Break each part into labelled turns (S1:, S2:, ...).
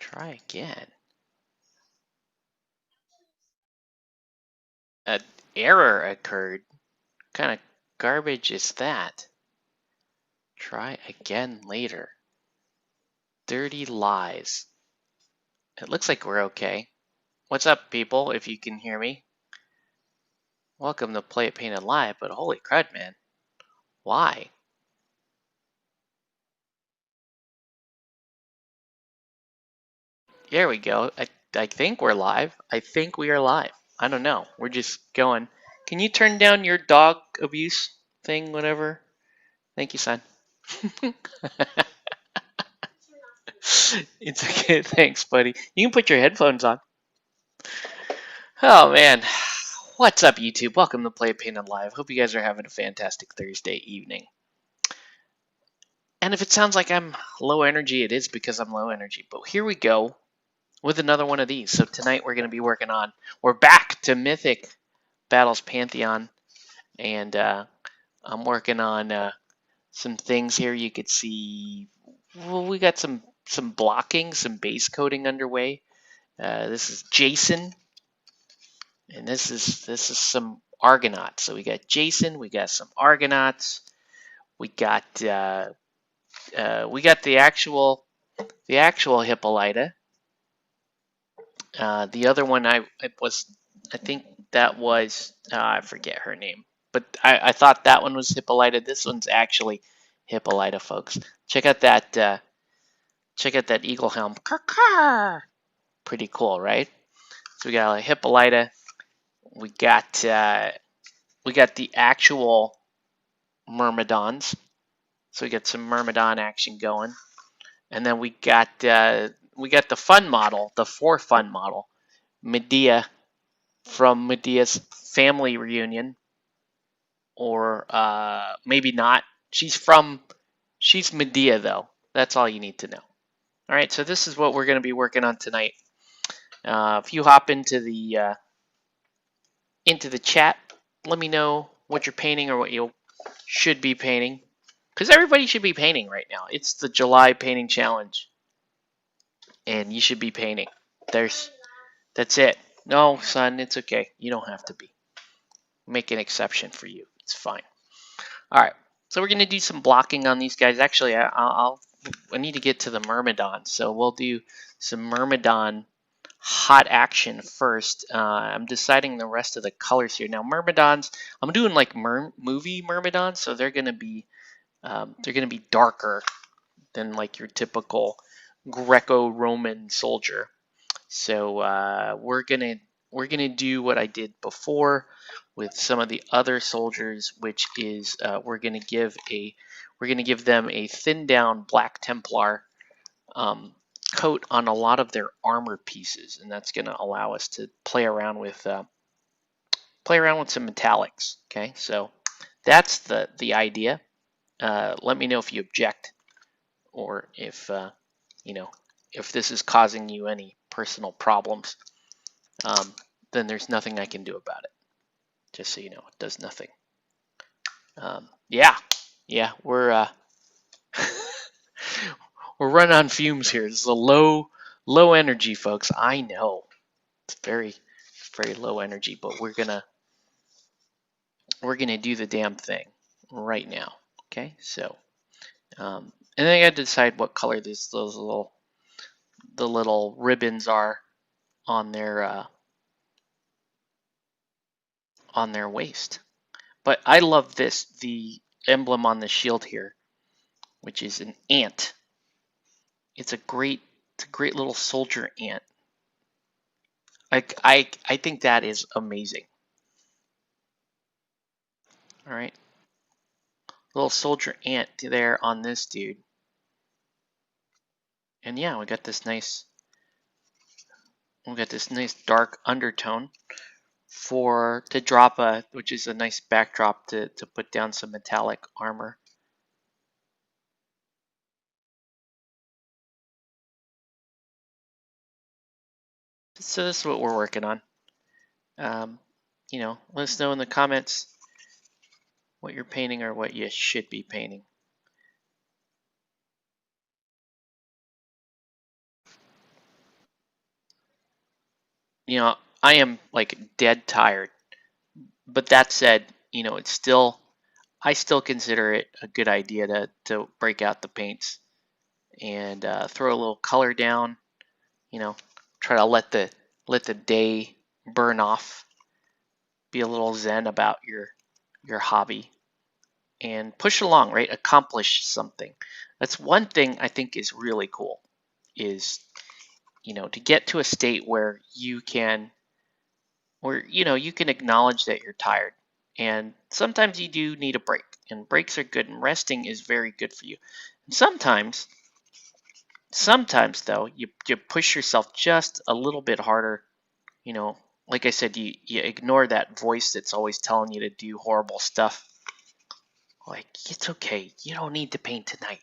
S1: Try again. An error occurred. What kind of garbage is that? Try again later. Dirty lies. It looks like we're okay. What's up, people, if you can hear me? Welcome to Play It Painted Live, but holy crud, man. Why? There we go. I think we're live. I think we are live. I don't know. We're just going. Can you turn down your dog abuse thing, whatever? Thank you, son. It's okay. Thanks, buddy. You can put your headphones on. Oh, man. What's up, YouTube? Welcome to Play It Painted Live. Hope you guys are having a fantastic Thursday evening. And if it sounds like I'm low energy, it is because I'm low energy. But here we go with another one of these. So tonight we're going to be working on, we're back to Mythic Battles Pantheon. And I'm working on some things here. You could see, well, we got some blocking, some base coating underway. This is Jason, and this is some Argonauts. So we got Jason, we got some Argonauts, we got the actual Hippolyta. The other one I think that was I forget her name, but I thought that one was Hippolyta. This one's actually Hippolyta, folks. Check out that eagle helm. Pretty cool, right? So we got a Hippolyta. We got the actual Myrmidons. So we got some Myrmidon action going, and then we got the fun model, the fun model, Medea from Medea's family reunion, or maybe not. She's Medea though. That's all you need to know. All right, so this is what we're going to be working on tonight. If you hop into the chat, let me know what you're painting or what you should be painting, because everybody should be painting right now. It's the July painting challenge, and you should be painting. That's it. No, son, it's okay. You don't have to be. Make an exception for you. It's fine. All right, so we're gonna do some blocking on these guys. Actually, I need to get to the Myrmidon, so we'll do some Myrmidon hot action first. I'm deciding the rest of the colors here. Now, Myrmidons, I'm doing like movie Myrmidons, so they're gonna be darker than like your typical Greco-Roman soldier. So we're gonna do what I did before with some of the other soldiers, which is we're gonna give them a thinned down Black Templar coat on a lot of their armor pieces, and that's gonna allow us to play around with some metallics. Okay, so that's the idea. Let me know if you object, or if if this is causing you any personal problems. Then there's nothing I can do about it. Just so you know, it does nothing. Yeah, we're we're running on fumes here. This is a low energy, folks. I know it's very low energy, but we're gonna do the damn thing right now. Okay, so and then I got to decide what color the little ribbons are on their waist. But I love the emblem on the shield here, which is an ant. It's a great little soldier ant. I think that is amazing. All right, little soldier ant there on this dude, and yeah, we got this nice dark undertone to drop which is a nice backdrop to put down some metallic armor. So this is what we're working on. Let us know in the comments what you're painting or what you should be painting. you know, I am like dead tired. But that said, it's still, I still consider it a good idea to break out the paints and throw a little color down. Try to let the day burn off. Be a little zen about your hobby and push along, right? Accomplish something. That's one thing I think is really cool. Is to get to a state where you can acknowledge that you're tired, and sometimes you do need a break, and breaks are good, and resting is very good for you. And sometimes though, you push yourself just a little bit harder. you know like I said, you ignore that voice that's always telling you to do horrible stuff. Like, it's okay, you don't need to paint tonight.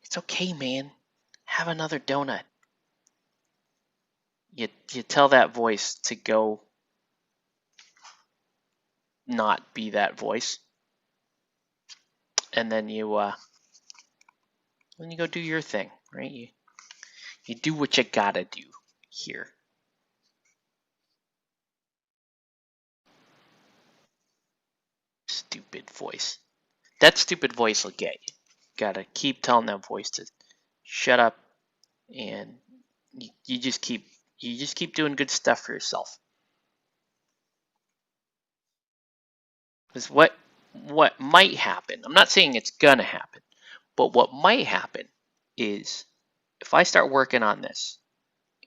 S1: It's okay, man, have another donut. You tell that voice to go not be that voice, and then you go do your thing, right? You do what you gotta do here. Stupid voice. That stupid voice will get you. Gotta keep telling that voice to shut up, and you just keep doing good stuff for yourself. Because what might happen, I'm not saying it's gonna happen, but what might happen is if I start working on this,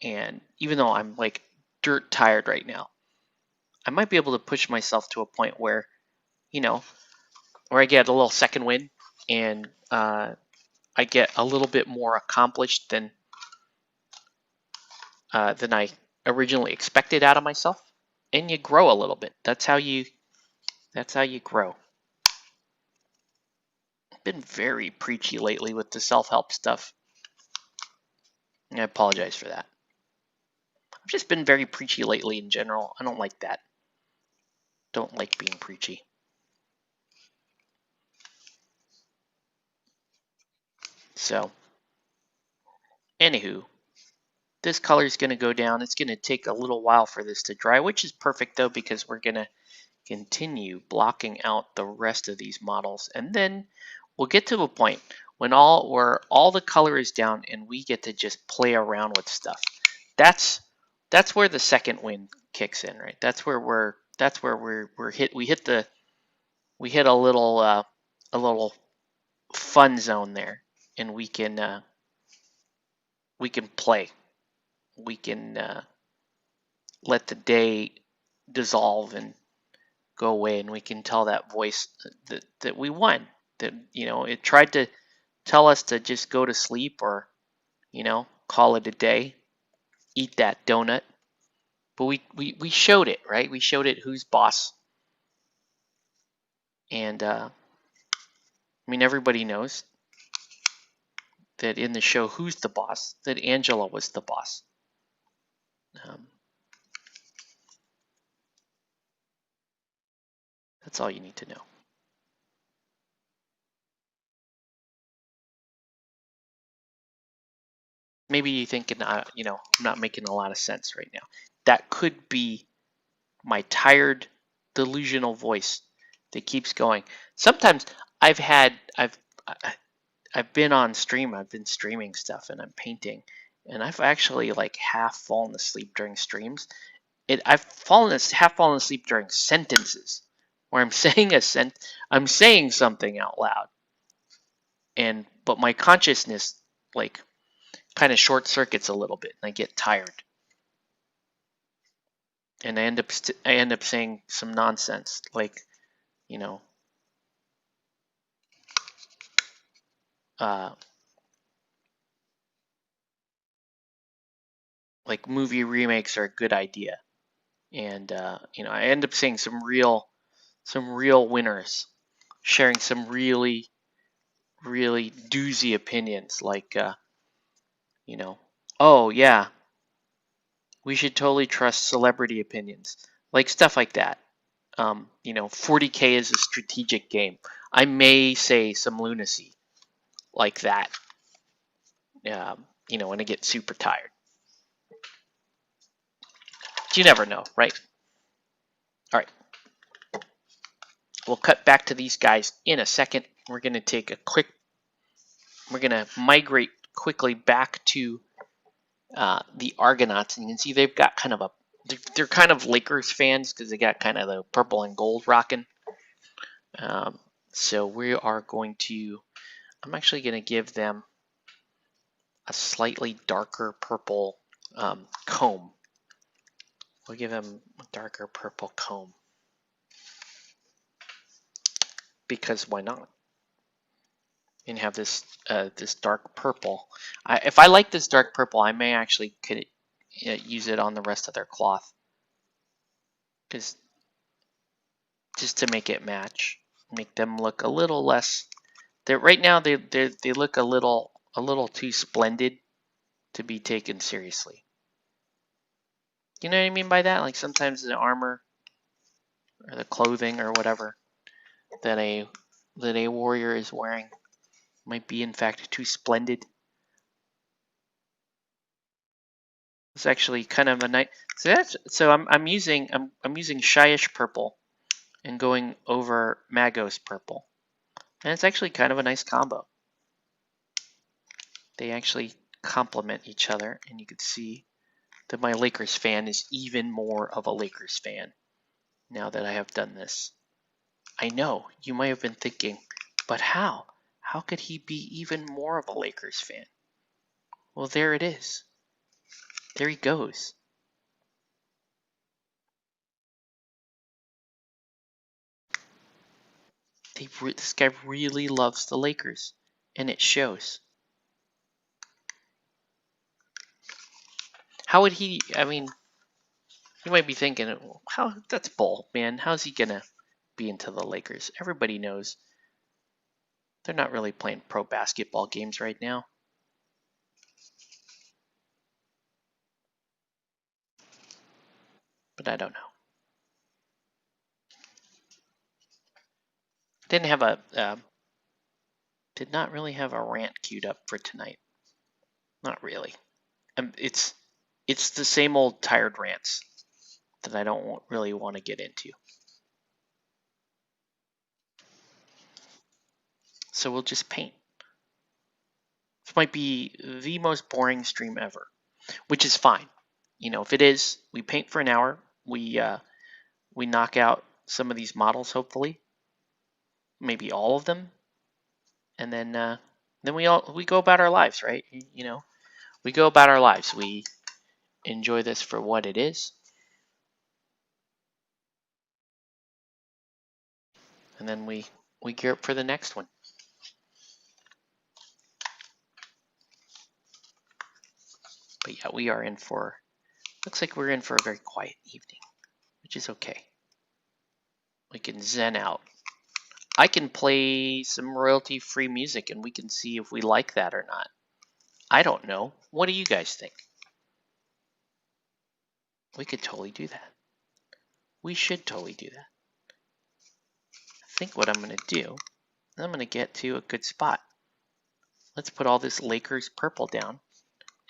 S1: and even though I'm like dirt tired right now, I might be able to push myself to a point you know, where I get a little second wind, and I get a little bit more accomplished than I originally expected out of myself, and you grow a little bit. That's how you grow. I've been very preachy lately with the self-help stuff. I apologize for that. I've just been very preachy lately in general. I don't like that. Don't like being preachy. So, anywho, this color is going to go down. It's going to take a little while for this to dry, which is perfect though, because we're going to continue blocking out the rest of these models, and then we'll get to a point where all the color is down and we get to just play around with stuff. That's where the second wind kicks in, right? We hit a little fun zone there, and we can play. We can let the day dissolve and go away, and we can tell that voice that we won. That it tried to tell us to just go to sleep, or call it a day, eat that donut. But we showed it, right? We showed it who's boss. And I mean, everybody knows that in the show Who's the Boss, that Angela was the boss. That's all you need to know. Maybe you're thinking, I'm not making a lot of sense right now. That could be my tired, delusional voice that keeps going. Sometimes I've had, I've been on stream, I've been streaming stuff, and I'm painting, and I've actually like half fallen asleep during streams. I've half fallen asleep during sentences where I'm saying I'm saying something out loud, but my consciousness like kind of short circuits a little bit, and I get tired, and I end up saying some nonsense like you know uh, like movie remakes are a good idea, and I end up saying some real winners, sharing some really really doozy opinions like oh yeah, we should totally trust celebrity opinions, like stuff like that. 40K is a strategic game. I may say some lunacy like that, when I get super tired. you never know, right? All right. We'll cut back to these guys in a second. We're going to take a quick, we're going to migrate quickly back to the Argonauts. And you can see they've got kind of a, they're kind of Lakers fans because they got kind of the purple and gold rocking. So we are going to, I'm actually going to give them a slightly darker purple comb. We'll give them a darker purple comb. Because why not? And have this this dark purple. If I like this dark purple, I may actually could use it on the rest of their cloth, because just to make it match, make them look a little less. They're right now they look a little too splendid to be taken seriously. You know what I mean by that? Like sometimes the armor or the clothing or whatever that a warrior is wearing might be in fact too splendid. It's actually kind of a nice. So I'm using Shyish purple and going over Magos purple, and it's actually kind of a nice combo. They actually complement each other, and you can see that my Lakers fan is even more of a Lakers fan now that I have done this. I know you might have been thinking, but how? How could he be even more of a Lakers fan? Well, there it is. There he goes. This guy really loves the Lakers, and it shows. How would he? I mean, you might be thinking, how that's bull, man. How's he gonna be into the Lakers? Everybody knows they're not really playing pro basketball games right now. But I don't know. Did not really have a rant queued up for tonight. Not really. It's the same old tired rants that I don't really want to get into. So we'll just paint. This might be the most boring stream ever, which is fine. You know, if it is, we paint for an hour. We knock out some of these models, hopefully, maybe all of them, and then we go about our lives, right? You know, we go about our lives. We enjoy this for what it is, and then we gear up for the next one. But yeah, we are in for. Looks like we're in for a very quiet evening, which is okay. We can zen out. I can play some royalty-free music, and we can see if we like that or not. I don't know. What do you guys think? We could totally do that. We should totally do that. I think what I'm going to do, I'm going to get to a good spot. Let's put all this Lakers purple down,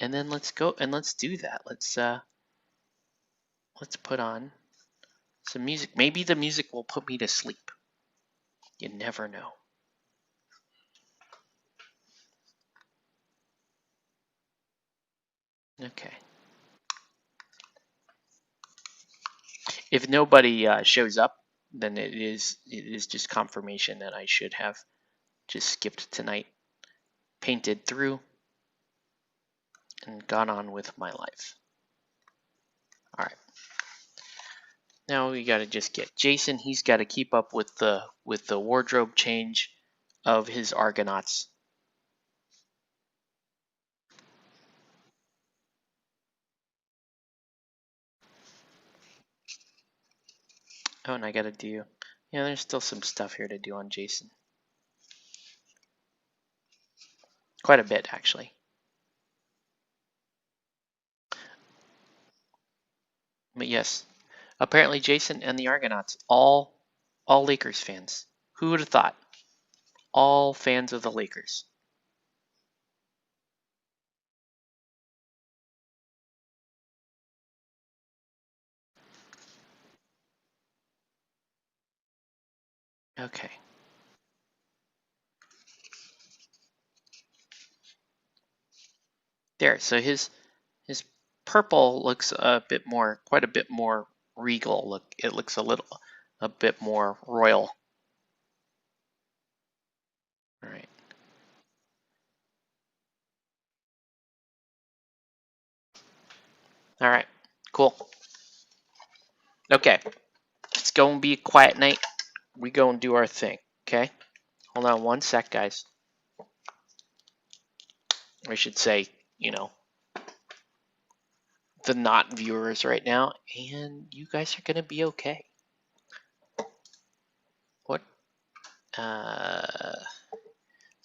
S1: and then let's go and let's do that. Let's put on some music. Maybe the music will put me to sleep. You never know. Okay. If nobody shows up, then it is just confirmation that I should have just skipped tonight, painted through, and gone on with my life. All right. Now we got to just get Jason. He's got to keep up with the wardrobe change of his Argonauts. Oh, and I got to do. Yeah, there's still some stuff here to do on Jason. Quite a bit, actually. But yes, apparently Jason and the Argonauts, all Lakers fans. Who would have thought? All fans of the Lakers. Okay. There, so his purple looks quite a bit more regal. Look, it looks a bit more royal. All right. All right. Cool. Okay. It's going to be a quiet night. We go and do our thing. Okay. Hold on one sec, guys. I should say, you know, the not viewers right now, and you guys are going to be okay. What? Is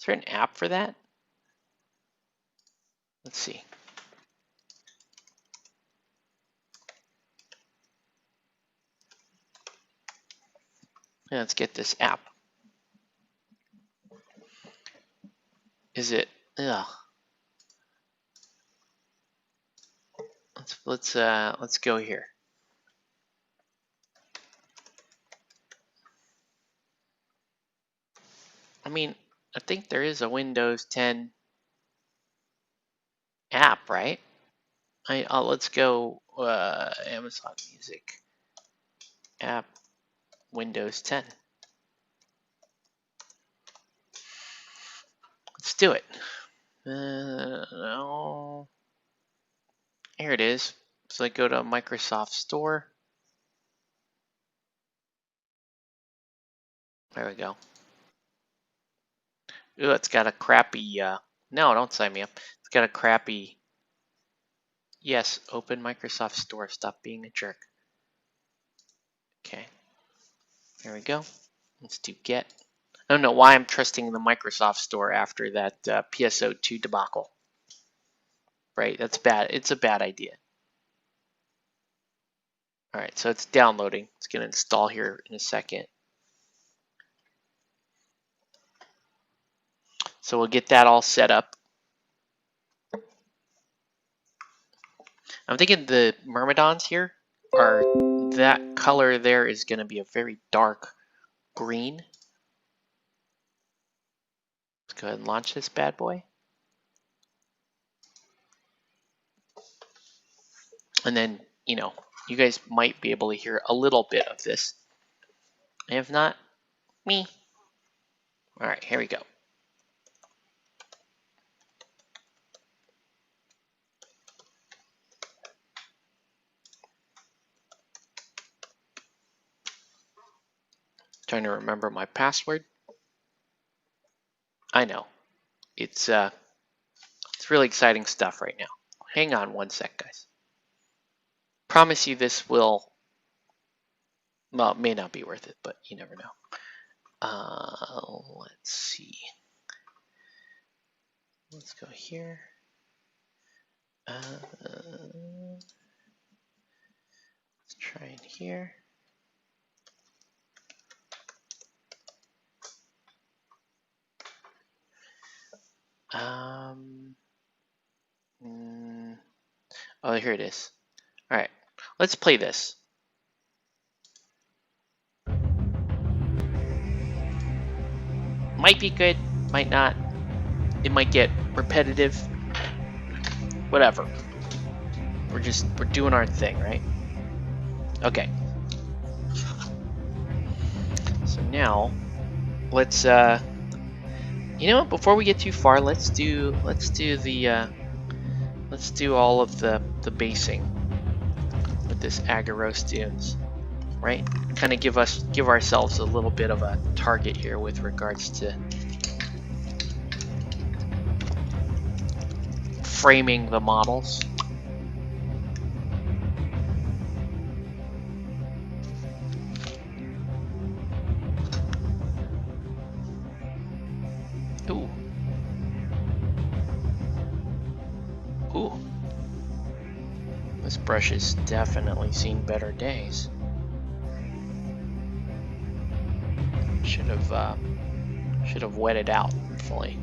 S1: there an app for that? Let's see. Yeah, let's get this app. Is it? Ugh. Let's go here. I mean, I think there is a Windows 10 app, right? Let's go Amazon Music app Windows 10. Let's do it. No. Here it is. So I go to Microsoft Store. There we go. Ooh, it's got a crappy, no, don't sign me up. It's got a crappy, yes, open Microsoft Store. Stop being a jerk. Okay. There we go. Let's do get. I don't know why I'm trusting the Microsoft Store after that PSO2 debacle. Right, that's bad. It's a bad idea. All right, so it's downloading. It's going to install here in a second. So we'll get that all set up. I'm thinking the Myrmidons here are, that color there is going to be a very dark green. Let's go ahead and launch this bad boy. And then, you know, you guys might be able to hear a little bit of this. If not, me. All right, here we go. Trying to remember my password. I know. It's really exciting stuff right now. Hang on one sec, guys. Promise you this will, well, it may not be worth it, but you never know. Let's see. Let's go here. Let's try in here. Oh, here it is. All right, let's play this. Might be good, might not. It might get repetitive. Whatever. We're doing our thing, right? Okay. So now, let's you know what? Before we get too far, let's do all of the basing with this Agaros dunes, right? Kind of give ourselves a little bit of a target here with regards to framing the models. Ooh. Ooh. This brush has definitely seen better days. Should have wet it out fully.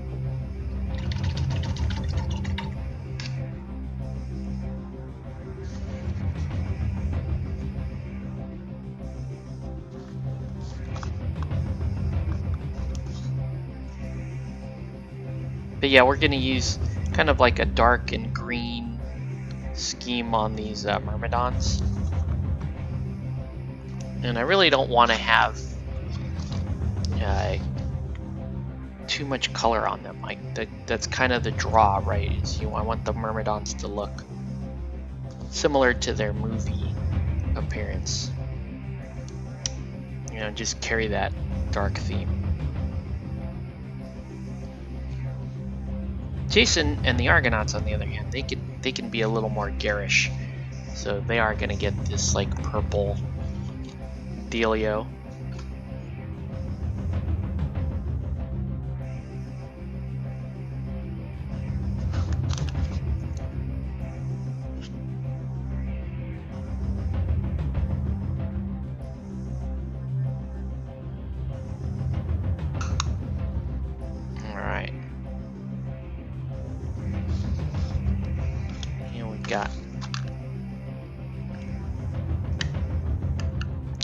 S1: But yeah, we're going to use kind of like a dark and green scheme on these Myrmidons. And I really don't want to have too much color on them. Like that's kind of the draw, right? Is I want the Myrmidons to look similar to their movie appearance. You know, just carry that dark theme. Jason and the Argonauts, on the other hand, they can be a little more garish, so they are gonna get this like purple dealio.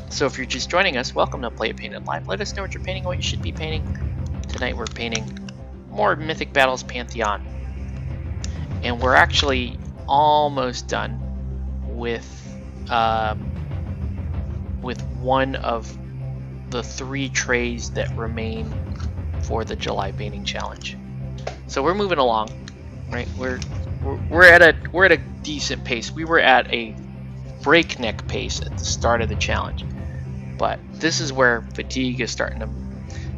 S1: So if you're just joining us, welcome to Play It Painted Live. Let us know what you're painting, what you should be painting. Tonight we're painting more Mythic Battles Pantheon. And we're actually almost done with one of the 3 trays that remain for the July Painting Challenge. So we're moving along, right? We're at a decent pace. We were at a breakneck pace at the start of the challenge. But this is where fatigue is starting to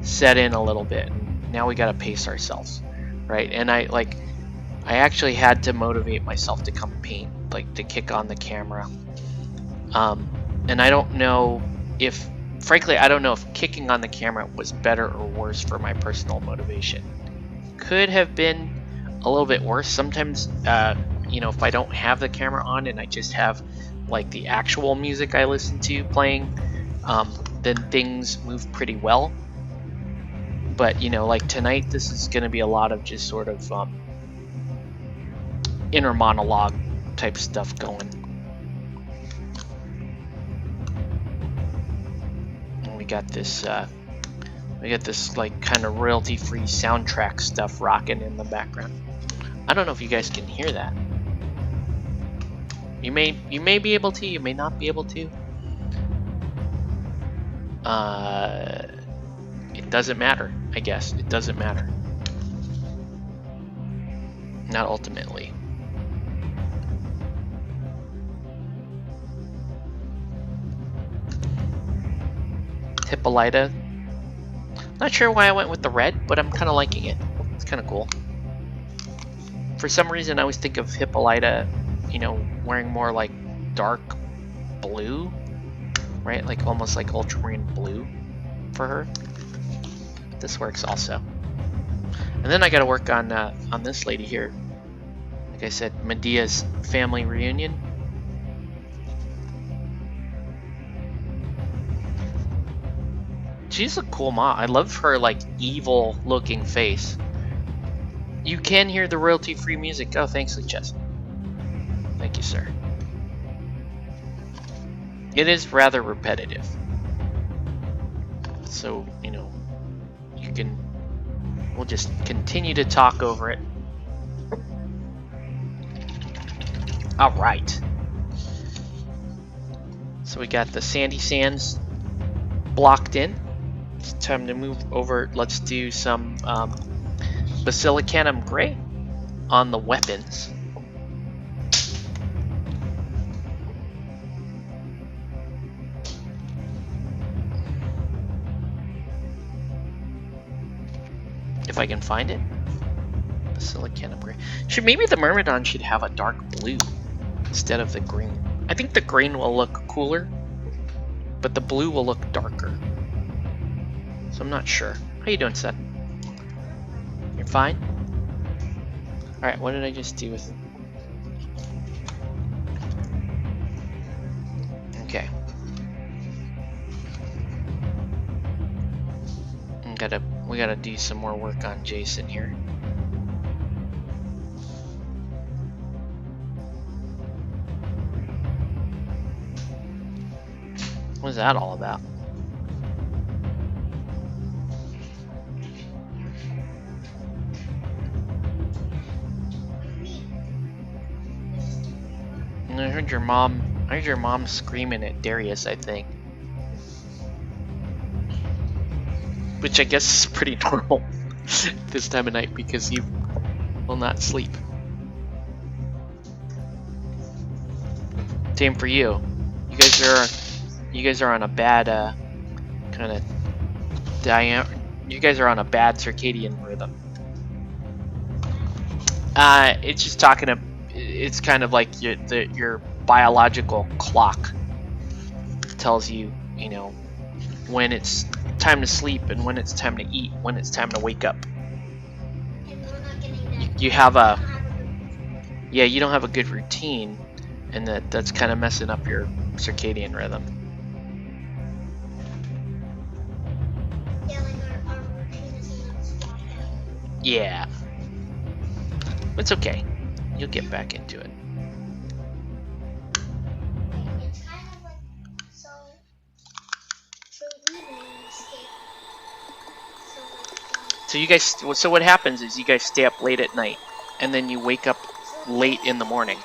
S1: set in a little bit. Now we gotta pace ourselves, right? And I actually had to motivate myself to come paint, like to kick on the camera. And I don't know if, frankly, I don't know if kicking on the camera was better or worse for my personal motivation. Could have been a little bit worse. Sometimes, you know, if I don't have the camera on and I just have like the actual music I listen to playing, then things move pretty well. But you know, like tonight, this is going to be a lot of just sort of inner monologue type stuff going. And we got this like kind of royalty-free soundtrack stuff rocking in the background. I don't know if you guys can hear that. You may be able to, you may not be able to. It doesn't matter, I guess. It doesn't matter. Not ultimately. Hippolyta. Not sure why I went with the red, but I'm kind of liking it. It's kind of cool. For some reason, I always think of Hippolyta, you know, wearing more like dark blue, right? Like almost like ultramarine blue for her. This works also. And then I got to work on this lady here. Like I said, Medea's family reunion. She's a cool mom. I love her like evil looking face. You can hear the royalty-free music. Oh, thanks, Chess. Thank you, sir. It is rather repetitive. So, you know, we'll just continue to talk over it. All right. So we got the Sandy Sands blocked in. It's time to move over. Let's do some Basilicanum Gray on the weapons. If I can find it. Basilicanum Gray. Maybe the Myrmidon should have a dark blue instead of the green. I think the green will look cooler, but the blue will look darker. So I'm not sure. How you doing, Seth? You're fine? Alright, what did I just do with it? Okay. We gotta do some more work on Jason here. What's that all about? I heard your mom. I heard your mom screaming at Darius, I think. Which I guess is pretty normal this time of night because you will not sleep. Same for you. You guys are on a bad kind of you guys are on a bad circadian rhythm. It's just talking to. It's kind of like your biological clock tells you, you know, when it's time to sleep and when it's time to eat, when it's time to wake up. You have a you don't have a good routine, and that's kind of messing up your circadian rhythm. Yeah, it's okay. You'll get back into it. So you guys, so what happens is you guys stay up late at night, and then you wake up late in the morning.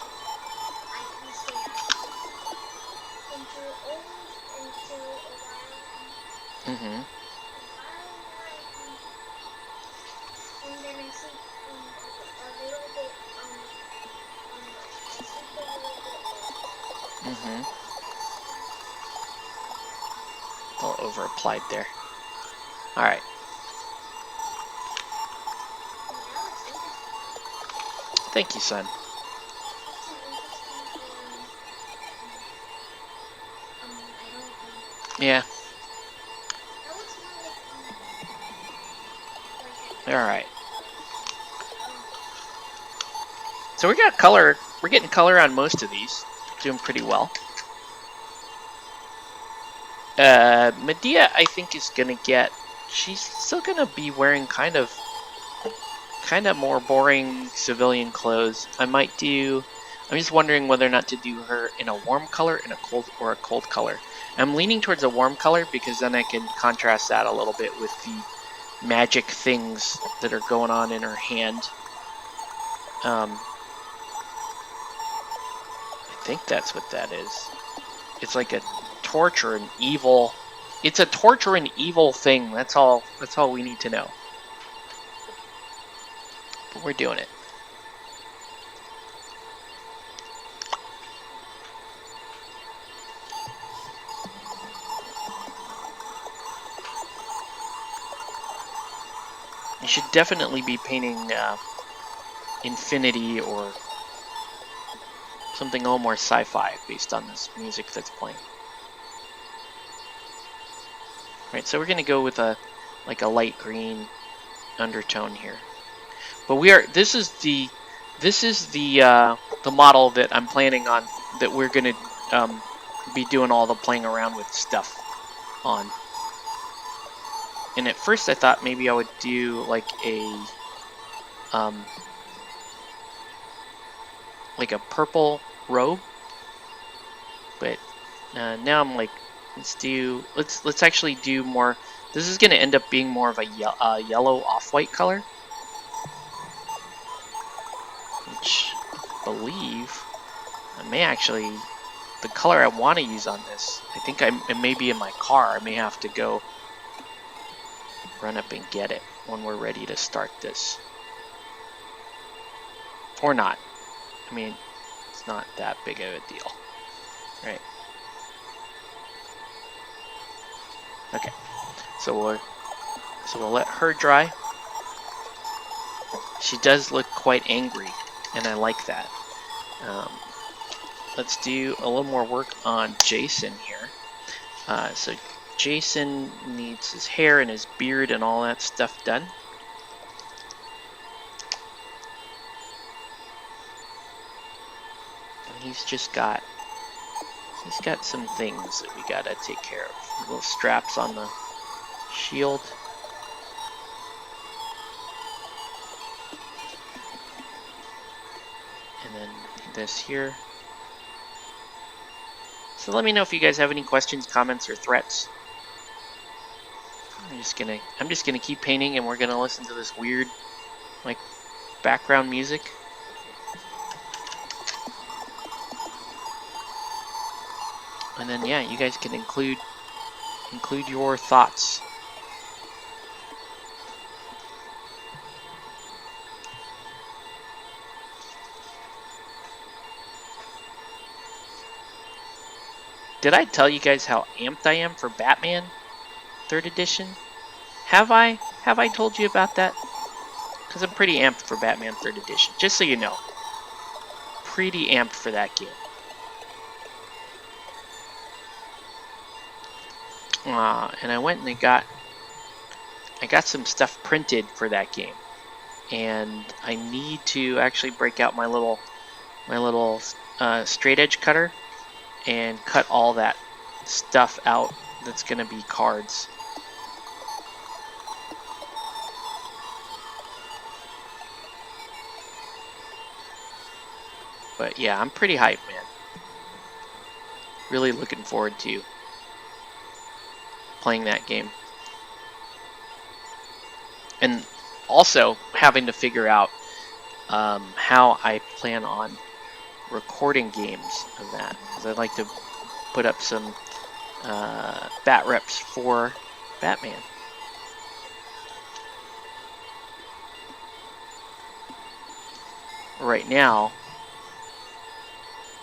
S1: Mm-hmm. Mm-hmm. A little over applied there. All right. Thank you, son. Yeah. All right. So we got color. We're getting color on most of these. Doing pretty well. Medea, I think, is gonna get. She's still gonna be wearing kind of more boring civilian clothes. I might do. I'm just wondering whether or not to do her in a warm color, in a cold color. I'm leaning towards a warm color because then I can contrast that a little bit with the magic things that are going on in her hand. I think that's what that is. It's like a torch or an evil. It's a torch or an evil thing. That's all we need to know. But we're doing it. You should definitely be painting Infinity or something a little more sci-fi based on this music that's playing. Right, so we're gonna go with a light green undertone here. But this is the model that I'm planning on, that we're gonna be doing all the playing around with stuff on. And at first I thought maybe I would do like a purple robe, but now I'm like, let's actually do more. This is gonna end up being more of a yellow off-white color, which I believe I may actually, the color I want to use on this, I think it may be in my car. I may have to go run up and get it when we're ready to start this. Or not. I mean, it's not that big of a deal. Right. Okay. So we'll let her dry. She does look quite angry, and I like that. Let's do a little more work on Jason here. So Jason needs his hair and his beard and all that stuff done. And he's got some things that we gotta take care of. Little straps on the shield. And then this here. So let me know if you guys have any questions, comments, or threats. I'm just gonna keep painting, and we're gonna listen to this weird, like, background music. And then yeah, you guys can include your thoughts. Did I tell you guys how amped I am for Batman 3rd edition? Have I? Have I told you about that? Because I'm pretty amped for Batman 3rd edition, just so you know. Pretty amped for that game. And I went and I got some stuff printed for that game. And I need to actually break out my little straight edge cutter and cut all that stuff out that's gonna be cards. But yeah, I'm pretty hyped, man. Really looking forward to playing that game. And also having to figure out how I plan on recording games of that. Because I'd like to put up some bat reps for Batman. Right now,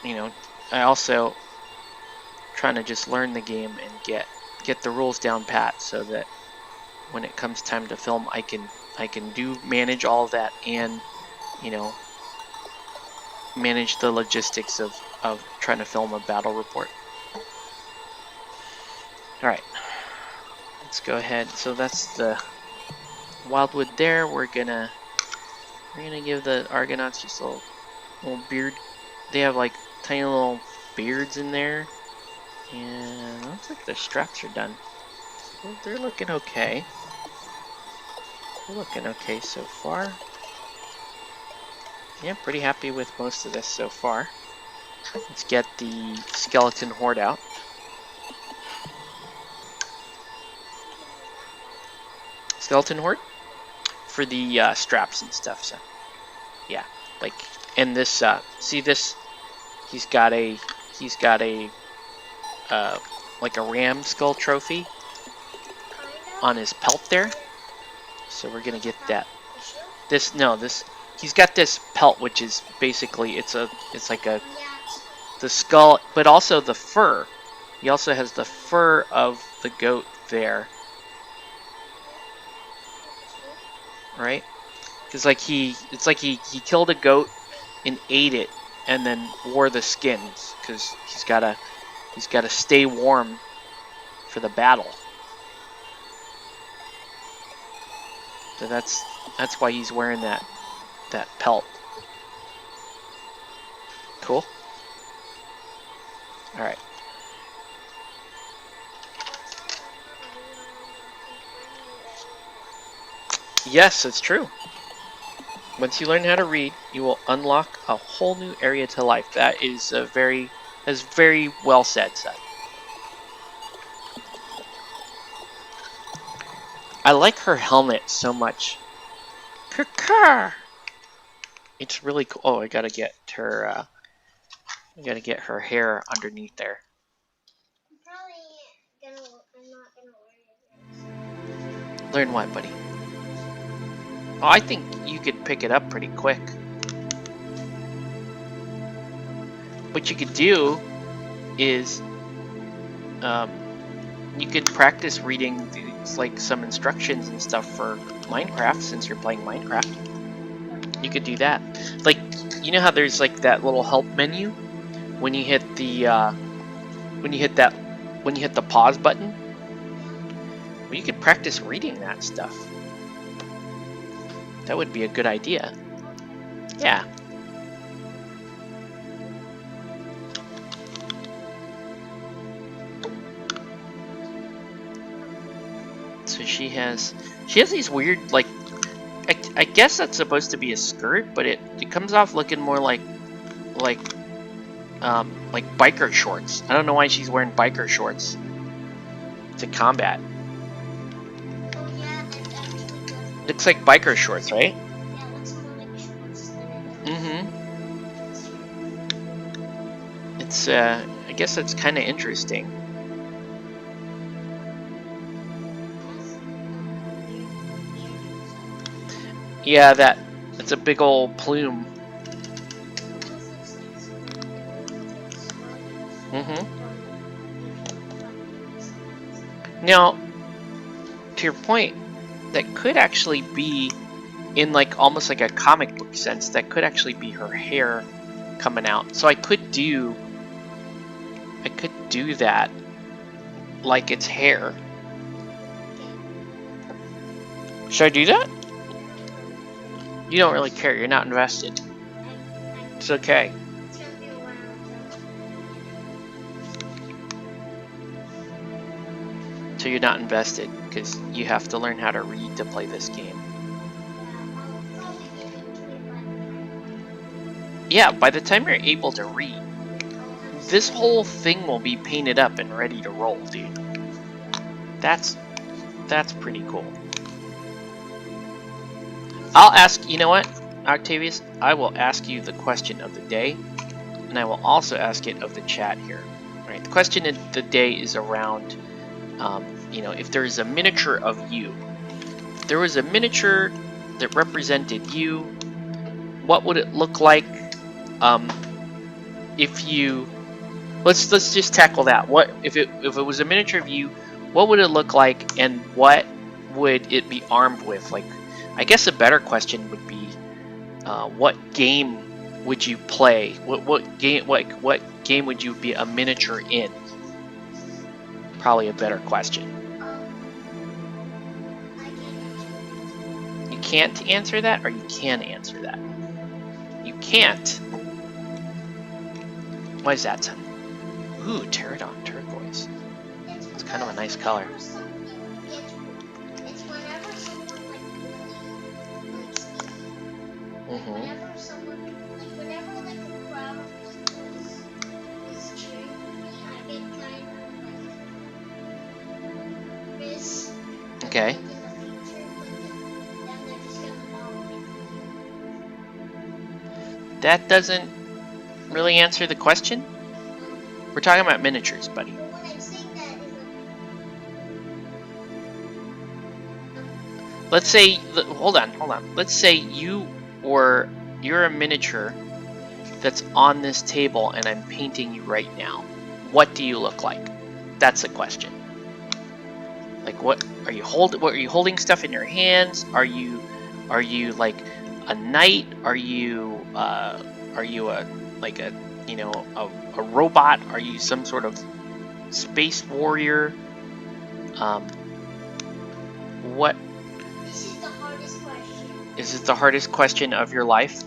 S1: you know, I also trying to just learn the game and get the rules down pat so that when it comes time to film, I can manage all of that and, you know, manage the logistics of trying to film a battle report. Alright, let's go ahead. So that's the Wildwood there. We're gonna give the Argonauts just a little beard. They have like tiny little beards in there. And it looks like their straps are done. Well, they're looking okay. They're looking okay so far. Yeah, pretty happy with most of this so far. Let's get the skeleton horde out. Skeleton horde for the straps and stuff. So yeah, like, and this see this, he's got a like a ram skull trophy on his pelt there. So we're gonna get that. This he's got this pelt, which is basically it's like the skull, but also the fur. He also has the fur of the goat there, right? Because like it's like he killed a goat and ate it, and then wore the skins because he's gotta stay warm for the battle. So that's why he's wearing that pelt. Cool. All right. Yes, it's true. Once you learn how to read, you will unlock a whole new area to life. That is very well said, Seth. I like her helmet so much. Caca! It's really cool. Oh, I gotta get her. I gotta get her hair underneath there.
S2: I'm not gonna
S1: Learn what, buddy? Oh, I think you could pick it up pretty quick. What you could do is, you could practice reading like some instructions and stuff for Minecraft, since you're playing Minecraft. You could do that. Like, you know how there's like that little help menu when you hit the pause button? Well, you could practice reading that stuff. That would be a good idea. Yeah. So she has these weird, like, I guess that's supposed to be a skirt, but it comes off looking more like biker shorts. I don't know why she's wearing biker shorts to combat.
S2: Oh yeah, it actually does.
S1: Looks like biker shorts, right?
S2: Yeah, it looks more like shorts.
S1: Mm-hmm. It's I guess that's kind of interesting. Yeah, that's a big old plume. Now, to your point, that could actually be, in like almost like a comic book sense, that could actually be her hair coming out. So I could do that like it's hair. Should I do that? You don't really care. You're not invested. It's okay.
S2: It's gonna be a while.
S1: So you're not invested because you have to learn how to read to play this game. Yeah, by the time you're able to read, this whole thing will be painted up and ready to roll, dude. That's pretty cool. I'll ask, you know what, Octavius? I will ask you the question of the day, and I will also ask it of the chat here. All right, the question of the day is around, you know, if there is a miniature of you, if there was a miniature that represented you, what would it look like? If you, let's just tackle that. What if it was a miniature of you? What would it look like, and what would it be armed with? Like, I guess a better question would be, what game would you play? What game would you be a miniature in? Probably a better question. You can't answer that, or you can answer that? You can't. Why is that, son? Ooh, Pterodon turquoise. It's kind of a nice color.
S2: It's whenever someone like really likes me. Whenever someone, like whenever like a crowd of people is cheering for me, I get kind of like this.
S1: Okay.
S2: Like in the future, but then they're just gonna follow me.
S1: That doesn't really answer the question. We're talking about miniatures, buddy.
S2: But when I'm saying that is
S1: Let's say, hold on. Let's say you're a miniature that's on this table, and I'm painting you right now. What do you look like? That's the question. Like, what are you holding stuff in your hands? Are you like a knight? Are you a robot? Are you some sort of space warrior? What?
S2: this is the hardest question.
S1: Is it the hardest question of your life?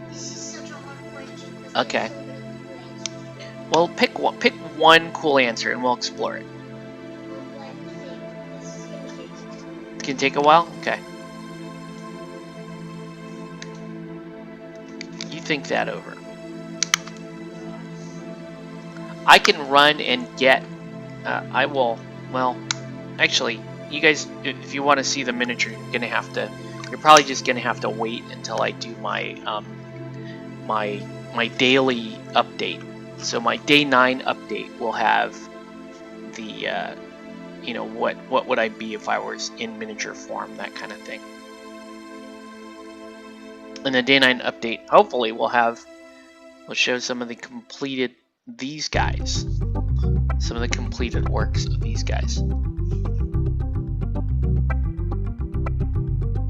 S2: This is such a hard question.
S1: Okay.
S2: So many cool answers.
S1: Well, pick one cool answer and we'll explore it.
S2: Let me think. This is gonna take some time.
S1: It can take a while? Okay. You think that over. I can run and get... I will... Well, actually, you guys, if you want to see the miniature, you're probably just gonna have to wait until I do my my daily update. So my day 9 update will have the you know, what would I be if I was in miniature form, that kind of thing. And the day 9 update hopefully will show some of the completed these guys, some of the completed works of these guys.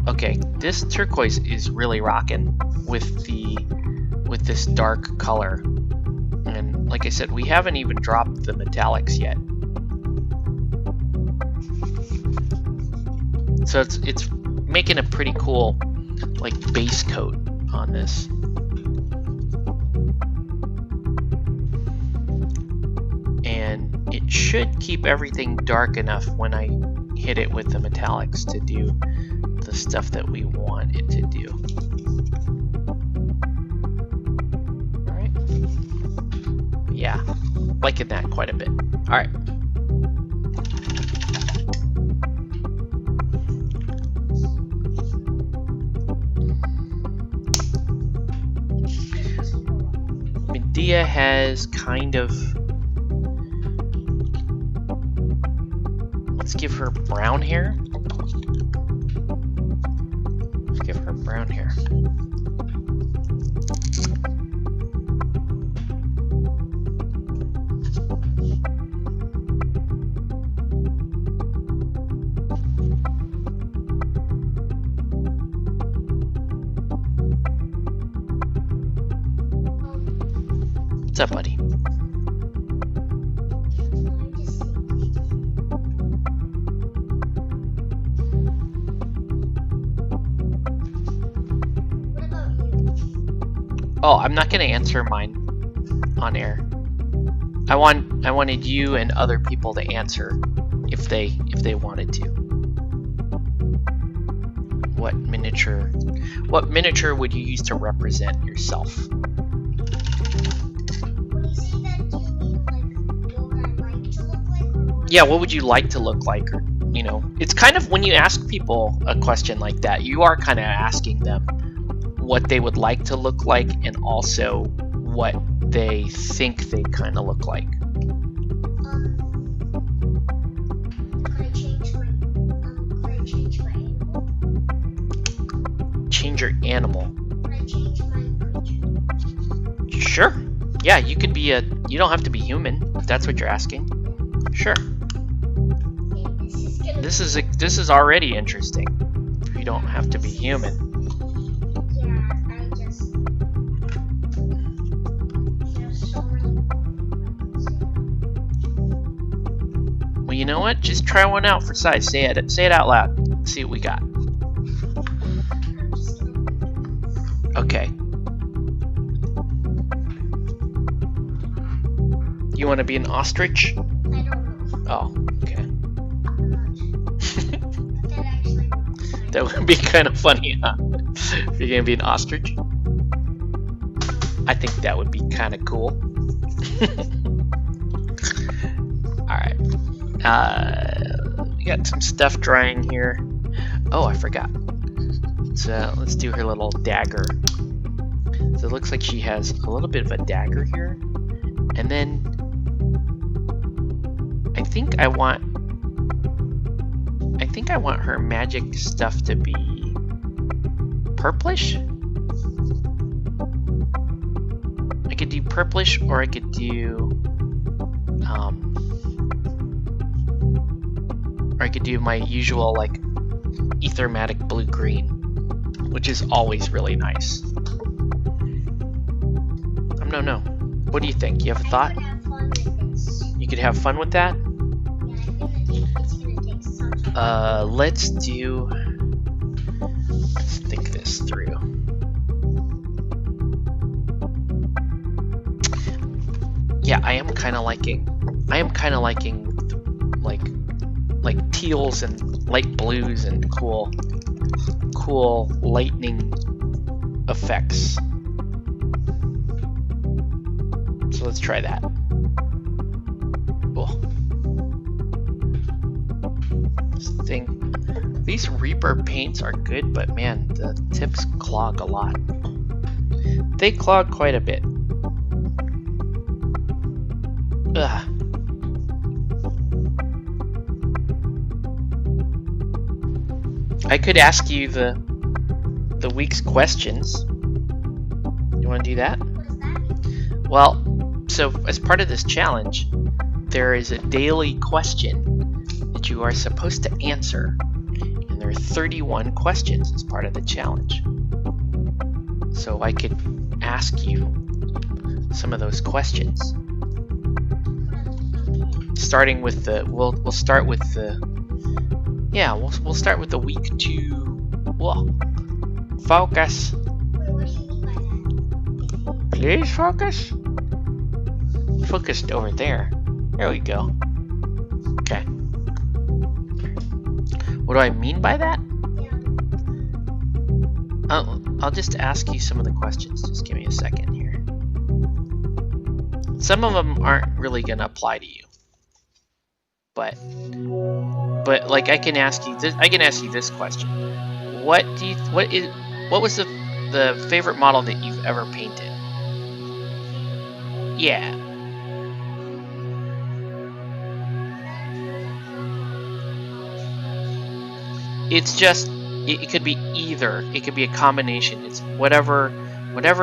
S1: Okay, this turquoise is really rocking with this dark color, and like I said, we haven't even dropped the metallics yet. So it's making a pretty cool like base coat on this. And it should keep everything dark enough when I hit it with the metallics to do the stuff that we want it to do. Alright. Yeah, liking that quite a bit. Alright. Medea has kind of Let's give her brown hair. Let's give her brown hair. What's up, buddy? Oh, I'm not gonna answer mine on air. I wanted you and other people to answer if they wanted to. What miniature would you use to represent yourself? Yeah, what would you like to look like? Or, you know, it's kind of, when you ask people a question like that, you are kind of asking them what they would like to look like and also what they think they kind of look like.
S2: Could I change my animal?
S1: Change your animal?
S2: Could I change my creature?
S1: Sure. Yeah, you could be you don't have to be human, if that's what you're asking. Sure. This is already interesting. You don't have to be human.
S2: Yeah, I just... There's so many...
S1: Well, you know what? Just try one out for size. Say it out loud. See what we got.
S2: I'm just gonna...
S1: Okay. You want to be an ostrich?
S2: I don't know.
S1: Oh, okay.
S2: That actually...
S1: That would be kind of funny, huh? If you're gonna be an ostrich. I think that would be kind of cool. Alright. We got some stuff drying here. Oh, I forgot. Let's do her little dagger. So it looks like she has a little bit of a dagger here. And then I think I want her magic stuff to be purplish. I could do purplish, or I could do my usual like ethermatic blue-green, which is always really nice. I don't know. What do you think? You have a thought?
S2: I could have fun with this.
S1: You could have fun with that?
S2: Yeah, it's gonna take such a...
S1: Let's think this through. Yeah, I am kind of liking like teals and light blues and cool lightning effects. So let's try that. Cool. These Reaper paints are good, but man, the tips clog a lot. They clog quite a bit. Ugh. I could ask you the week's questions. You want to do that?
S2: What does that mean?
S1: Well, so as part of this challenge, there is a daily question that you are supposed to answer, and there are 31 questions as part of the challenge. So I could ask you some of those questions. Starting with the we'll start with the we'll start with the week 2. Whoa. Focus.
S2: Wait, what do you mean by that?
S1: Please focus. Focused over there. There we go. Okay. What do I mean by that?
S2: Yeah.
S1: I'll just ask you some of the questions. Just give me a second here. Some of them aren't really gonna apply to you, but like I can ask you this question. What was the favorite model that you've ever painted? Yeah. it's just, it could be either. It could be a combination. It's whatever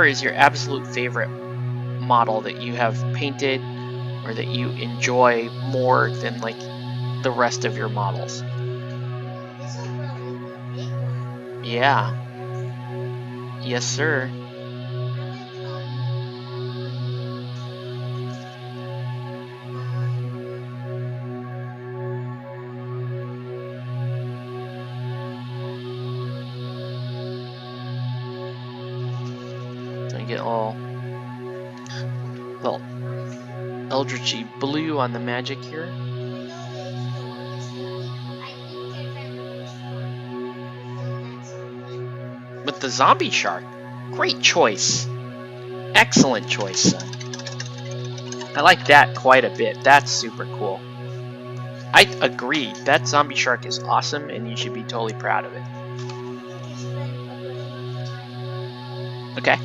S1: is your absolute favorite model that you have painted or that you enjoy more than like the rest of your models.
S2: This is really the big one.
S1: Yeah. Yes, sir. Get all little eldritchy blue on the magic here. With the zombie shark. Great choice. Excellent choice, son. I like that quite a bit. That's super cool. I agree. That zombie shark is awesome and you should be totally proud of it. Okay.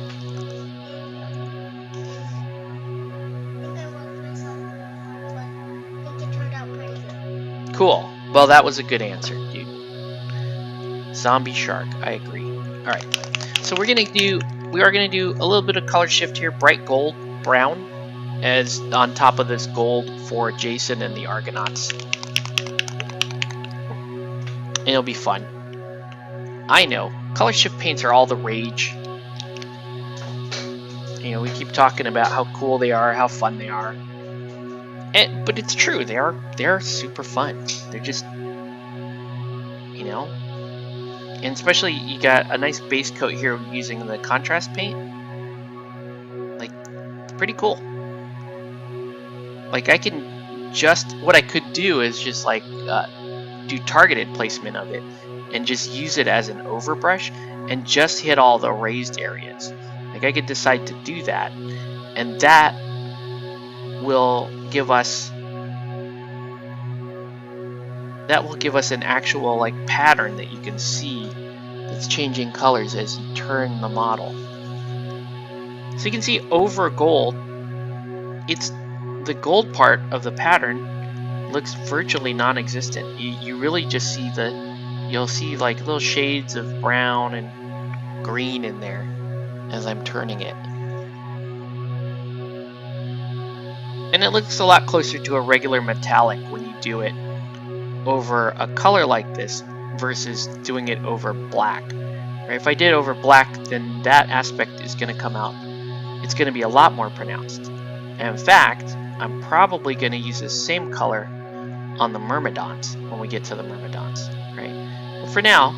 S1: Cool. Well, that was a good answer, dude. Zombie shark. I agree. All right. So we are gonna do a little bit of color shift here. Bright gold, brown, as on top of this gold for Jason and the Argonauts. And it'll be fun. I know. Color shift paints are all the rage. You know, we keep talking about how cool they are, how fun they are. But it's true, they are super fun. They're just, you know, and especially you got a nice base coat here using the contrast paint. Like, it's pretty cool. Like, what I could do is just like do targeted placement of it and just use it as an overbrush and just hit all the raised areas. Like, I could decide to do that, and that will give us an actual like pattern that you can see that's changing colors as you turn the model. So you can see over gold, it's the gold part of the pattern looks virtually non-existent. You really just see you'll see like little shades of brown and green in there as I'm turning it. And it looks a lot closer to a regular metallic when you do it over a color like this versus doing it over black. Right? If I did over black, then that aspect is going to come out. It's going to be a lot more pronounced. And in fact, I'm probably going to use the same color on the Myrmidons when we get to the Myrmidons. Right? But for now,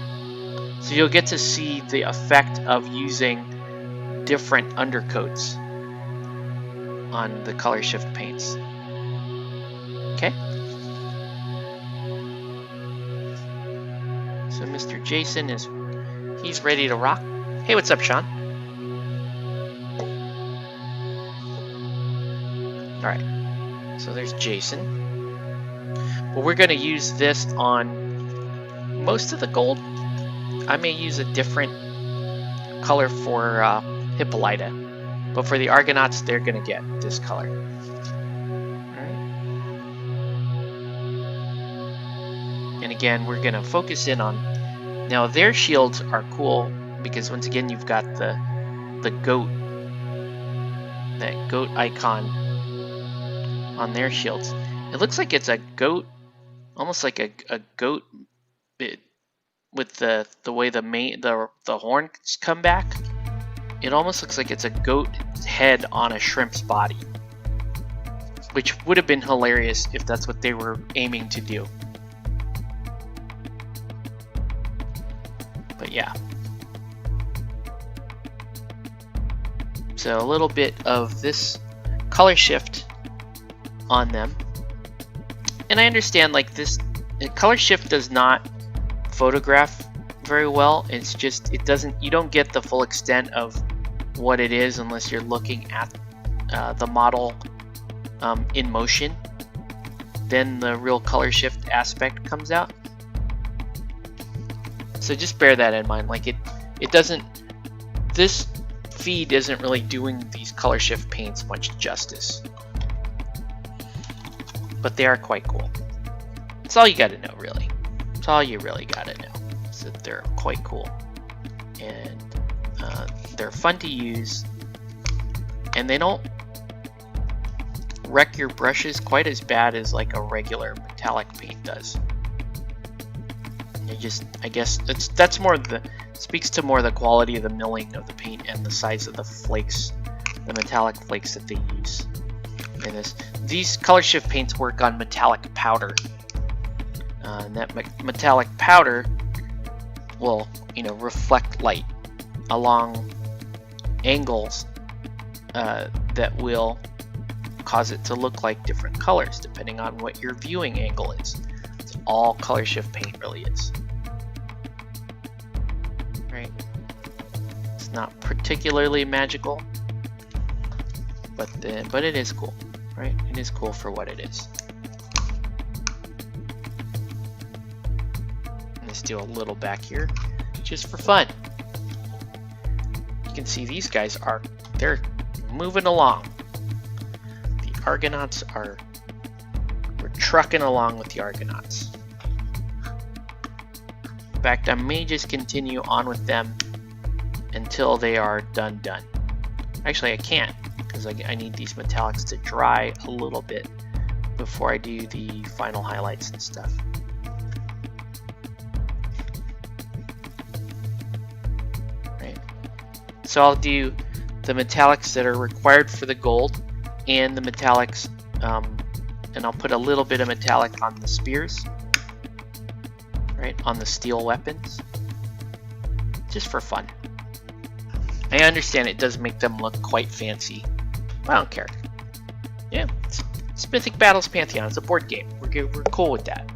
S1: so you'll get to see the effect of using different undercoats on the color shift paints. Okay. So Mr. Jason he's ready to rock. Hey, what's up, Sean? Alright. So there's Jason. Well, we're gonna use this on most of the gold. I may use a different color for Hippolyta. But for the Argonauts, they're going to get this color. Alright. And again, we're going to focus in on... Now, their shields are cool because, once again, you've got the goat. That goat icon on their shields. It looks like it's a goat, almost like a goat bit with the way the horns come back. It almost looks like it's a goat head on a shrimp's body, which would have been hilarious if that's what they were aiming to do. But yeah. So a little bit of this color shift on them. And I understand, like, this color shift does not photograph very well. It's just, you don't get the full extent of what it is unless you're looking at the model in motion. Then the real color shift aspect comes out. So just bear that in mind. Like, this feed isn't really doing these color shift paints much justice, but they are quite cool. That's all you got to know, really. That's all you really got to know. so they're quite cool, and they're fun to use, and they don't wreck your brushes quite as bad as like a regular metallic paint does. I guess that's more speaks to more the quality of the milling of the paint and the size of the flakes, the metallic flakes that they use in this. These color shift paints work on metallic powder, and that metallic powder will, reflect light along angles that will cause it to look like different colors depending on what your viewing angle is. It's all color shift paint really is. Right? It's not particularly magical, but it is cool, right? It is cool for what it is. Let's do a little back here, just for fun. You can see these guys they're moving along. The Argonauts we're trucking along with the Argonauts. In fact, I may just continue on with them until they are done. Actually, I can't, because I need these metallics to dry a little bit before I do the final highlights and stuff. Right. So I'll do the metallics that are required for the gold and the metallics, and I'll put a little bit of metallic on the spears, right, on the steel weapons, just for fun. I understand it does make them look quite fancy, but I don't care. Yeah, it's Mythic Battles Pantheon. It's a board game. We're cool with that.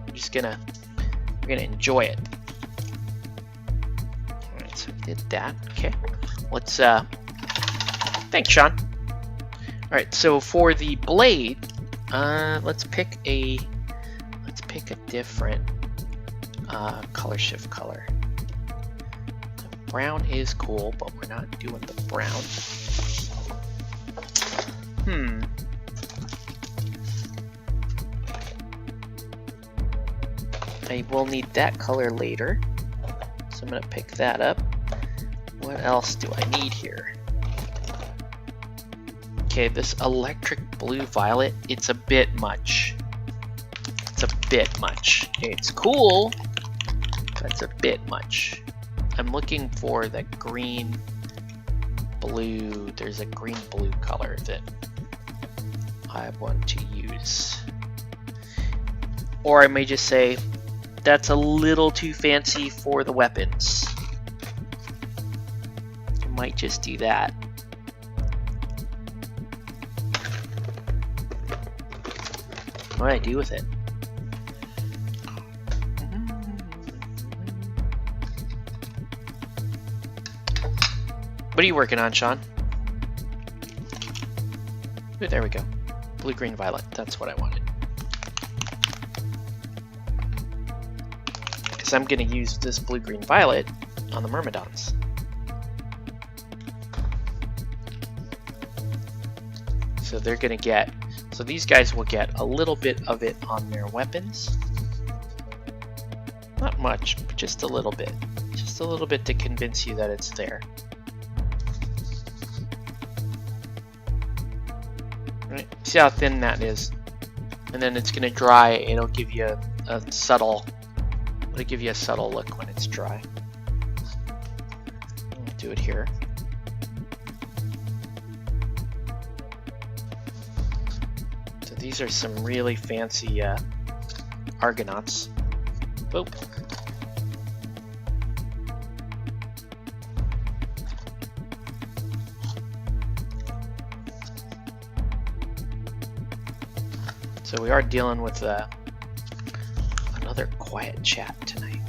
S1: we're gonna enjoy it. All right, so we did that. Okay, let's thanks, Sean. All right, so for the blade, let's pick a different color shift color. Brown is cool, but we're not doing the brown. I will need that color later, so I'm gonna pick that up. What else do I need here? Okay, this electric blue violet, it's a bit much. It's cool, but it's a bit much. I'm looking for the green blue. There's a green blue color that I want to use. Or I may just say, that's a little too fancy for the weapons. I might just do that. What do I do with it? What are you working on, Sean? Ooh, there we go. Blue, green, violet. That's what I wanted. Because I'm going to use this blue, green, violet on the Myrmidons. So they're going to get... So these guys will get a little bit of it on their weapons. Not much, but just a little bit. Just a little bit to convince you that it's there. Right. See how thin that is, and then it's gonna dry. It'll give you a subtle look when it's dry. I'll do it here. So these are some really fancy Argonauts. Whoa. So we are dealing with another quiet chat tonight.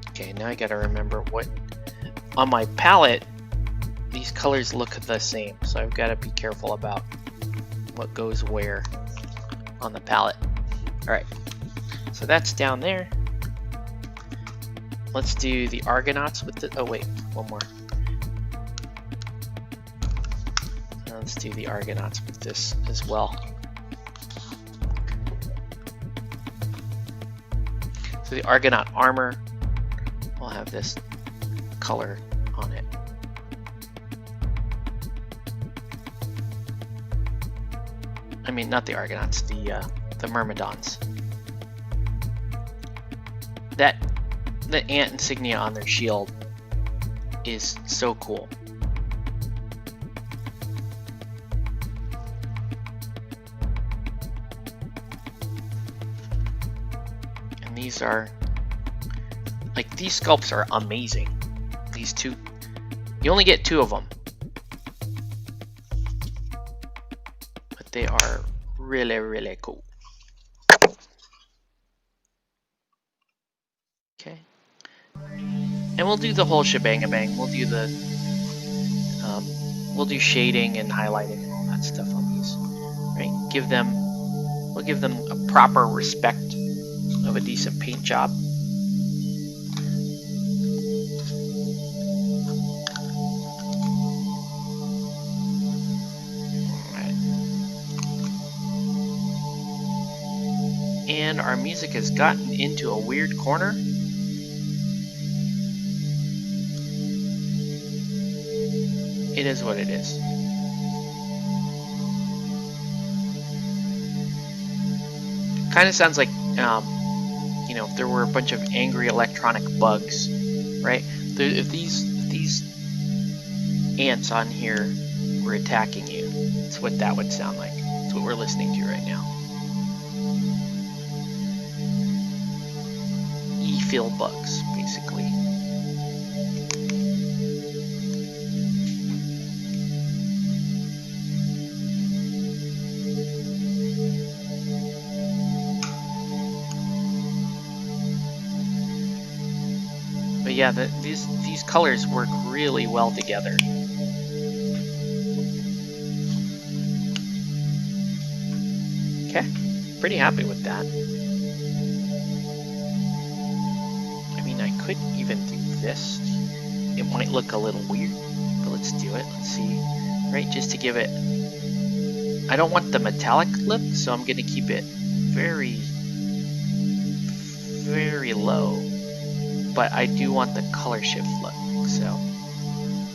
S1: Okay, now I gotta remember what... On my palette, these colors look the same, so I've gotta be careful about what goes where on the palette. Alright, so that's down there. Let's do the Argonauts with the... Oh wait, one more. Let's do the Argonauts with this as well. So the Argonaut armor will have this color on it. I mean, not the Argonauts, the Myrmidons. The ant insignia on their shield is so cool. And these are, like, these sculpts are amazing. These two, you only get 2 of them. But they are really, really cool. Okay. And we'll do the whole shebang-a-bang. We'll do shading and highlighting and all that stuff on these. Right? We'll give them a proper respect of a decent paint job. Alright. And our music has gotten into a weird corner. It is what it is. Kind of sounds like, you know, if there were a bunch of angry electronic bugs, right? If these ants on here were attacking you, that's what that would sound like. That's what we're listening to right now. E-fill bugs, basically. But yeah, these colors work really well together. Okay, pretty happy with that. I mean, I could even do this. It might look a little weird, but let's do it. Let's see, right? Just to give it. I don't want the metallic look, so I'm gonna keep it very, very low. But I do want the color shift look, so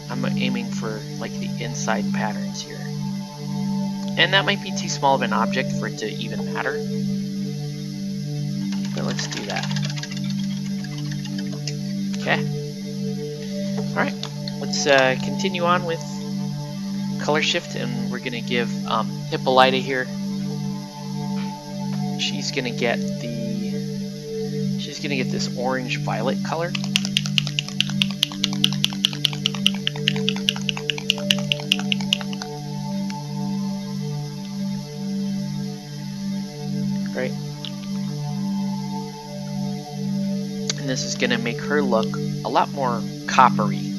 S1: I'm aiming for like the inside patterns here. And that might be too small of an object for it to even matter. But let's do that. Okay. Alright, let's continue on with color shift, and we're gonna give Hippolyta here. She's gonna get this orange violet color. Right. And this is gonna make her look a lot more coppery.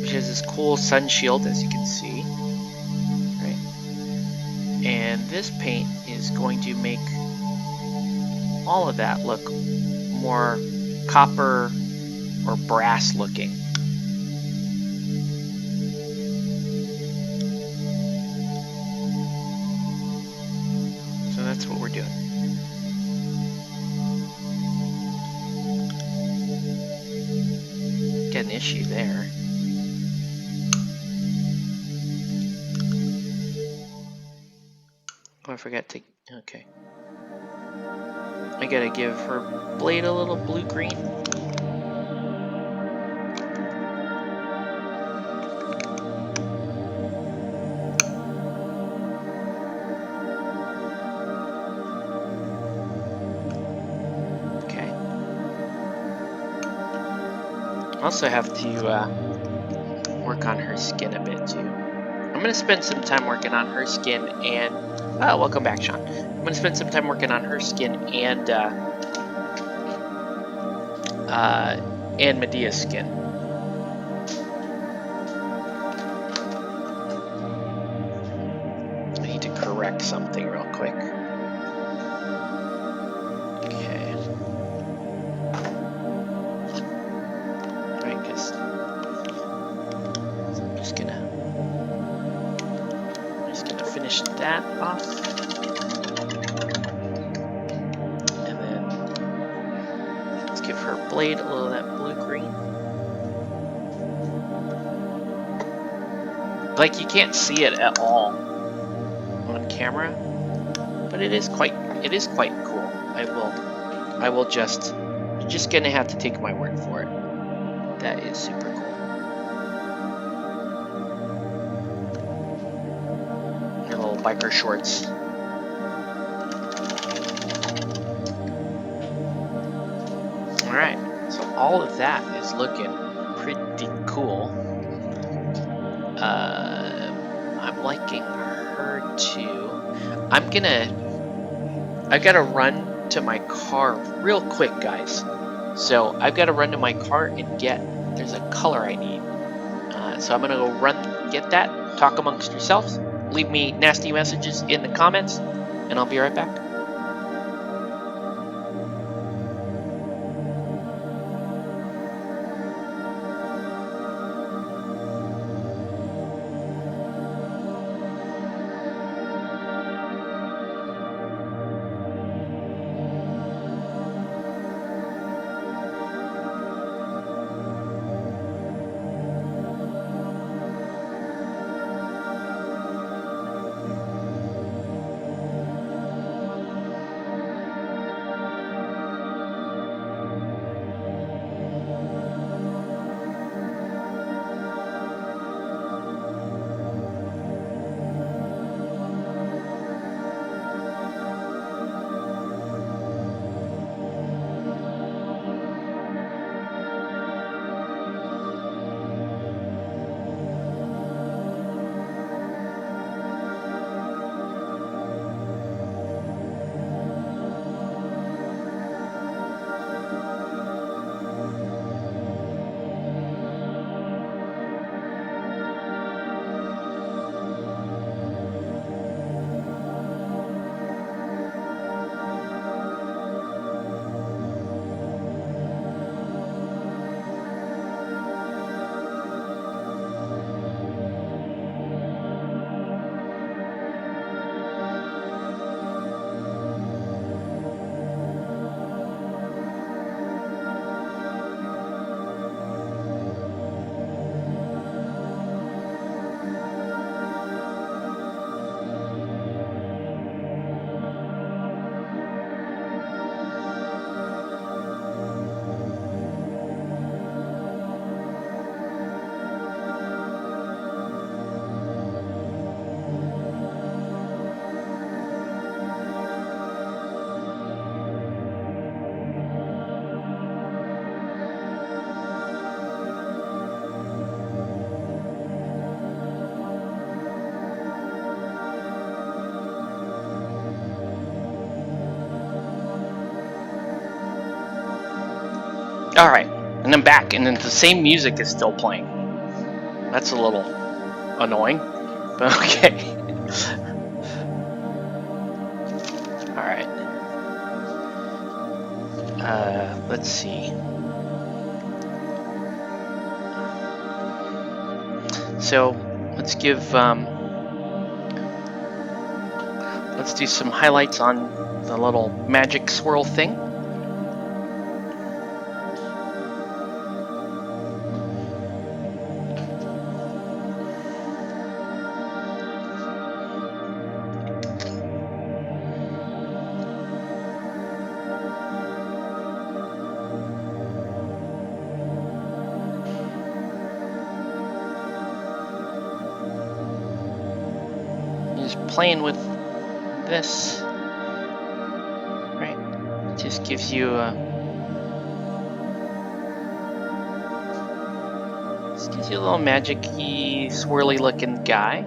S1: She has this cool sun shield, as you can see. And this paint is going to make all of that look more copper or brass looking. So that's what we're doing. Got an issue there. Oh, I forgot to, okay. I gotta give her blade a little blue-green. Okay. Also have to work on her skin a bit too. I'm gonna spend some time working on her skin and welcome back, Sean. I'm gonna spend some time working on her skin and Medea's skin. I need to correct something real quick. Okay. Right, because I'm just gonna finish that off. blade a little of that blue-green. Like, you can't see it at all on camera, but it is quite cool. I will just, you're just gonna have to take my word for it. That is super cool. And little biker shorts. Alright, so all of that is looking pretty cool. I'm liking her too. I've gotta run to my car real quick, guys. So I've gotta run to my car and there's a color I need. So I'm gonna go run, get that, talk amongst yourselves, leave me nasty messages in the comments, and I'll be right back. Alright, and I'm back, and then the same music is still playing. That's a little annoying, but okay. Alright. Let's see. So, let's do some highlights on the little magic swirl thing. Playing with this, right? It just gives you a little magic-y, swirly looking guy.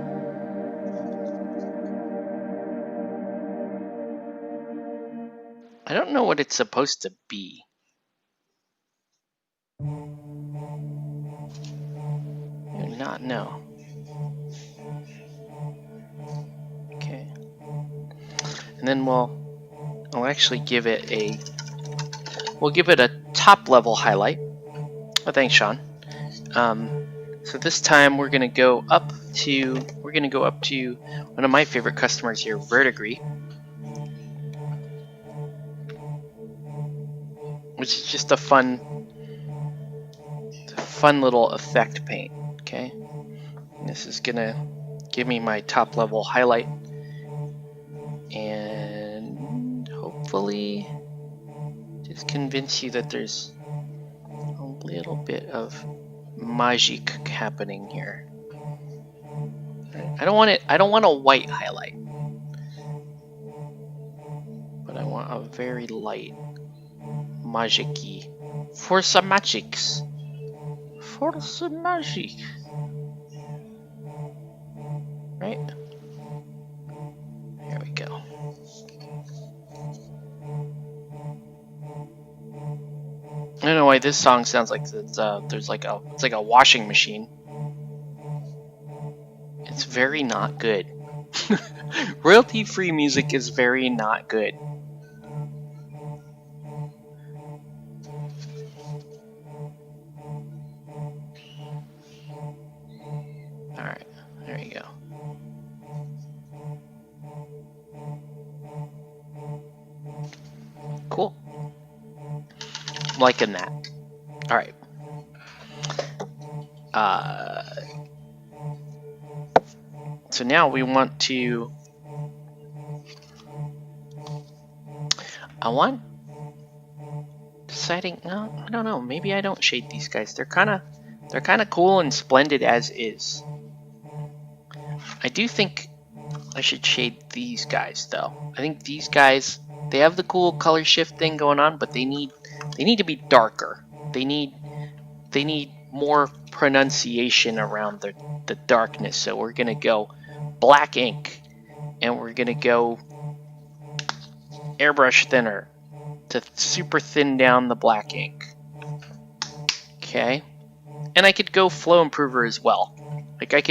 S1: I don't know what it's supposed to be. I do not know. Okay. And then I'll actually give it we'll give it a top level highlight. Oh, thanks, Sean. So this time we're gonna go up to one of my favorite customers here, Verdigris. which is just a fun little effect paint. Okay, and this is gonna give me my top level highlight, and hopefully just convince you that there's a little bit of magic happening here. I don't want a white highlight, but I want a very light magic-y for some magics. For some magic. Right? There we go. I don't know why this song sounds like there's like it's like a washing machine. It's very not good. Royalty-free music is very not good. Alright, there you go. Cool. I'm liking that. Alright. So now we want to... Deciding... No, I don't know. Maybe I don't shade these guys. They're kind of cool and splendid as is. I do think I should shade these guys, though. I think these guys, they have the cool color shift thing going on, but they need to be darker. They need more pronunciation around the darkness. So we're gonna go black ink, and we're gonna go airbrush thinner to super thin down the black ink. Okay, and I could go flow improver as well. Like I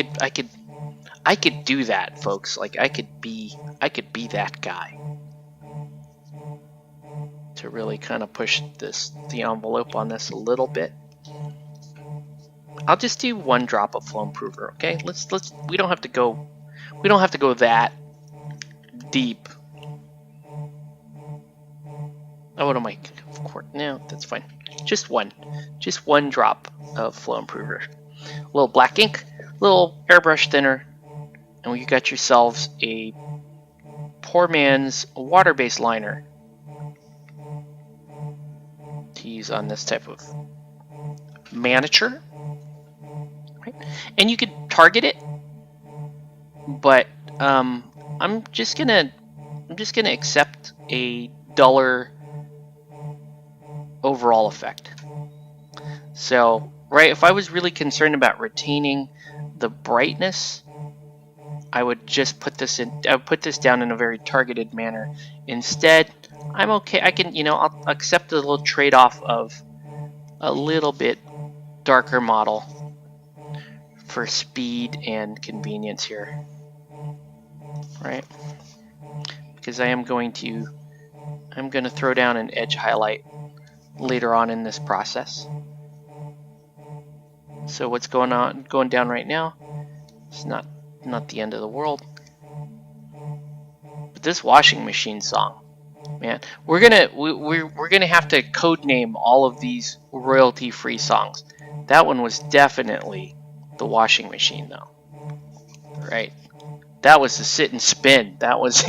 S1: could do that, folks. Like I could be that guy to really kind of push the envelope on this a little bit. I'll just do 1 drop of flow improver. Okay, we don't have to go that deep. Oh, what am I? Of course, no, that's fine. Just one drop of flow improver. A little black ink, little airbrush thinner, and you got yourselves a poor man's water-based liner to use on this type of miniature. Right? And you could target it, but I'm just gonna accept a duller overall effect. So, right, if I was really concerned about retaining the brightness, I would just put this down in a very targeted manner. Instead, I'm okay. I can, I'll accept a little trade-off of a little bit darker model for speed and convenience here, right? Because I'm going to throw down an edge highlight later on in this process. So what's going down right now? It's not the end of the world. But this washing machine song, man, we're gonna have to code name all of these royalty-free songs. That one was definitely the washing machine, though, right? That was the sit and spin. That was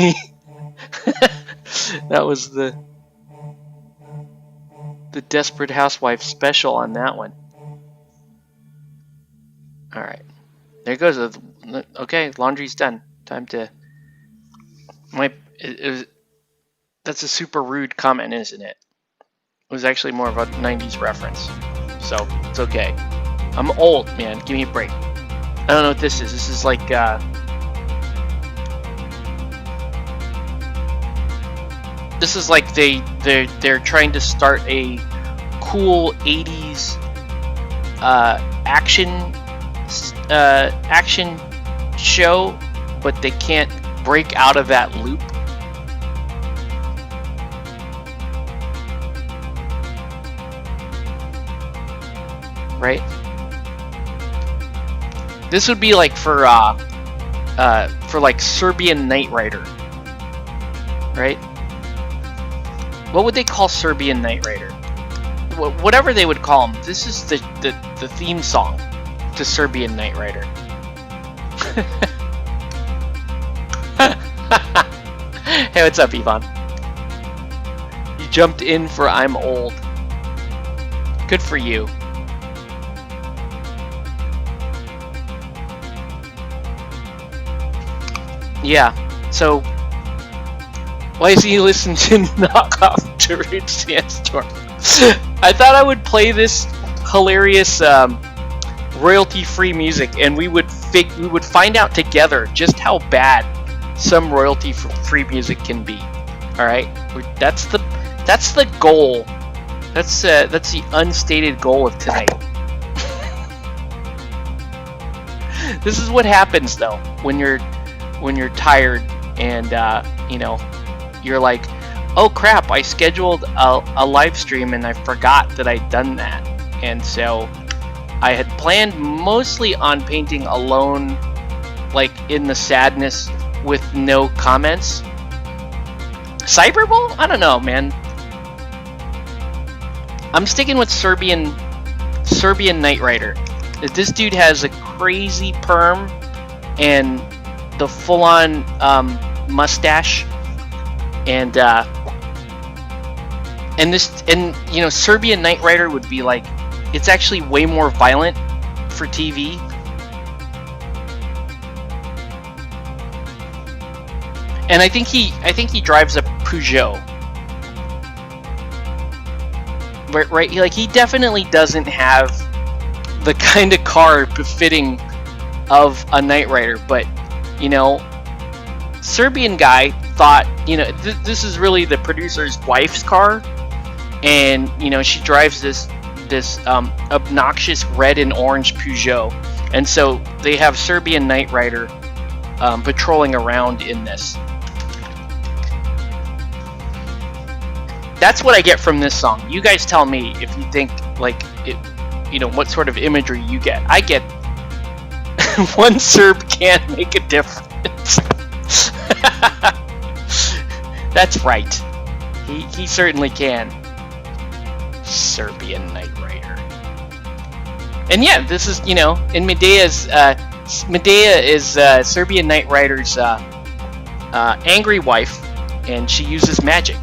S1: that was the Desperate Housewife special on that one. All right, there goes. Okay, laundry's done. Time to. That's a super rude comment, isn't it? It was actually more of a 90s reference, so it's okay. I'm old, man. Give me a break. I don't know what this is. This is like they're trying to start a cool 80s action show, but they can't break out of that loop. Right? This would be like for like Serbian Knight Rider, right? What would they call Serbian Knight Rider? whatever they would call them. This is the theme song to Serbian Knight Rider. Hey, what's up, Yvonne? You jumped in for I'm old. Good for you. Yeah, so why is he listening to knockoff Darude Sandstorm? I thought I would play this hilarious royalty-free music, and we would find out together just how bad some royalty-free music can be. All right, that's the goal. That's the unstated goal of tonight. This is what happens though when you're tired and you know, you're like, oh crap, I scheduled a live stream and I forgot that I'd done that. And so I had planned mostly on painting alone, like in the sadness with no comments. Cyberball? I don't know, man. I'm sticking with Serbian Knight Rider. This dude has a crazy perm and the full-on mustache, and you know, Serbian Knight Rider would be like, it's actually way more violent for TV. And I think he drives a Peugeot. Right, like he definitely doesn't have the kind of car befitting of a Knight Rider, but you know, Serbian guy thought, you know, this is really the producer's wife's car, and you know, she drives this obnoxious red and orange Peugeot, and so they have Serbian Knight Rider patrolling around in this. That's what I get from this song. You guys tell me if you think like it, you know, what sort of imagery you get. I get one Serb can make a difference. That's right. He certainly can. Serbian Knight Rider. And yeah, this is, you know, in Medea is Serbian Knight Rider's angry wife, and she uses magic.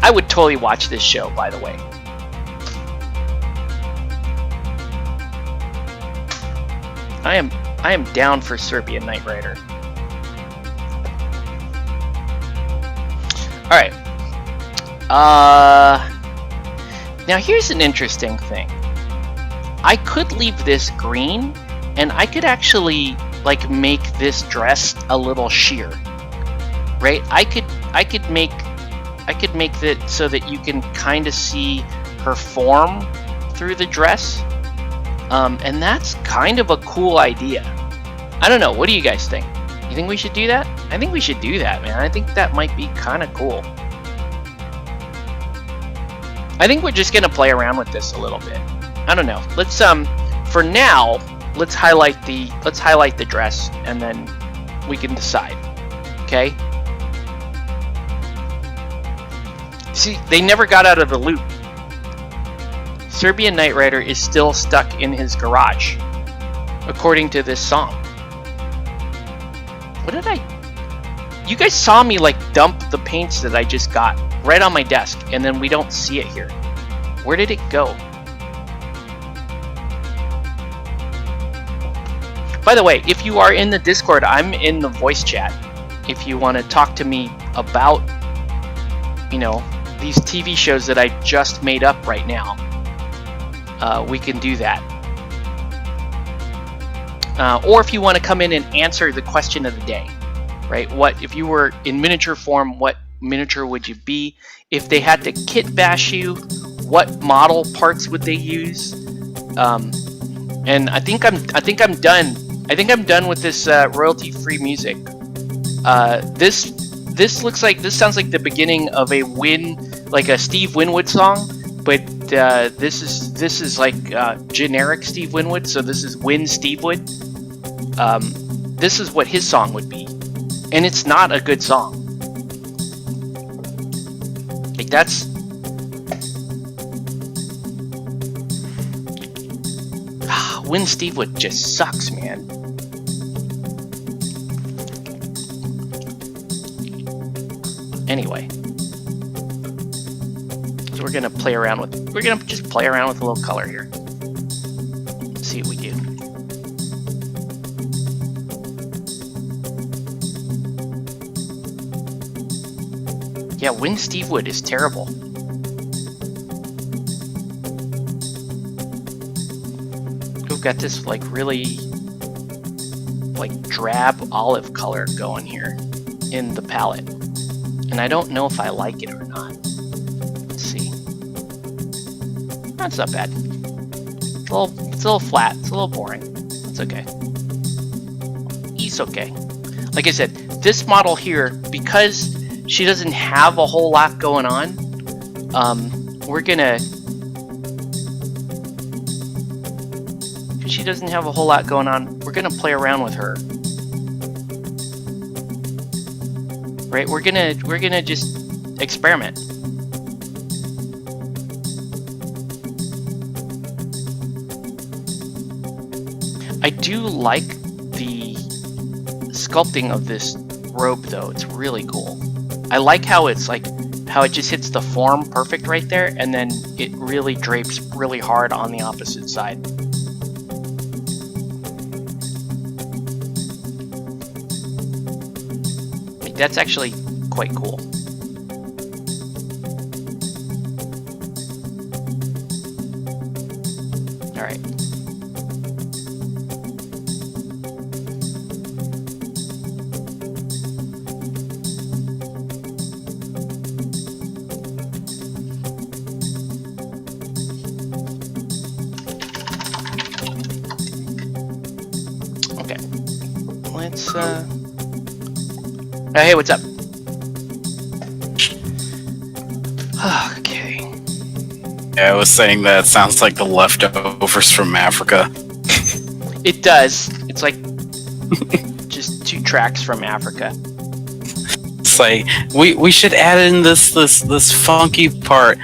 S1: I would totally watch this show, by the way. I am down for Serbian Knight Rider. All right. Now here's an interesting thing. I could leave this green, and I could actually like make this dress a little sheer. Right? I could make it so that you can kind of see her form through the dress. And that's kind of a cool idea. I don't know, what do you guys think? You think we should do that? I think we should do that, man. I think that might be kind of cool. I think we're just gonna play around with this a little bit. I don't know. Let's for now, let's highlight the dress, and then we can decide. Okay? See, they never got out of the loop. Serbian Knight Rider is still stuck in his garage, according to this song. What did you guys saw me like dump the paints that I just got right on my desk, and then we don't see it here. Where did it go? By the way, if you are in the Discord, I'm in the voice chat. If you want to talk to me about, you know, these TV shows that I just made up right now, we can do that. Or if you want to come in and answer the question of the day, right? What if you were in miniature form? What miniature would you be? If they had to kit bash you, what model parts would they use? And I think I'm done. I think I'm done with this royalty-free music. This looks like, this sounds like the beginning of like a Steve Winwood song, but this is like generic Steve Winwood. So this is Win Steve Wood. This is what his song would be, and it's not a good song. I Like, that's... Win Stevewood just sucks, man. Anyway. So we're gonna play around with... We're gonna just play around with a little color here. See what we do. Yeah, Win Stevewood is terrible. We've got this like really like drab olive color going here in the palette. And I don't know if I like it or not. Let's see. That's not bad. It's a little flat. It's a little boring. It's okay. It's okay. Like I said, this model here, because she doesn't have a whole lot going on, we're gonna... Because she doesn't have a whole lot going on, we're gonna play around with her. Right? We're gonna just experiment. I do like the sculpting of this robe though. It's really cool. I like how it's like, how it just hits the form perfect right there, and then it really drapes really hard on the opposite side. Like, that's actually quite cool. Alright. Let's, hey, what's up? Okay.
S3: Yeah, I was saying that sounds like the leftovers from Africa.
S1: It does. It's like just 2 tracks from Africa.
S3: It's like, we should add in this funky part.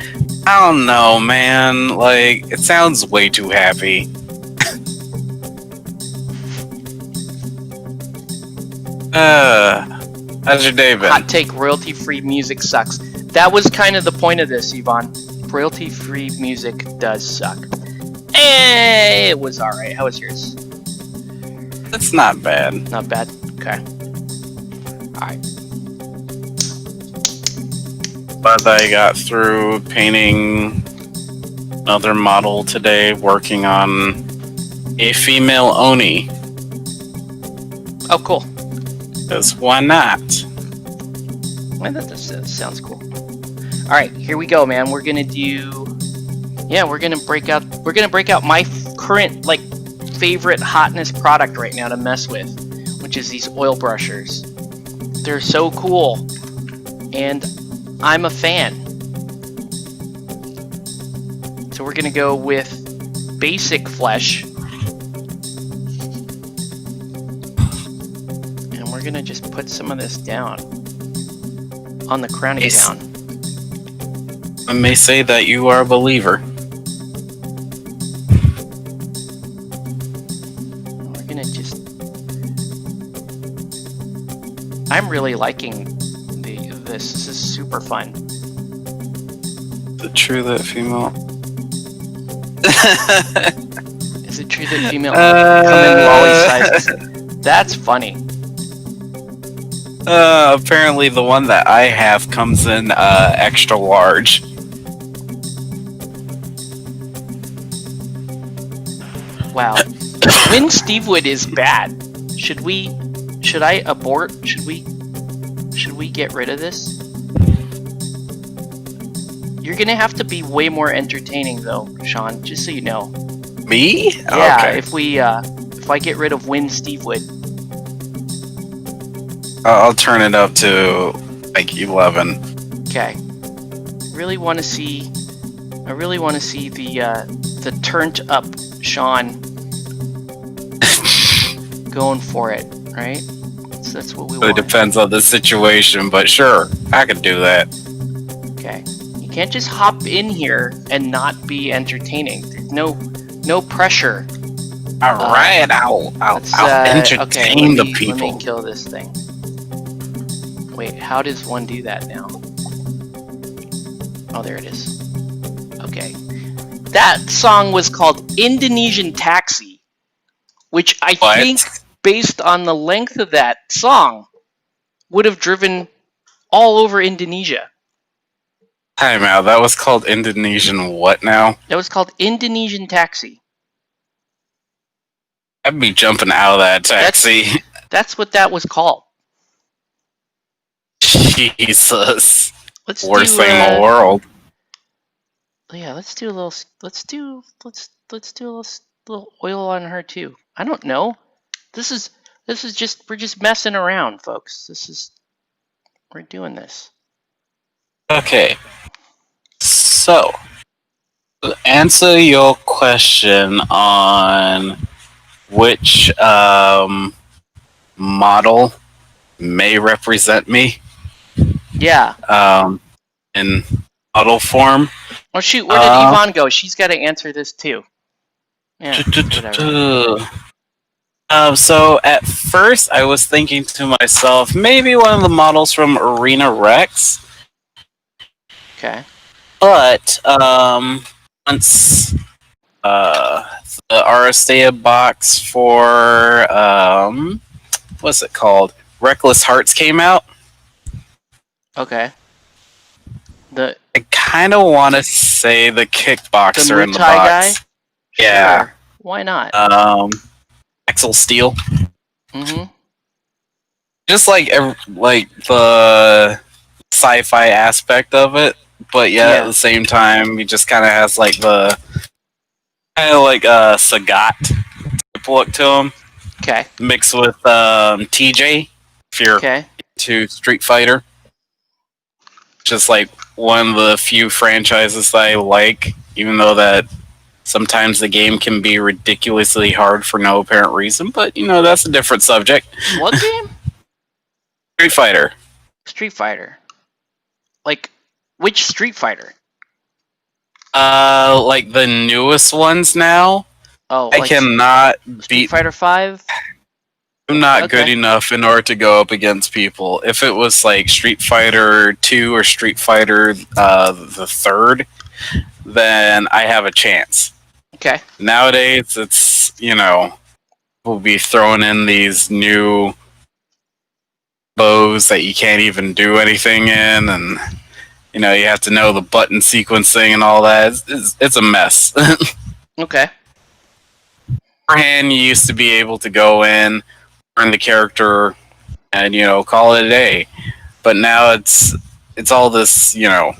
S3: I don't know, man. Like, it sounds way too happy. How's your day been?
S1: Hot take, royalty-free music sucks. That was kind of the point of this, Yvonne. Royalty-free music does suck. It was alright. How was yours?
S3: It's not bad.
S1: Not bad? Okay. Alright.
S3: But I got through painting another model today, working on a female Oni.
S1: Oh, cool.
S3: Because why not?
S1: Well, that sounds cool. Alright, here we go, man. We're gonna do... Yeah, we're gonna break out my current, like, favorite hotness product right now to mess with, which is these oil brushers. They're so cool. And I'm a fan. So we're gonna go with basic flesh. And we're gonna just put some of this down on the crowning down.
S3: I may say that you are a believer.
S1: We're gonna just... I'm really liking this. This is super fun.
S3: Is it true that female?
S1: Is it true that female come in lolly sizes? That's funny.
S3: Apparently the one that I have comes in extra large.
S1: Wow. Win Stevewood is bad. Should I abort? Should we get rid of this? You're gonna have to be way more entertaining though, Sean, just so you know.
S3: Me?
S1: Yeah,
S3: okay.
S1: if I get rid of Win Stevewood.
S3: I'll turn it up to like 11.
S1: Okay. I really want to see the turned up Sean going for it, right? So that's what we want.
S3: It depends on the situation, but sure, I could do that.
S1: Okay. can't just hop in here and not be entertaining. There's no pressure.
S3: All right, I'll entertain
S1: okay,
S3: the
S1: let me
S3: people.
S1: kill this thing. Wait, how does one do that now? Oh, there it is. Okay. That song was called Indonesian Taxi, which I think, based on the length of that song, would have driven all over Indonesia.
S3: Time out. That was called Indonesian what now?
S1: That was called Indonesian Taxi.
S3: I'd be jumping out of that taxi.
S1: That's what that was called.
S3: Jesus.
S1: Let's
S3: Worst
S1: do,
S3: thing in the world.
S1: Yeah, let's do a little oil on her too. I don't know. This is just, we're just messing around, folks. We're doing this.
S3: Okay. So, to answer your question on which model may represent me.
S1: Yeah.
S3: In model form.
S1: Oh shoot, where did Yvonne go? She's got to answer this too. Yeah.
S3: So at first I was thinking to myself, maybe one of the models from Arena Rex.
S1: Okay.
S3: But once the Aristea box for what's it called? Reckless Hearts came out.
S1: Okay.
S3: I kind of want to say the kickboxer in the
S1: Muay
S3: box.
S1: Guy?
S3: Yeah.
S1: Sure. Why not?
S3: Axel Steel.
S1: Mm-hmm.
S3: Just like the sci-fi aspect of it, but yet at the same time, he just kind of has like the kind of like a Sagat type look to him.
S1: Okay.
S3: Mixed with TJ, if you're into Street Fighter. Just like one of the few franchises that I like, even though that sometimes the game can be ridiculously hard for no apparent reason, but you know, that's a different subject.
S1: What game?
S3: Street Fighter.
S1: Street Fighter. Like, which Street Fighter?
S3: Like the newest ones now.
S1: Oh,
S3: I cannot beat
S1: Street Fighter 5?
S3: I'm not good enough in order to go up against people. If it was like Street Fighter 2 or Street Fighter the third, then I have a chance.
S1: Okay.
S3: Nowadays, it's, you know, we'll be throwing in these new bows that you can't even do anything in, and, you know, you have to know the button sequencing and all that. It's a mess.
S1: Okay.
S3: Beforehand, you used to be able to go in, learn the character, and, you know, call it a day. But now it's all this, you know,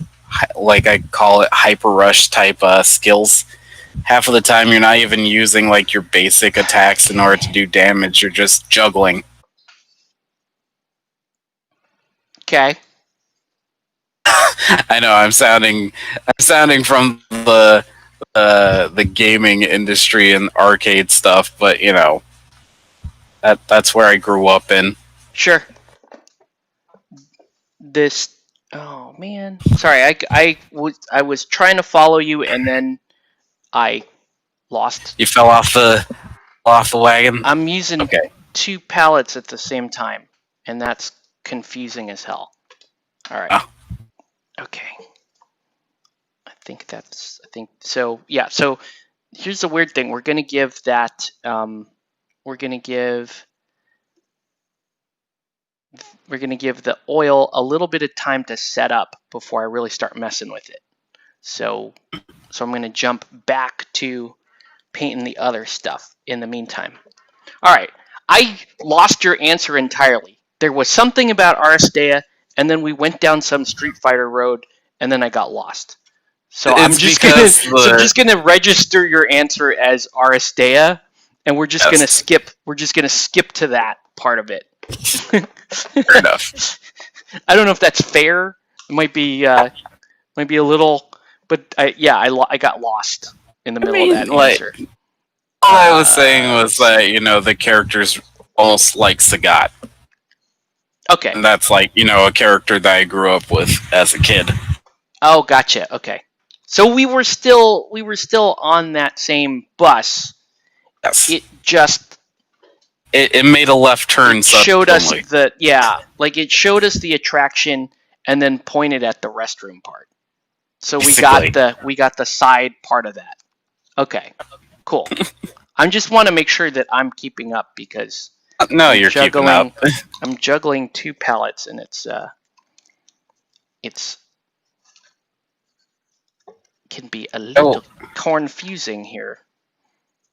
S3: like I call it hyper rush type skills. Half of the time you're not even using like your basic attacks in order to do damage. You're just juggling.
S1: Okay.
S3: I know I'm sounding from the gaming industry and arcade stuff, but you know, that's where I grew up in.
S1: Sure. Oh man, sorry. I was trying to follow you, and then I lost.
S3: You fell off the wagon.
S1: I'm using two pallets at the same time, and that's confusing as hell. All right.
S3: Oh.
S1: Okay. I think so. Yeah. So here's the weird thing. We're gonna give that. We're gonna give the oil a little bit of time to set up before I really start messing with it. So I'm going to jump back to painting the other stuff in the meantime. All right. I lost your answer entirely. There was something about Aristea, and then we went down some Street Fighter road, and then I got lost. So I'm just gonna register your answer as Aristea, and we're just gonna skip to that part of it.
S3: Fair enough.
S1: I don't know if that's fair. It might be a little, but I got lost in the middle of that answer.
S3: All I was saying was that, you know, the character's almost like Sagat.
S1: Okay.
S3: And that's like, you know, a character that I grew up with as a kid.
S1: Oh, gotcha. Okay. So we were still on that same bus.
S3: Yes.
S1: It just
S3: It made a left turn
S1: it showed us
S3: suddenly.
S1: it showed us the attraction and then pointed at the restroom part. So
S3: Basically.
S1: we got the side part of that. Okay. Cool. I just want to make sure that I'm keeping up because
S3: No, you're keeping up.
S1: I'm juggling 2 pallets and it's can be a little confusing here.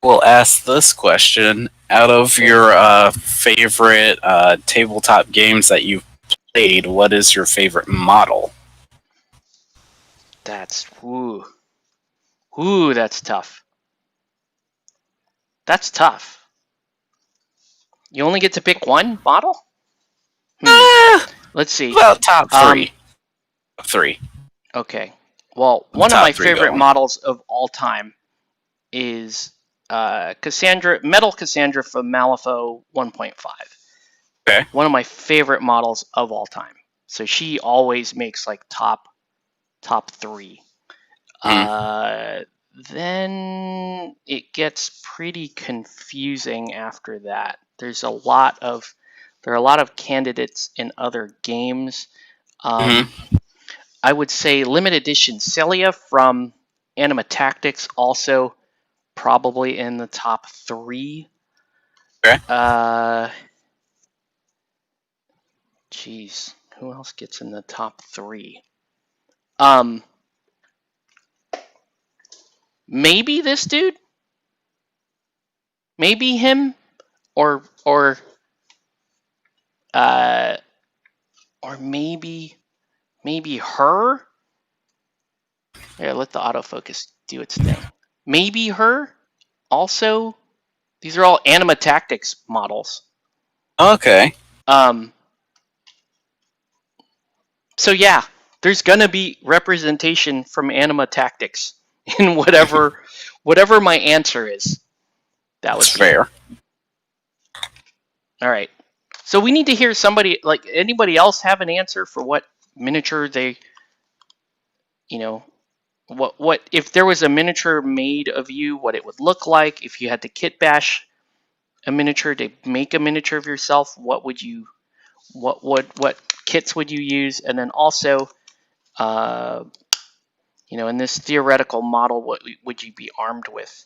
S3: We'll ask this question. Out of your favorite tabletop games that you've played, what is your favorite model?
S1: That's that's tough. That's tough. You only get to pick one model? Let's see.
S3: About top three. Three.
S1: Okay. Well, one of my favorite models of all time is Cassandra, Metal Cassandra from Malifaux 1.5.
S3: Okay.
S1: One of my favorite models of all time. So she always makes like top 3. Then it gets pretty confusing after that. There are a lot of candidates in other games. I would say limited edition Celia from Anima Tactics also probably in the top 3.
S3: Okay.
S1: Jeez, who else gets in the top 3? Maybe this dude? Maybe him? Or maybe her? Yeah, let the autofocus do its thing. Maybe her? Also? These are all Anima Tactics models.
S3: Okay.
S1: So yeah, there's gonna be representation from Anima Tactics in whatever my answer is.
S3: That's fair.
S1: All right. So we need to hear somebody, like anybody else have an answer for what miniature they, what if there was a miniature made of you, what it would look like if you had to kit bash a miniature to make a miniature of yourself, what kits would you use? And then also, in this theoretical model, what would you be armed with?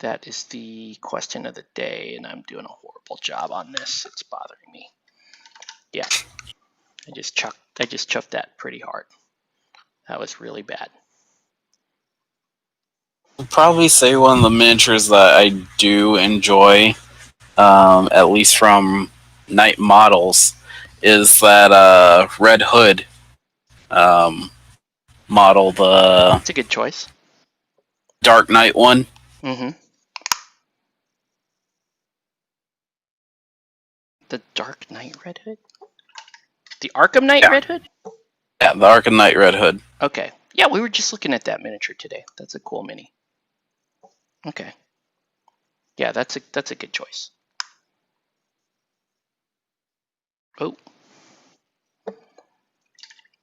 S1: That is the question of the day, and I'm doing a horrible job on this. It's bothering me. Yeah, I just chuffed that pretty hard. That was really bad.
S3: I'd probably say one of the miniatures that I do enjoy, at least from Knight models, is that Red Hood model.
S1: That's a good choice.
S3: Dark Knight one.
S1: Mm-hmm. The Dark Knight Red Hood? The Arkham Knight Red Hood?
S3: Yeah, the Arkham Knight Red Hood.
S1: Okay. Yeah, we were just looking at that miniature today. That's a cool mini. Okay. Yeah, that's a good choice. Oh.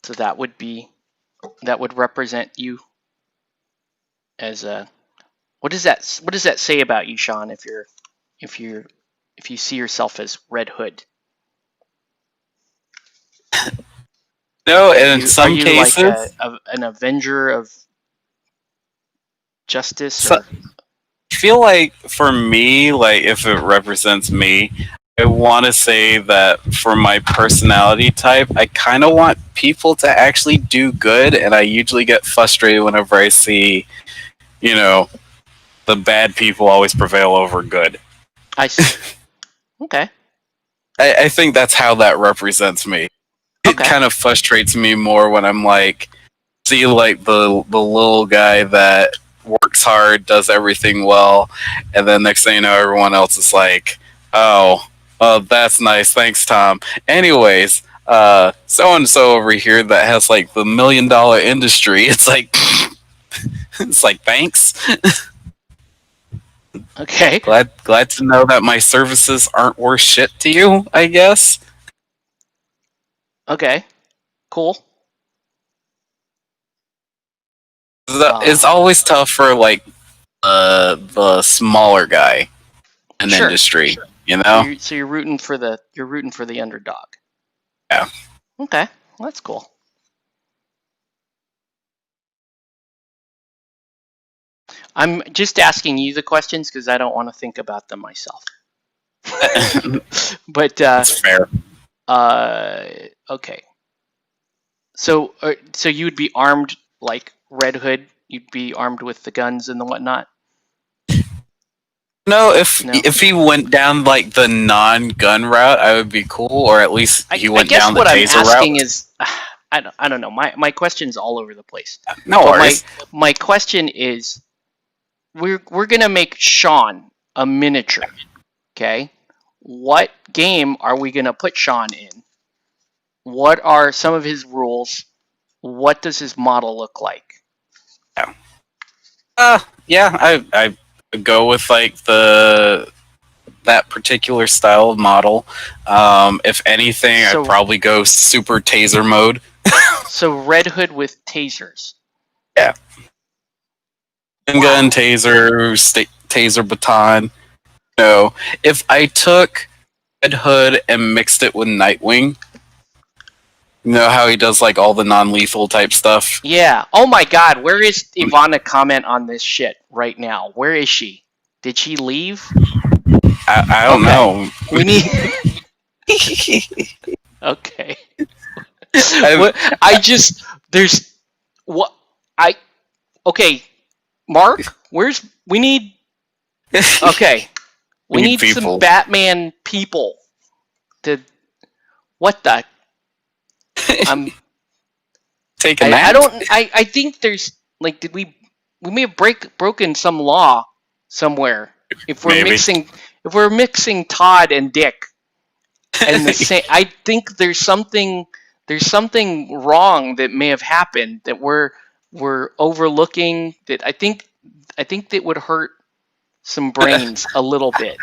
S1: So that would represent you as a. What does that say about you, Sean? If you see yourself as Red Hood?
S3: No, and in some cases,
S1: like an avenger of justice.
S3: So, I feel like for me, like if it represents me, I want to say that for my personality type, I kind of want people to actually do good, and I usually get frustrated whenever I see, the bad people always prevail over good.
S1: I see. Okay.
S3: I think that's how that represents me. It kind of frustrates me more when I'm like, see like the little guy that works hard, does everything well, and then next thing you know, everyone else is like, oh, that's nice, thanks, Tom. Anyways, so and so over here that has like the $1 million industry. It's like, thanks.
S1: Okay.
S3: Glad to know that my services aren't worth shit to you, I guess.
S1: Okay. Cool.
S3: It's always tough for like the smaller guy in the
S1: Sure.
S3: industry, you know.
S1: So you're rooting for the underdog.
S3: Yeah.
S1: Okay, well, that's cool. I'm just asking you the questions because I don't want to think about them myself. But
S3: That's fair.
S1: okay. So you would be armed like Red Hood. You'd be armed with the guns and the whatnot.
S3: No, if he went down like the non-gun route, I would be cool. Or at least he went down the taser route.
S1: I guess what I'm asking is, I don't know. My question's all over the place.
S3: No worries.
S1: My question is, we're gonna make Sean a miniature. Okay, what game are we gonna put Sean in? What are some of his rules? What does his model look like?
S3: Yeah, I go with like that particular style of model. If anything, I'd probably go super taser mode.
S1: So Red Hood with tasers.
S3: Yeah. Gun, taser, taser baton. No, if I took Red Hood and mixed it with Nightwing, you know how he does like all the non-lethal type stuff?
S1: Yeah. Oh my god, where is Ivana comment on this shit right now? Where is she? Did she leave?
S3: I don't know.
S1: We need... Okay. Okay, Mark, we need... Okay. We need some Batman people to... What the... I'm...
S3: Take a nap?
S1: I think there's... Like, did we may have broken some law somewhere. If we're mixing Todd and Dick and the same, I think there's something wrong that may have happened that we're overlooking, that I think that would hurt some brains a little bit.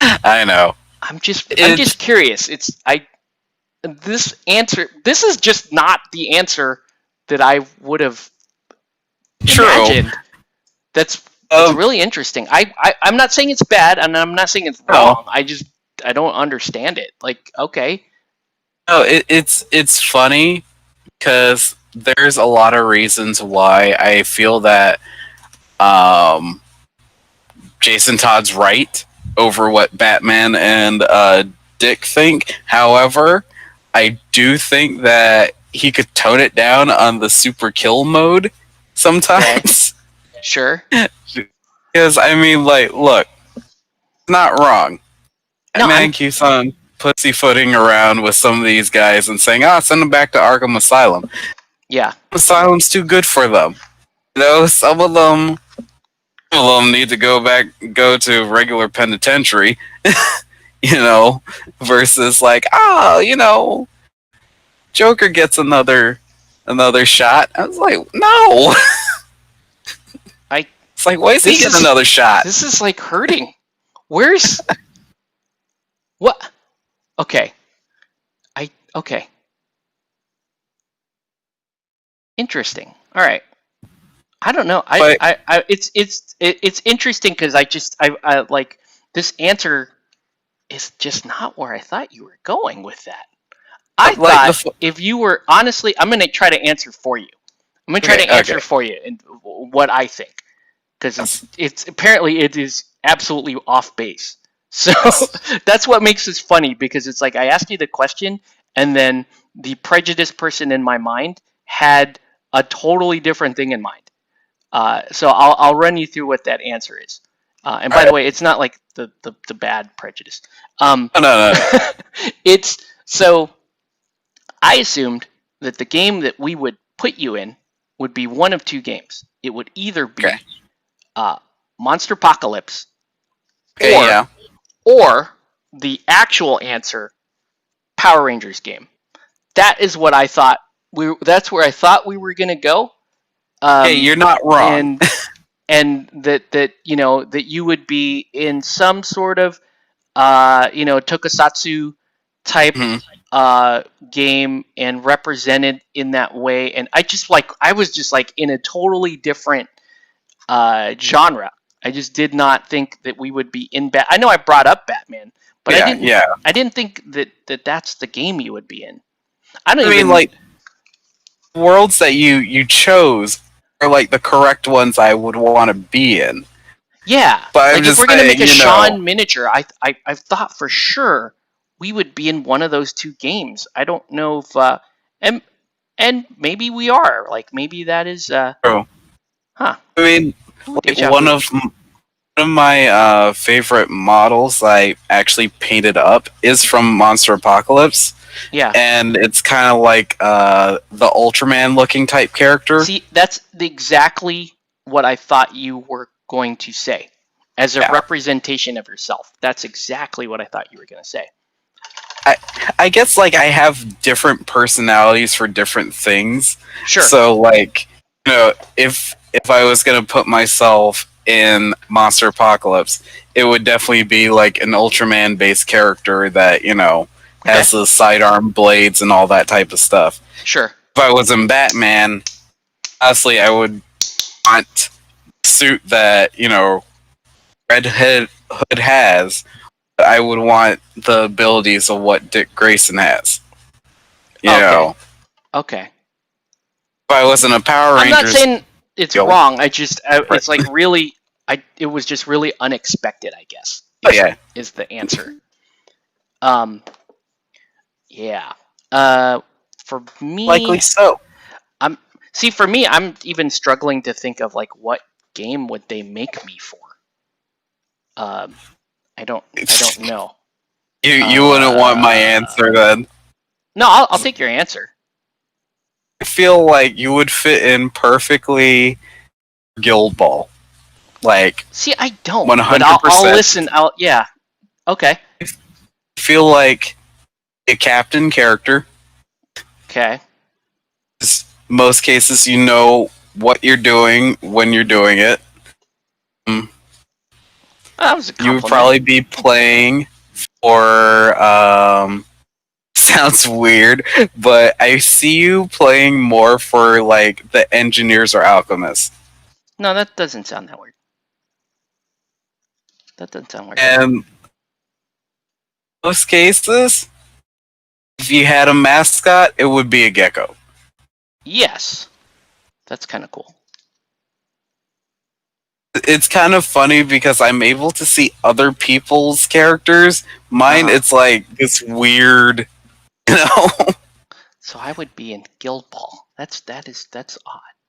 S3: I know.
S1: I'm just curious. This is just not the answer that I would have imagined. That's really interesting. I'm not saying it's bad, and I'm not saying it's wrong. I don't understand it. Like, okay.
S3: No, it's funny because there's a lot of reasons why I feel that Jason Todd's right over what Batman and Dick think. However, I do think that he could tone it down on the super kill mode sometimes.
S1: Okay. Sure.
S3: Because, I mean, like, look, not wrong. Man keeps on pussyfooting around with some of these guys and saying, send them back to Arkham Asylum.
S1: Yeah.
S3: Asylum's too good for them. You know, some of them need to go to regular penitentiary, you know, versus like, Joker gets another shot. I was like, no. It's like, why is he getting another shot?
S1: This is like hurting. Where's... What? Okay. Okay. Interesting. All right. I don't know. It's interesting because I like this answer is just not where I thought you were going with that. I thought if you were honestly, I'm going to try to answer for you. I'm going to try to answer for you and what I think, because it's apparently it is absolutely off base. So that's what makes this funny, because it's like I asked you the question and then the prejudiced person in my mind had a totally different thing in mind. So I'll run you through what that answer is. And by the way, it's not like the bad prejudice.
S3: No.
S1: It's so I assumed that the game that we would put you in would be one of two games. It would either be Monster Apocalypse or the actual answer, Power Rangers game. That is what I thought. That's where I thought we were going to go.
S3: Hey, you're not wrong.
S1: And that you would be in some sort of tokusatsu type
S3: Mhm.
S1: game and represented in that way, and I was just like in a totally different genre. I just did not think that we would be in I know I brought up Batman, but
S3: Yeah, yeah.
S1: I didn't think that that's the game you would be in. I don't
S3: I mean,
S1: even
S3: like, worlds that you chose are like the correct ones I would want to be in.
S1: Yeah,
S3: But I'm
S1: like if
S3: just
S1: we're gonna make
S3: saying,
S1: a
S3: you know,
S1: Sean miniature, I thought for sure we would be in one of those two games. I don't know if and and maybe we are. Like maybe that is
S3: bro.
S1: huh.
S3: I mean,
S1: Ooh,
S3: like
S1: deja vu.
S3: one of my favorite models I actually painted up is from Monster Apocalypse,
S1: Yeah.
S3: and it's kind of like the Ultraman looking type character.
S1: See, that's exactly what I thought you were going to say. As a
S3: Yeah.
S1: representation of yourself. That's exactly what I thought you were going to say.
S3: I guess like I have different personalities for different things.
S1: Sure.
S3: So like, you know, if I was gonna put myself in Monster Apocalypse, it would definitely be like an Ultraman based character that, you know, has the sidearm blades and all that type of stuff.
S1: Sure.
S3: If I was in Batman, honestly I would want the suit that, you know, Red Hood has. I would want the abilities of what Dick Grayson has. You know,
S1: Okay.
S3: if I wasn't a Power
S1: I'm not
S3: Rangers,
S1: saying it's
S3: Yo.
S1: wrong. It's like really, it was just really unexpected, I guess.
S3: oh yeah,
S1: Is the answer. Yeah. For me,
S3: likely so.
S1: for me, I'm even struggling to think of like what game would they make me for. I don't know.
S3: You wouldn't want my answer then.
S1: No, I'll take your answer.
S3: I feel like you would fit in perfectly Guild Ball. Like,
S1: See, I don't.
S3: 100%.
S1: But I'll listen. Yeah. Okay.
S3: I feel like a captain character.
S1: Okay.
S3: Most cases, you know what you're doing when you're doing it.
S1: That was a compliment.
S3: You would probably be playing for. Sounds weird, but I see you playing more for like the engineers or alchemists.
S1: No, that doesn't sound that weird. That doesn't sound weird.
S3: And most cases, if you had a mascot, it would be a gecko.
S1: Yes. That's kind of cool.
S3: It's kind of funny because I'm able to see other people's characters. Mine, it's like this weird, you know.
S1: So I would be in Guild Ball. That's odd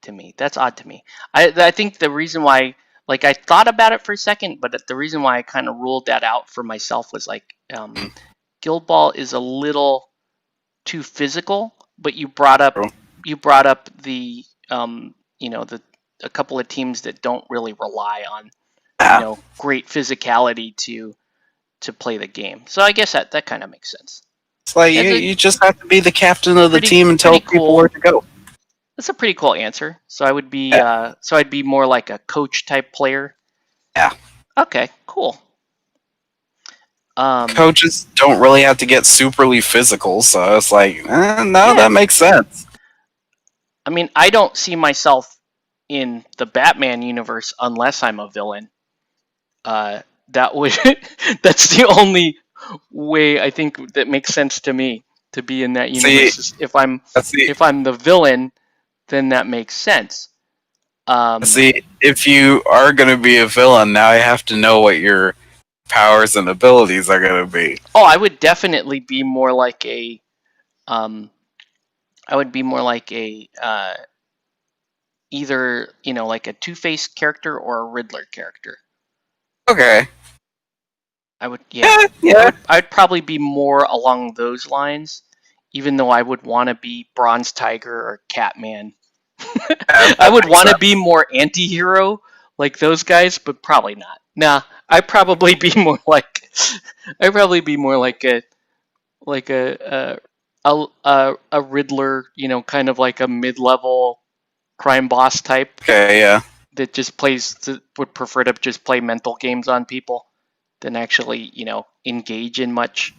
S1: to me. That's odd to me. I think the reason why, like, I thought about it for a second, but the reason why I kind of ruled that out for myself was like, Guild Ball is a little too physical. But you brought up the you know, a couple of teams that don't really rely on you know, great physicality to play the game. So I guess that kind of makes sense.
S3: It's like you just have to be the captain of the team and tell people where to go.
S1: That's a pretty cool answer. So I would be so I'd be more like a coach type player.
S3: Yeah.
S1: Okay, cool.
S3: Coaches don't really have to get superly physical, so it's like, that makes sense.
S1: I mean, I don't see myself in the Batman universe unless I'm a villain. That would that's the only way I think that makes sense to me to be in that universe. If I'm the villain, then that makes sense.
S3: See, if you are going to be a villain, now I have to know what your powers and abilities are going to be.
S1: Oh, I would definitely be more like a either, you know, like a Two-Face character or a Riddler character.
S3: Okay.
S1: I would, I'd probably be more along those lines, even though I would want to be Bronze Tiger or Catman. I would want to be more anti-hero like those guys, but probably not. Nah, I'd probably be more like a Riddler, you know, kind of like a mid-level crime boss type.
S3: Okay, yeah.
S1: That just would prefer to just play mental games on people than actually, you know, engage in much.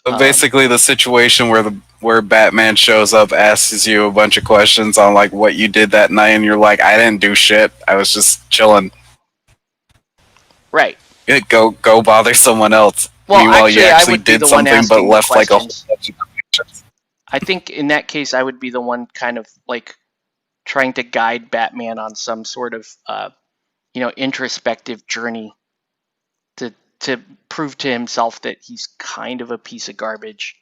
S3: So basically, the situation where Batman shows up, asks you a bunch of questions on like what you did that night, and you're like, I didn't do shit. I was just chilling.
S1: Right.
S3: Go bother someone else.
S1: Well,
S3: Meanwhile, you
S1: I
S3: actually
S1: would be
S3: did
S1: the one
S3: something, but
S1: asking the
S3: left like a whole
S1: questions.
S3: bunch of questions.
S1: I think in that case, I would be the one kind of like trying to guide Batman on some sort of introspective journey to prove to himself that he's kind of a piece of garbage.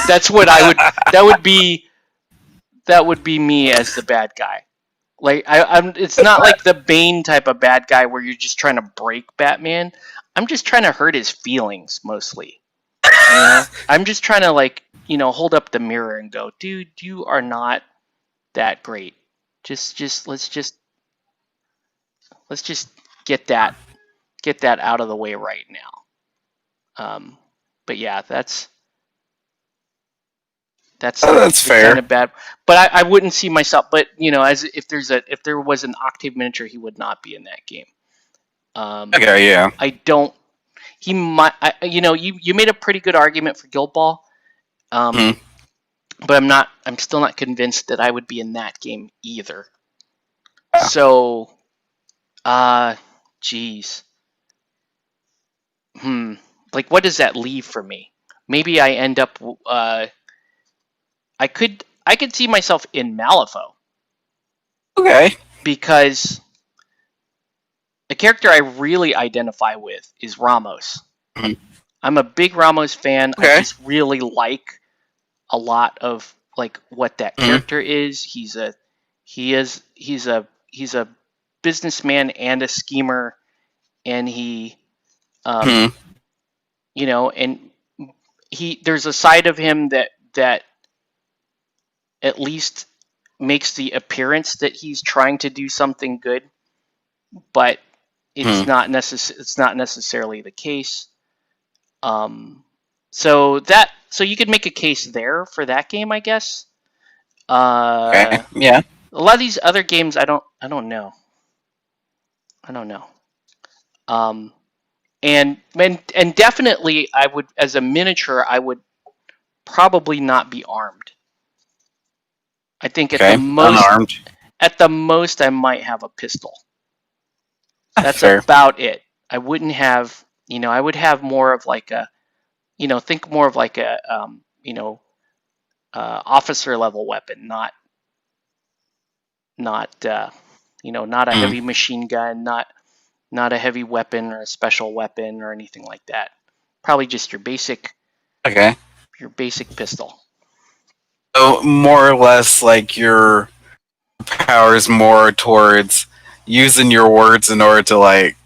S1: That's what I would. That would be me as the bad guy. Like I'm. It's not like the Bane type of bad guy where you're just trying to break Batman. I'm just trying to hurt his feelings mostly. I'm just trying to hold up the mirror and go, dude, you are not that great. Let's just get that out of the way right now. But yeah, that's
S3: fair.
S1: kind of bad. But I wouldn't see myself. But as if there was an Octave miniature, he would not be in that game.
S3: Okay, yeah.
S1: I don't. He might. You made a pretty good argument for Guild Ball. But I'm still not convinced that I would be in that game either. Yeah. So, geez. Like, what does that leave for me? Maybe I end up. I could see myself in Malifaux.
S3: Okay.
S1: Because a character I really identify with is Ramos. I'm a big Ramos fan. Okay. I just really like a lot of like what that character is. He's a businessman and a schemer, and he and there's a side of him that at least makes the appearance that he's trying to do something good, but it's not necessarily the case. So you could make a case there for that game, I guess.
S3: Okay. Yeah.
S1: A lot of these other games, I don't know. And definitely, I would, as a miniature, I would probably not be armed. I think
S3: unarmed.
S1: At the most, I might have a pistol. That's
S3: fair.
S1: About it. I wouldn't have, I would have more of like a, think more of like a, officer level weapon, not a heavy machine gun, not a heavy weapon or a special weapon or anything like that. Probably just your basic.
S3: Okay.
S1: Your basic pistol.
S3: So more or less, like your power is more towards using your words in order to like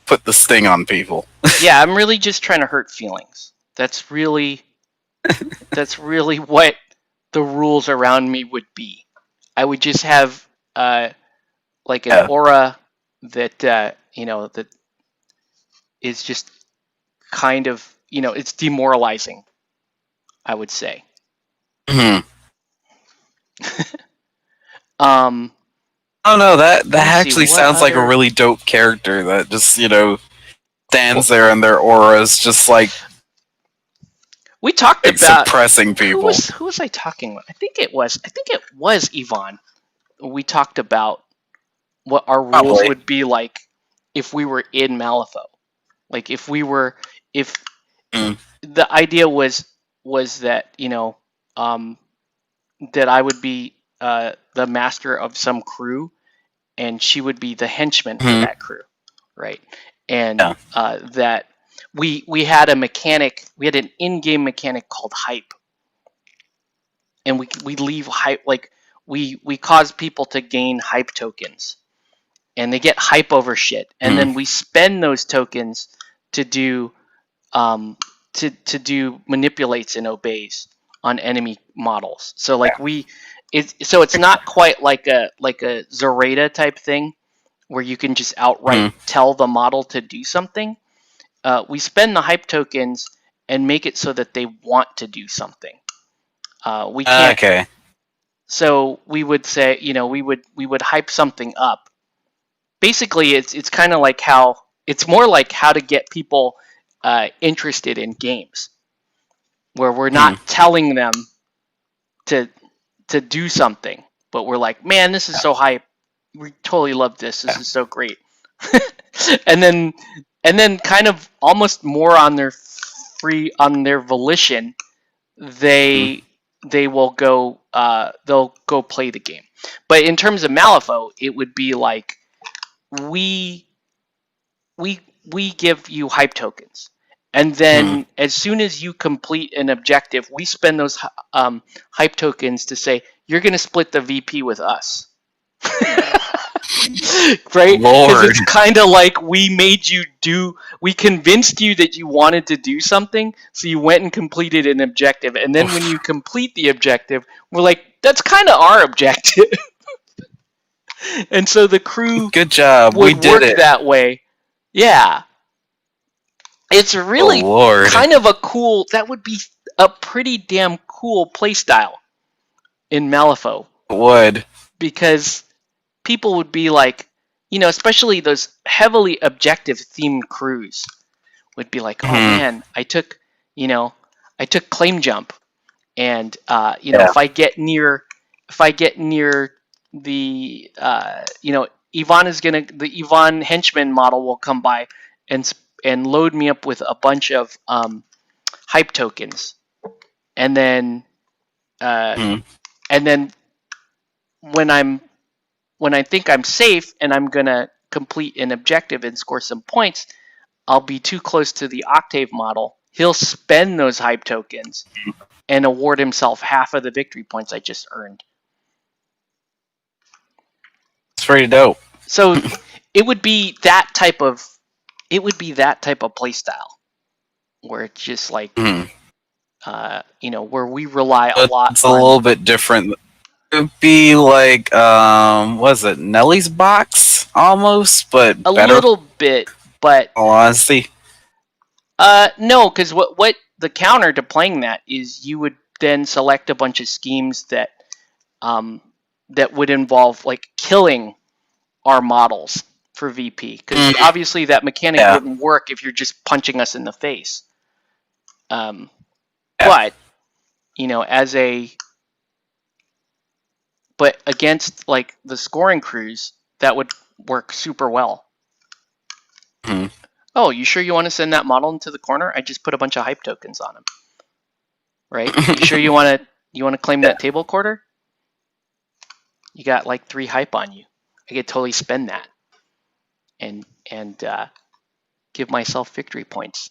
S3: put the sting on people.
S1: Yeah, I'm really just trying to hurt feelings. That's really what the rules around me would be. I would just have like an aura that that is just kind of it's demoralizing, I would say.
S3: Oh no, that actually sounds like a really dope character that just stands there and their auras just like
S1: we talked about
S3: suppressing people.
S1: Who was I talking about? I think it was Yvonne. We talked about what our rules would be like if we were in Malifaux. Like if the idea was that that I would be the master of some crew, and she would be the henchman for that crew, right? And that we had a mechanic, we had an in-game mechanic called hype, and we leave hype, like we cause people to gain hype tokens, and they get hype over shit, and then we spend those tokens to do to do manipulates and obeys on enemy models. So like it's not quite like a Zoraida type thing where you can just outright tell the model to do something. We spend the hype tokens and make it so that they want to do something. We can't.
S3: Okay.
S1: So we would say, we would hype something up. Basically, it's kind of like it's more like how to get people interested in games. where we're not telling them to do something, but we're like, man, this is so hype. We totally love this. This is so great. and then kind of almost more on their volition, they will go they'll go play the game. But in terms of Malifaux, it would be like we give you hype tokens, and then as soon as you complete an objective, we spend those hype tokens to say you're going to split the VP with us. Right? Because it's kind of like we convinced you that you wanted to do something, so you went and completed an objective, and then when you complete the objective, we're like, that's kind of our objective. And so the crew
S3: Good job.
S1: would
S3: We did
S1: work
S3: it.
S1: that way. Yeah. It's really kind of a cool, that would be a pretty damn cool playstyle in Malifaux.
S3: It would.
S1: Because people would be like, especially those heavily objective themed crews would be like, oh man, I took claim jump, and if I get near the the Yvonne henchman model will come by and load me up with a bunch of hype tokens, and then when I think I'm safe and I'm gonna complete an objective and score some points, I'll be too close to the Octave model. He'll spend those hype tokens and award himself half of the victory points I just earned.
S3: It's pretty dope.
S1: So it would be that type of play style where it's just like where we rely a lot.
S3: It's a little bit different. It would be like was it Nelly's Box almost, but
S1: a
S3: better.
S1: Little bit, but
S3: honestly,
S1: no, because what the counter to playing that is you would then select a bunch of schemes that would involve like killing our models for VP, because obviously that mechanic wouldn't work if you're just punching us in the face. But but against like the scoring crews, that would work super well. Oh, you sure you want to send that model into the corner? I just put a bunch of hype tokens on him. Right? You sure you want to claim that table quarter? You got like 3 hype on you. I could totally spend that and give myself victory points.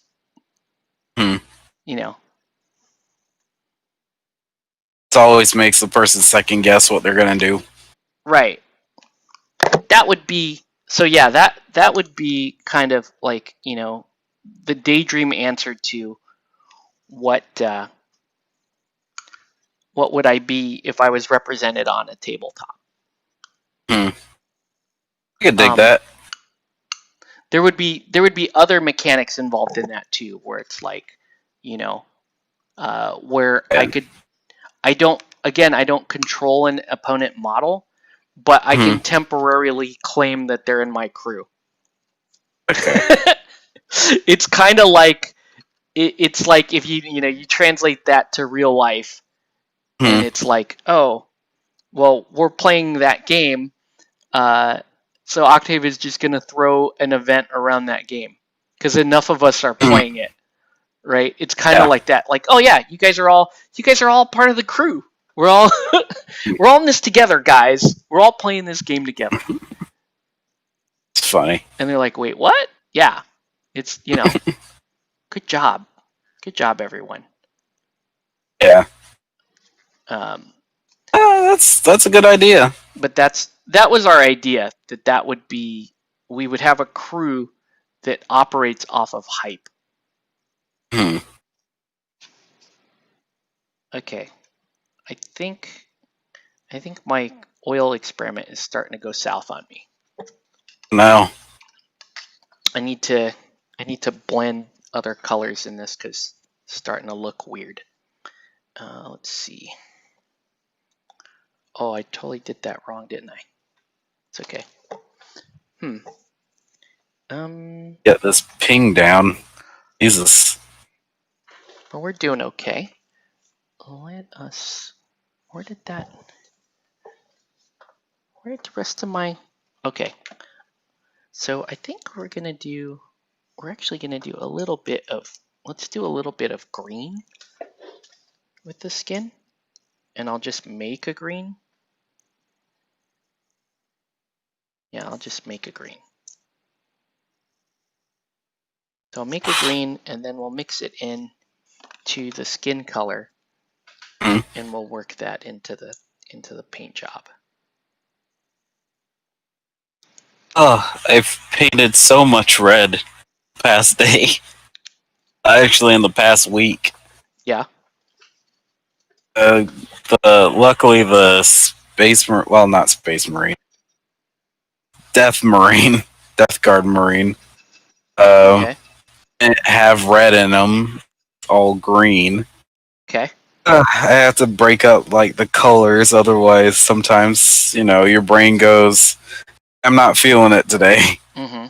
S3: It always makes the person second guess what they're gonna do.
S1: Right. That would be that would be kind of like, the daydream answer to what would I be if I was represented on a tabletop.
S3: I could dig that.
S1: There would be other mechanics involved in that too, where it's like, where I don't control an opponent model, but I can temporarily claim that they're in my crew. It's kind of like it's like if you translate that to real life, and it's like, oh, well, we're playing that game, so Octave is just gonna throw an event around that game because enough of us are playing it, right? It's kind of like that. Like, oh yeah, you guys are all part of the crew. We're all in this together, guys. We're all playing this game together.
S3: It's funny.
S1: And they're like, wait, what? Yeah, it's good job, everyone.
S3: Yeah. That's a good idea.
S1: But that was our idea. That would be, we would have a crew that operates off of hype. Okay, I think my oil experiment is starting to go south on me.
S3: No.
S1: I need to blend other colors in this because it's starting to look weird. Let's see. Oh, I totally did that wrong, didn't I? It's okay.
S3: Get this ping down. Jesus.
S1: but we're doing okay. Let us. Where did the rest of my? Okay. So I think we're actually gonna do a little bit of. Let's do a little bit of green with the skin, and I'll just make a green. Yeah, I'll just make a green. So I'll make a green, and then we'll mix it in to the skin color, and we'll work that into the paint job.
S3: Oh, I've painted so much red past day. Actually, in the past week.
S1: Yeah.
S3: Luckily the not space marine, death guard marine.
S1: Okay.
S3: Have red in them, all green.
S1: Okay.
S3: I have to break up like the colors, otherwise sometimes your brain goes, "I'm not feeling it today."
S1: Mm-hmm.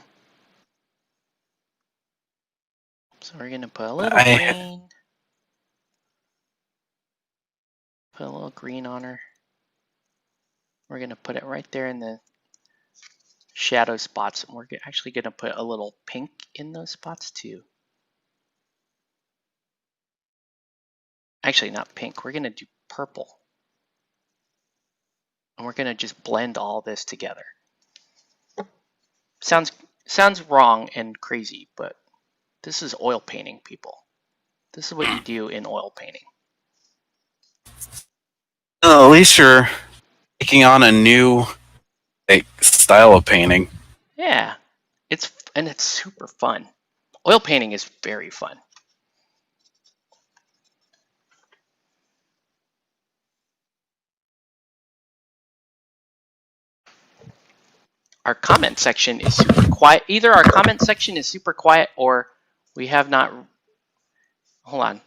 S1: So we're gonna put a little green. Put a little green on her. We're gonna put it right there in the shadow spots, and we're actually gonna put a little pink in those spots too. Actually, not pink. We're gonna do purple, and we're gonna just blend all this together. Sounds wrong and crazy, but this is oil painting, people. This is what you do in oil painting.
S3: Oh, at least you're taking on a new style of painting.
S1: Yeah, it's super fun. Oil painting is very fun. Our comment section is super quiet. Either our comment section is super quiet or we have not. Hold on.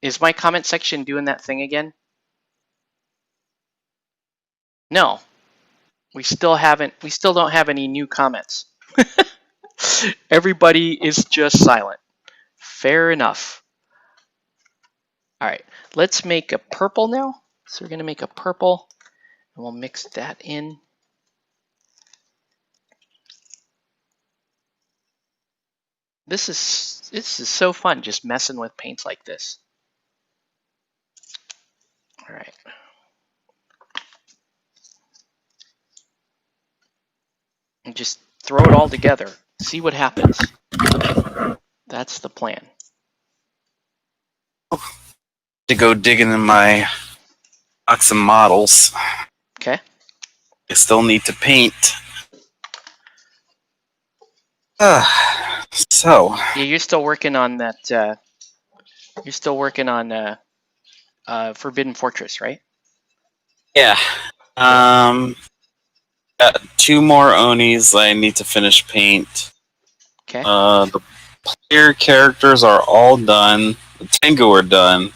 S1: Is my comment section doing that thing again? No. We still don't have any new comments. Everybody is just silent. Fair enough. All right, let's make a purple now. So we're going to make a purple, and we'll mix that in. This is so fun, just messing with paints like this. All right. And just throw it all together. See what happens. That's the plan.
S3: To go digging in my box of models.
S1: Okay.
S3: I still need to paint. So.
S1: Yeah, you're still working on that. You're still working on Forbidden Fortress, right?
S3: Yeah. Got 2 more Onis I need to finish paint.
S1: Okay.
S3: The player characters are all done. The Tengu are done.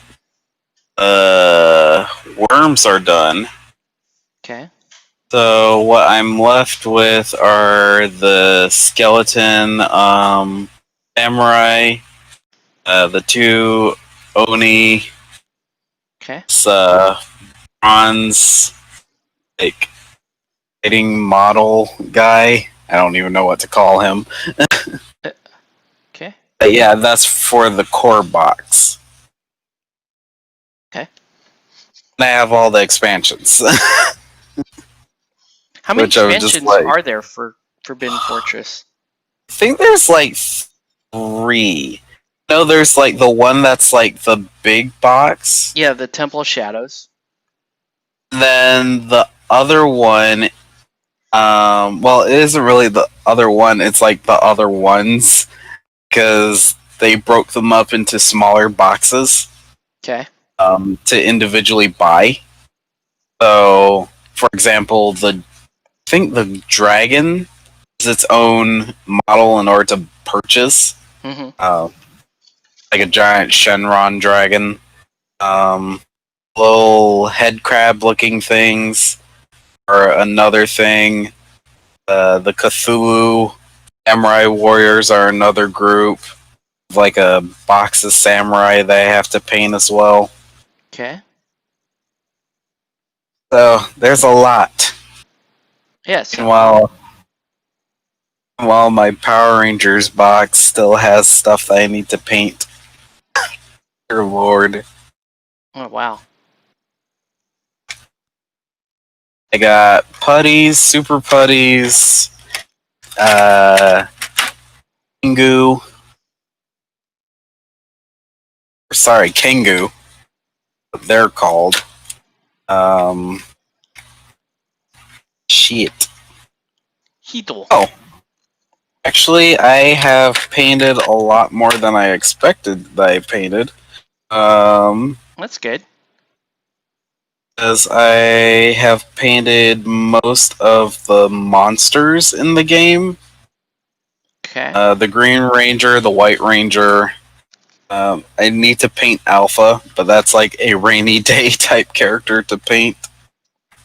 S3: Worms are done.
S1: Okay.
S3: So what I'm left with are the skeleton, samurai, the 2 Oni,
S1: Okay.
S3: bronze, like fighting model guy. I don't even know what to call him.
S1: Okay.
S3: But yeah, that's for the core box.
S1: Okay.
S3: And I have all the expansions.
S1: How many
S3: Which I would just
S1: expansions
S3: like.
S1: are there for Forbidden Fortress?
S3: I think there's like 3. No, there's like the one that's like the big box.
S1: Yeah, the Temple of Shadows.
S3: Then the other one, well, it isn't really the other one. It's like the other ones because they broke them up into smaller boxes.
S1: Okay.
S3: To individually buy. So, for example, I think the dragon is its own model in order to purchase.
S1: Mm-hmm.
S3: Like a giant Shenron dragon. Little head crab looking things are another thing. The Cthulhu Samurai Warriors are another group. like a box of samurai that I have to paint as well.
S1: Okay.
S3: So there's a lot.
S1: Yeah.
S3: And
S1: So.
S3: while my Power Rangers box still has stuff that I need to paint. Dear Lord.
S1: Oh wow.
S3: I got putties, super putties, Kingu. Sorry, Kengu. What they're called. Shit.
S1: Hito.
S3: Oh, actually, I have painted a lot more than I expected that I painted.
S1: That's good.
S3: As I have painted most of the monsters in the game.
S1: Okay.
S3: The Green Ranger, the White Ranger. I need to paint Alpha, but that's like a rainy day type character to paint.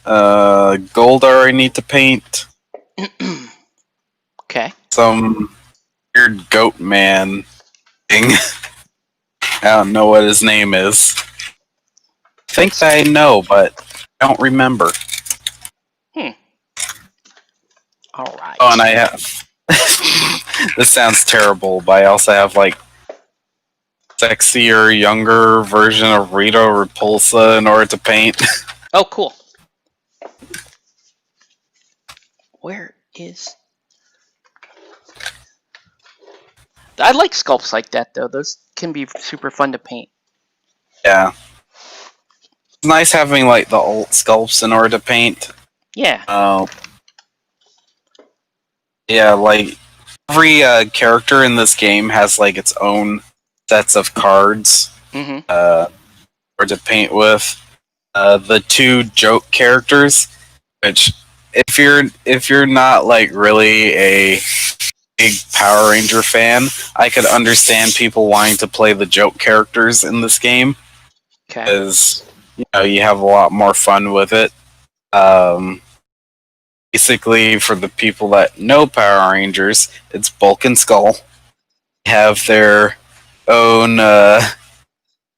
S3: Goldar I need to paint.
S1: Okay.
S3: Some weird goat man thing. I don't know what his name is. I think I know, but I don't remember.
S1: All right.
S3: Oh, and I have. This sounds terrible, but I also have like sexier, younger version of Rita Repulsa in order to paint.
S1: Oh, cool. Where is? I like sculpts like that though. Those can be super fun to paint.
S3: Yeah. It's nice having like the alt sculpts in order to paint.
S1: Yeah.
S3: Yeah, like every character in this game has like its own sets of cards
S1: Mm-hmm.
S3: or to paint with. The two joke characters, which if you're not like really a big Power Ranger fan, I could understand people wanting to play the joke characters in this game
S1: Okay.
S3: because you have a lot more fun with it. Basically, for the people that know Power Rangers, it's Bulk and Skull. They have their own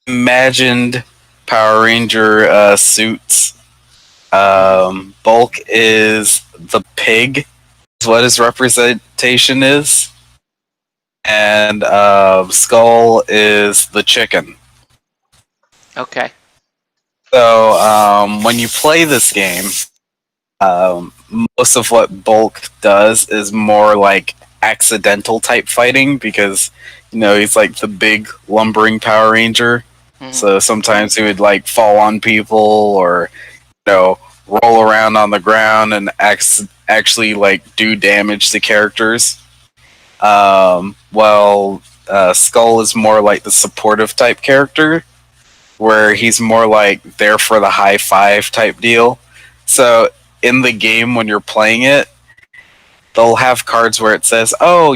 S3: imagined Power Ranger suits. Bulk is the pig, is what his representation is, and Skull is the chicken.
S1: Okay.
S3: So when you play this game, most of what Bulk does is more like accidental type fighting because he's like the big lumbering Power Ranger.
S1: Mm-hmm.
S3: So sometimes he would like fall on people or roll around on the ground and actually like do damage to characters. Skull is more like the supportive type character where he's more like there for the high five type deal. So in the game when you're playing it, they'll have cards where it says, oh,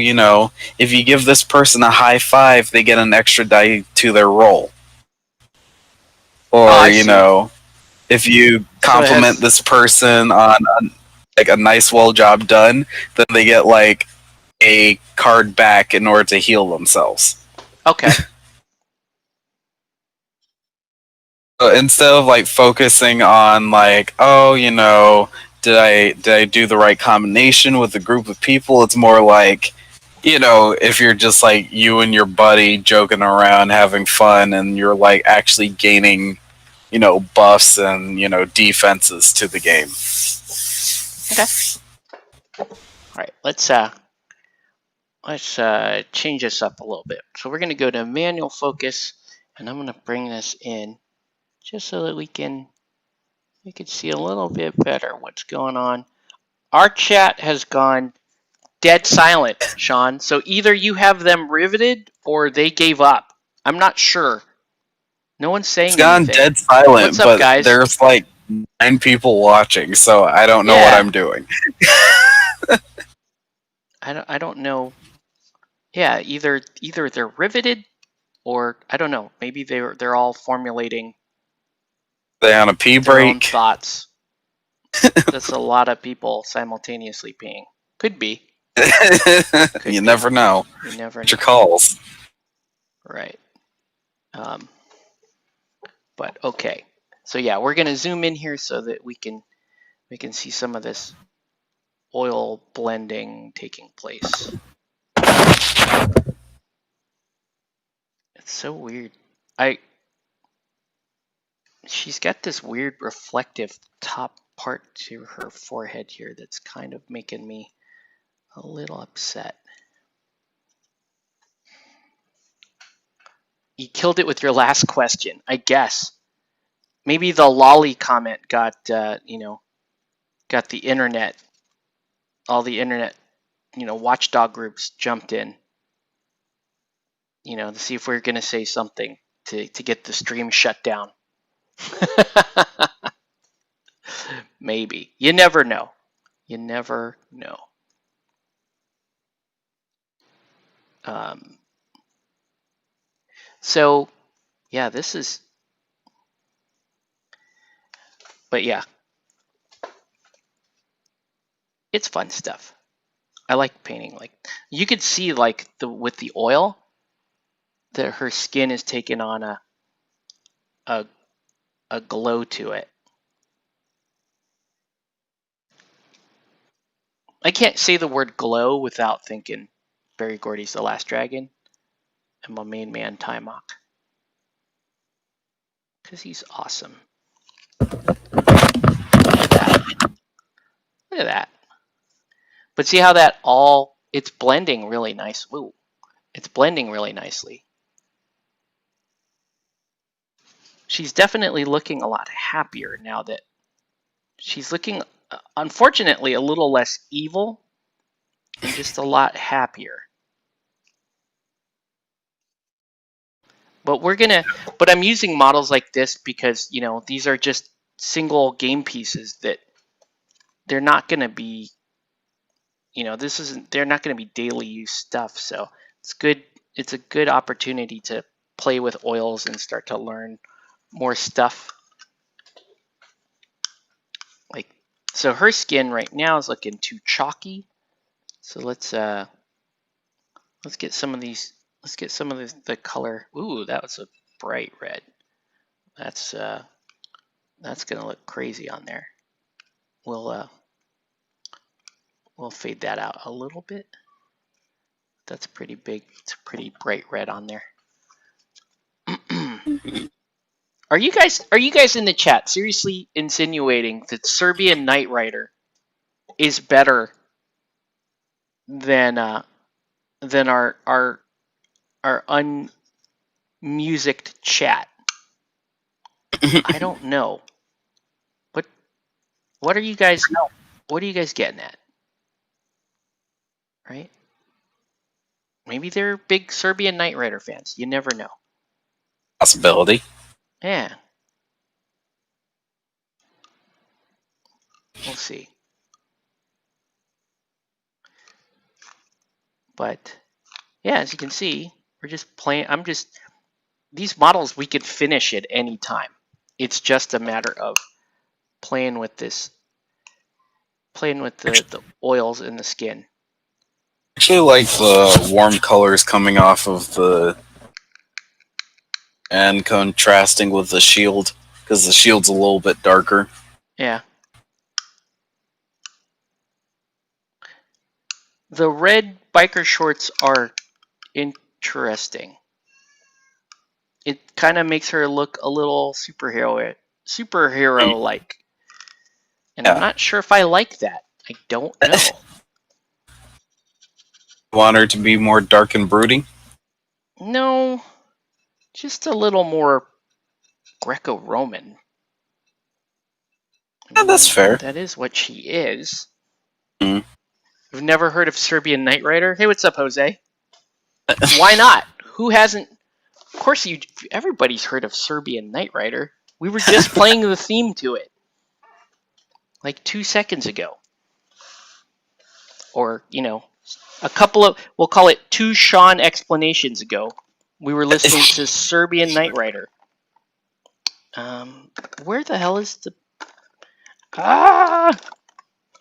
S3: if you give this person a high five, they get an extra die to their roll. Or, if you compliment this person on like a nice well job done, then they get like a card back in order to heal themselves.
S1: Okay.
S3: So instead of like focusing on like, oh, did I do the right combination with a group of people? It's more like, if you're just like you and your buddy joking around, having fun, and you're like actually gaining, buffs and defenses to the game.
S1: Okay. All right. Let's change this up a little bit. So we're going to go to manual focus, and I'm going to bring this in just so that we can see a little bit better what's going on. Our chat has gone dead silent, Sean. So either you have them riveted or they gave up. I'm not sure. No one's saying
S3: It's gone
S1: anything.
S3: dead silent,
S1: What's up,
S3: but
S1: guys?
S3: there's like 9 people watching, so I don't know what I'm doing.
S1: I don't know. Yeah, either they're riveted or I don't know. Maybe they're all formulating
S3: They on a pee
S1: their own
S3: break?
S1: thoughts. That's a lot of people simultaneously peeing. Could be.
S3: You never know.
S1: You never know.
S3: Get your calls.
S1: Right. But okay. So yeah, we're gonna zoom in here so that we can see some of this oil blending taking place. It's so weird. She's got this weird reflective top part to her forehead here that's kind of making me a little upset. You killed it with your last question, I guess. Maybe the lolly comment got, got the internet, all the internet, watchdog groups jumped in, to see if we're going to say something to get the stream shut down. Maybe. You never know. You never know. So, yeah, this is... But yeah. It's fun stuff. I like painting. Like, you could see, like, with the oil, that her skin is taking on a glow to it. I can't say the word glow without thinking Barry Gordy's The Last Dragon and my main man Timok, because he's awesome. Look at that. Look at that. But see how that it's blending really nice. Ooh, it's blending really nicely. She's definitely looking a lot happier now that she's looking, unfortunately, a little less evil and just a lot happier. But I'm using models like this because, these are just single game pieces that they're not going to be, they're not going to be daily use stuff. So it's good. It's a good opportunity to play with oils and start to learn more stuff. So her skin right now is looking too chalky. So let's get some of these. Let's get some of the color. Ooh, that was a bright red. That's gonna look crazy on there. We'll fade that out a little bit. That's pretty big. It's a pretty bright red on there. Are you guys in the chat seriously insinuating that Serbian Knight Rider is better than our unmusiced chat? I don't know. But what are you guys getting at? Right? Maybe they're big Serbian Knight Rider fans. You never know.
S3: Possibility.
S1: Yeah. We'll see. But yeah, as you can see, we're just playing. These models we could finish at any time. It's just a matter of playing with this, playing with the oils in the skin.
S3: I actually like the warm colors coming off of the and contrasting with the shield, because the shield's a little bit darker.
S1: Yeah. The red biker shorts are interesting. It kind of makes her look a little superhero-like. And yeah. I'm not sure if I like that. I don't know.
S3: Want her to be more dark and brooding?
S1: No, just a little more Greco-Roman.
S3: Yeah, that's fair.
S1: That is what she is.
S3: Mm.
S1: You've never heard of Serbian Knight Rider? Hey, what's up, Jose? Why not? Who hasn't? Of course, everybody's heard of Serbian Knight Rider. We were just playing the theme to it like 2 seconds ago. Or, a couple of, we'll call it 2 Sean explanations ago. We were listening to Serbian Knight Rider. Where the hell is the...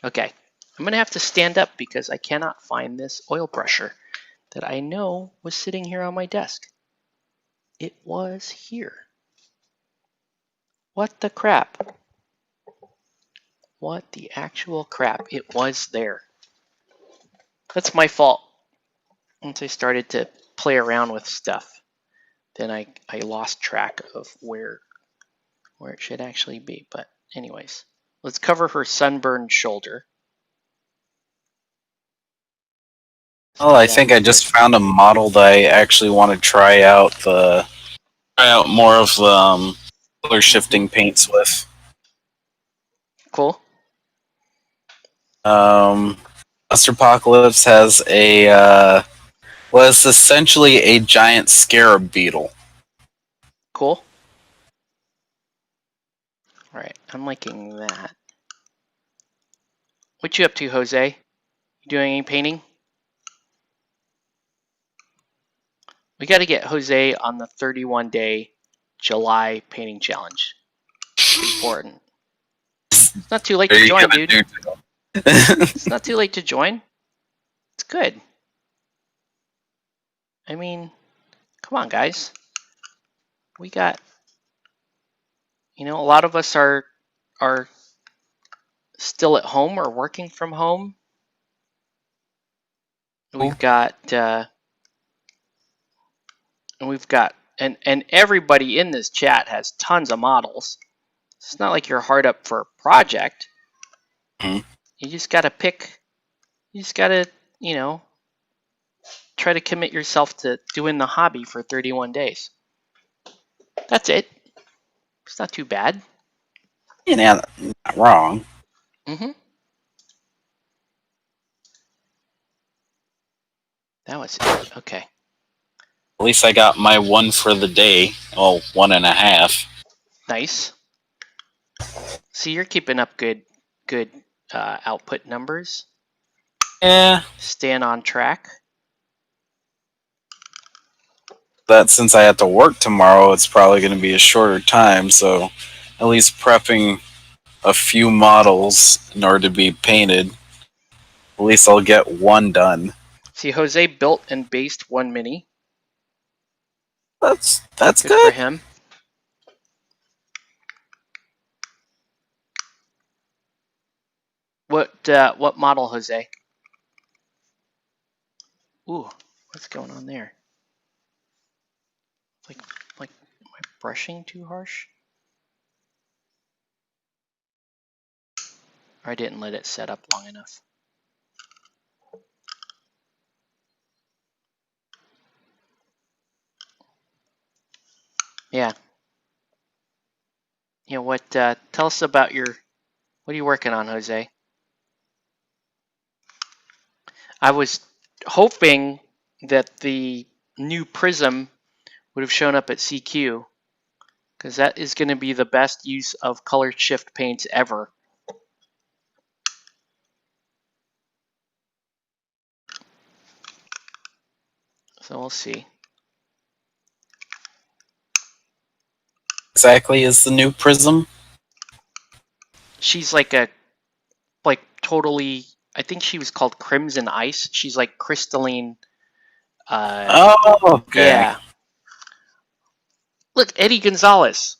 S1: Okay. I'm going to have to stand up because I cannot find this oil brusher that I know was sitting here on my desk. It was here. What the crap? What the actual crap? It was there. That's my fault. Once I started to play around with stuff, then I lost track of where it should actually be. But anyways, let's cover her sunburned shoulder.
S3: Oh, I think I just found a model that I actually want to try out more of the color shifting paints with.
S1: Cool.
S3: Buster Apocalypse has was essentially a giant scarab beetle.
S1: Cool. All right, I'm liking that. What you up to, Jose? You doing any painting? We got to get Jose on the 31-day July painting challenge. It's important. It's not too late to join, dude. It's not too late to join. It's good. I mean, come on, guys. We got, a lot of us are still at home or working from home. We've got, and everybody in this chat has tons of models. It's not like you're hard up for a project.
S3: Mm-hmm.
S1: You just got to pick. You just got to, try to commit yourself to doing the hobby for 31 days. That's it. It's not too bad.
S3: You're not wrong.
S1: Mm-hmm. That was it. Okay.
S3: At least I got my one for the day. Well, 1.5.
S1: Nice. See, you're keeping up good output numbers.
S3: Yeah.
S1: Staying on track.
S3: But since I have to work tomorrow, it's probably going to be a shorter time, so at least prepping a few models in order to be painted, at least I'll get one done.
S1: See, Jose built and based one mini.
S3: That's
S1: good for him. What model, Jose? Ooh, what's going on there? Like, am I brushing too harsh? Or I didn't let it set up long enough. Yeah. What? Tell us about what are you working on, Jose? I was hoping that the new prism would have shown up at CQ, because that is going to be the best use of color shift paints ever. So we'll see.
S3: Exactly is the new prism?
S1: She's like totally, I think she was called Crimson Ice. She's like crystalline.
S3: Oh, okay.
S1: Yeah. Look, Eddie Gonzalez.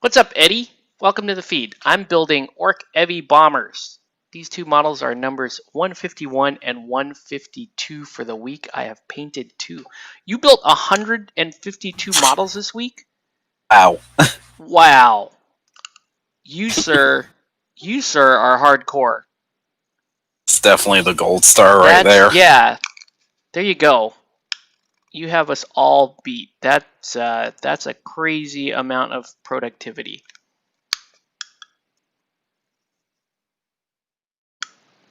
S1: What's up, Eddie? Welcome to the feed. I'm building Orc Evi bombers. These two models are numbers 151 and 152 for the week. I have painted 2. You built 152 models this week?
S3: Wow.
S1: Wow. You, sir, are hardcore.
S3: It's definitely the gold star right there.
S1: Yeah. There you go. You have us all beat. That's a crazy amount of productivity.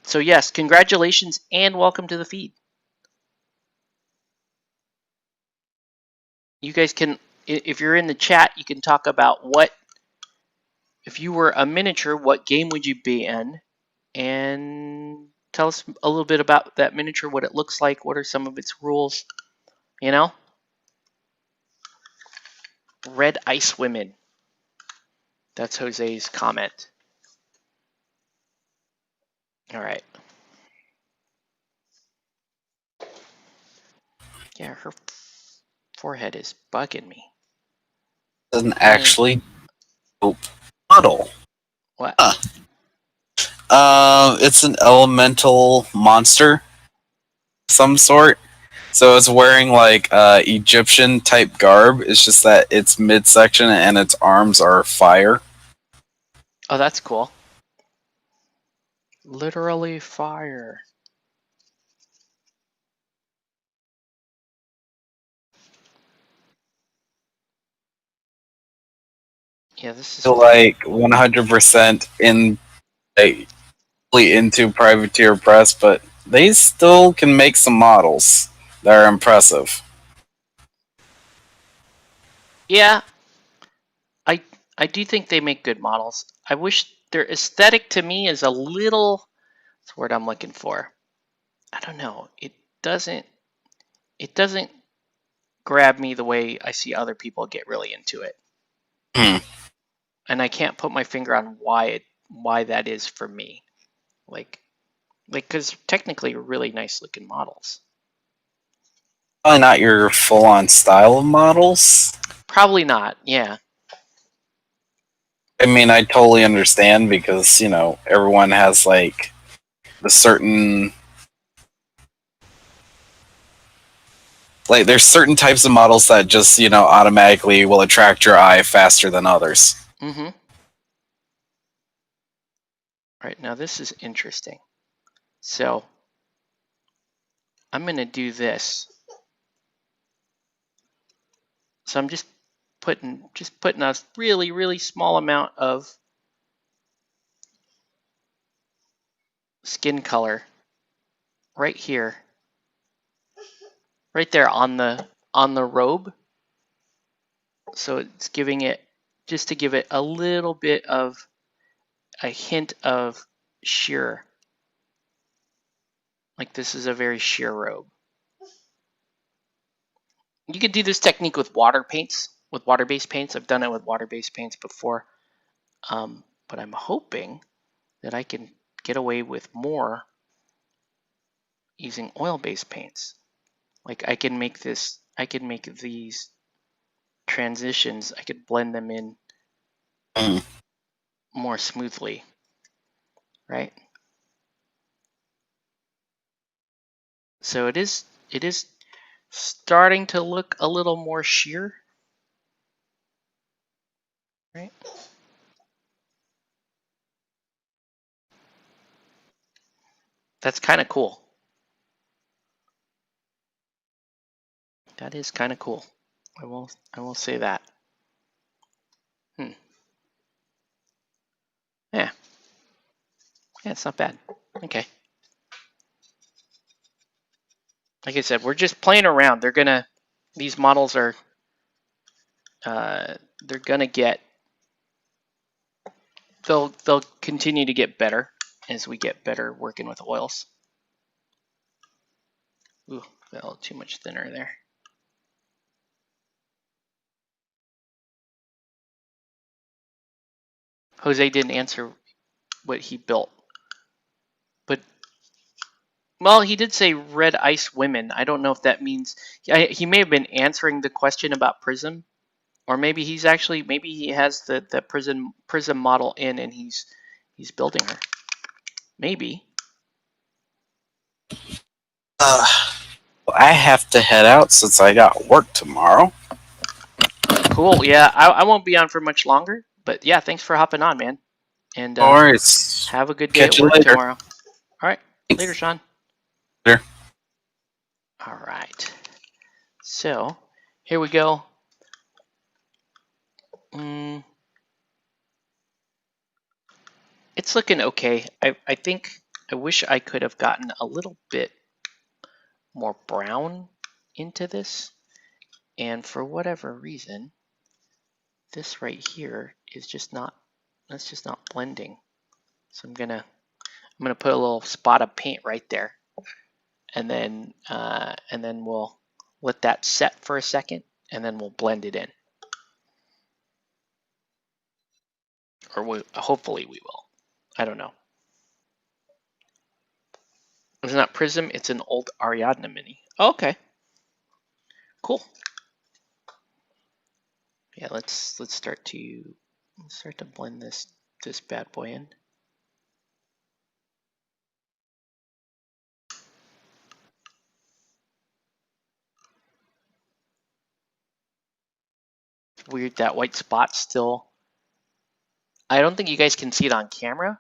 S1: So yes, congratulations and welcome to the feed. You guys can, if you're in the chat, you can talk about if you were a miniature, what game would you be in? And tell us a little bit about that miniature, what it looks like, what are some of its rules, Red Ice Women. That's Jose's comment. All right. Yeah, her forehead is bugging me.
S3: An actually dope model.
S1: What?
S3: Huh. It's an elemental monster of some sort. So it's wearing like Egyptian type garb. It's just that its midsection and its arms are fire.
S1: Oh, that's cool. Literally fire. Yeah, this is
S3: So like 100% in like, into Privateer Press, but they still can make some models that are impressive.
S1: Yeah, I I do think they make good models. I wish their aesthetic to me is a little. That's the word I'm looking for. I don't know. Doesn't. It doesn't grab me the way I see other people get really into it.
S3: Hmm.
S1: And I can't put my finger on why that is for me. Like because technically really nice looking models.
S3: Probably not your full on style of models.
S1: Probably not. Yeah.
S3: I mean, I totally understand because, you know, everyone has like the certain like there's certain types of models that just, you know, automatically will attract your eye faster than others.
S1: Mm-hmm. Right, now this is interesting. So I'm gonna do this. So I'm just putting a really, really small amount of skin color right here. Right there on the robe. So it's giving it just to give it a little bit of a hint of sheer. Like this is a very sheer robe. You could do this technique with water paints, with water-based paints. I've done it with water-based paints before. But I'm hoping that I can get away with more using oil-based paints. Like I can make these transitions, I could blend them in more smoothly, right? So it is starting to look a little more sheer, right? That's kind of cool. That is kind of cool. I will say that. Yeah. Yeah, it's not bad. Okay. Like I said, we're just playing around. These models are, they're gonna get, they'll continue to get better as we get better working with oils. Ooh, a little too much thinner there. Jose didn't answer what he built, but well, he did say red ice women. I don't know if that means he may have been answering the question about Prism, or maybe maybe he has the Prism model in and he's building her. Maybe.
S3: I have to head out since I got work tomorrow.
S1: Cool. Yeah, I won't be on for much longer, but yeah, thanks for hopping on, man. And
S3: All right.
S1: have a good day at
S3: Catch you
S1: work
S3: later.
S1: tomorrow. All right.
S3: Thanks.
S1: Later, Sean.
S3: Later.
S1: All right. So here we go. It's looking okay. I think I wish I could have gotten a little bit more brown into this. And for whatever reason, this right here is just not, that's just not blending. So I'm gonna put a little spot of paint right there. And then we'll let that set for a second and then we'll blend it in. Or hopefully we will. I don't know. It's not Prism, it's an old Ariadne mini. Oh, okay. Cool. Yeah, let's start to blend this bad boy in. Weird that white spot still. I don't think you guys can see it on camera.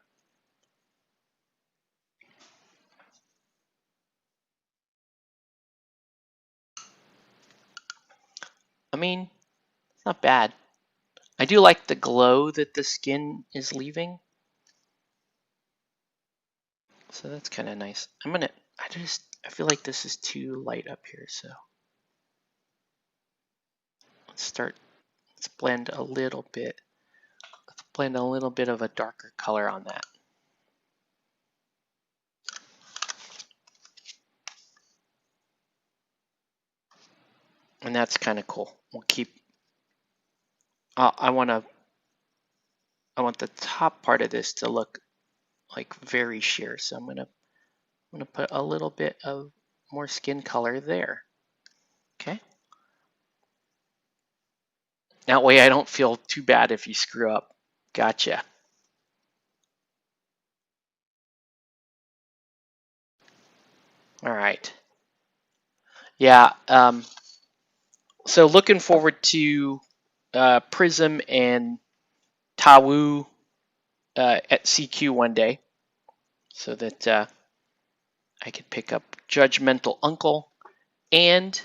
S1: I mean, it's not bad. I do like the glow that the skin is leaving. So that's kind of nice. I feel like this is too light up here, so let's blend a little bit. Let's blend a little bit of a darker color on that. And that's kind of cool. We'll keep, I want the top part of this to look like very sheer. So I'm gonna put a little bit of more skin color there. Okay. That way I don't feel too bad if you screw up. Gotcha. All right. Yeah. So looking forward to Prism and Tawu at CQ one day, so that I could pick up Judgmental Uncle and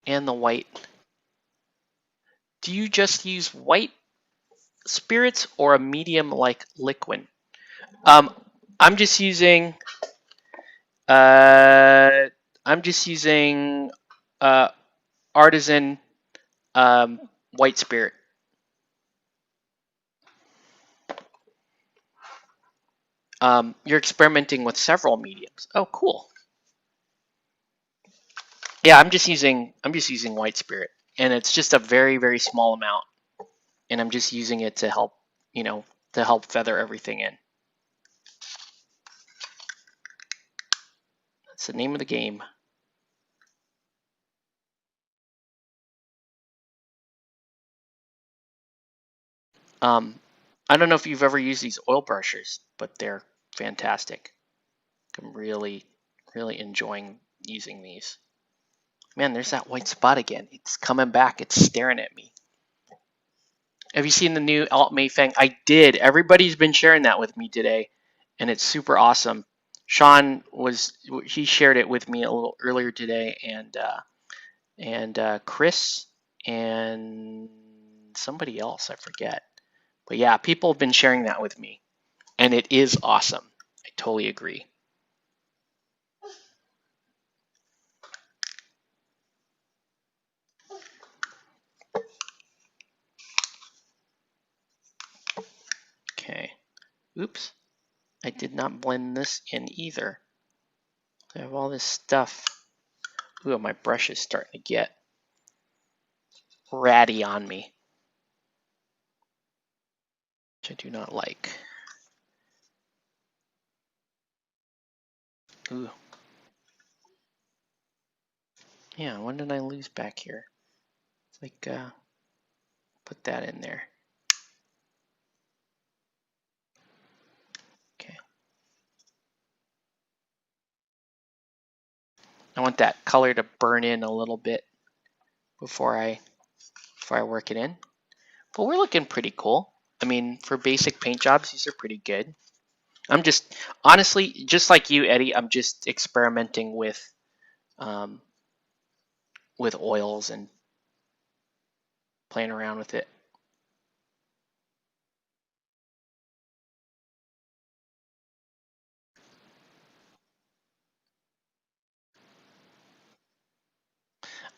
S1: the white. Do you just use white spirits or a medium like liquid? I'm just using artisan white spirit. You're experimenting with several mediums. Oh, cool. Yeah, I'm just using white spirit, and it's just a very, very small amount, and I'm just using it to help, to help feather everything in. That's the name of the game. I don't know if you've ever used these oil brushers, but they're fantastic. I'm really, really enjoying using these. Man, there's that white spot again. It's coming back. It's staring at me. Have you seen the new Alt Mayfang? I did. Everybody's been sharing that with me today, and it's super awesome. Sean he shared it with me a little earlier today, and Chris and somebody else, I forget. But yeah, people have been sharing that with me, and it is awesome. I totally agree. Okay. Oops. I did not blend this in either. I have all this stuff. Ooh, my brush is starting to get ratty on me, which I do not like. Ooh. Yeah, when did I lose back here? It's like, put that in there. Okay. I want that color to burn in a little bit before I work it in. But we're looking pretty cool. I mean, for basic paint jobs, these are pretty good. I'm just, honestly, just like you, Eddie, I'm just experimenting with oils and playing around with it.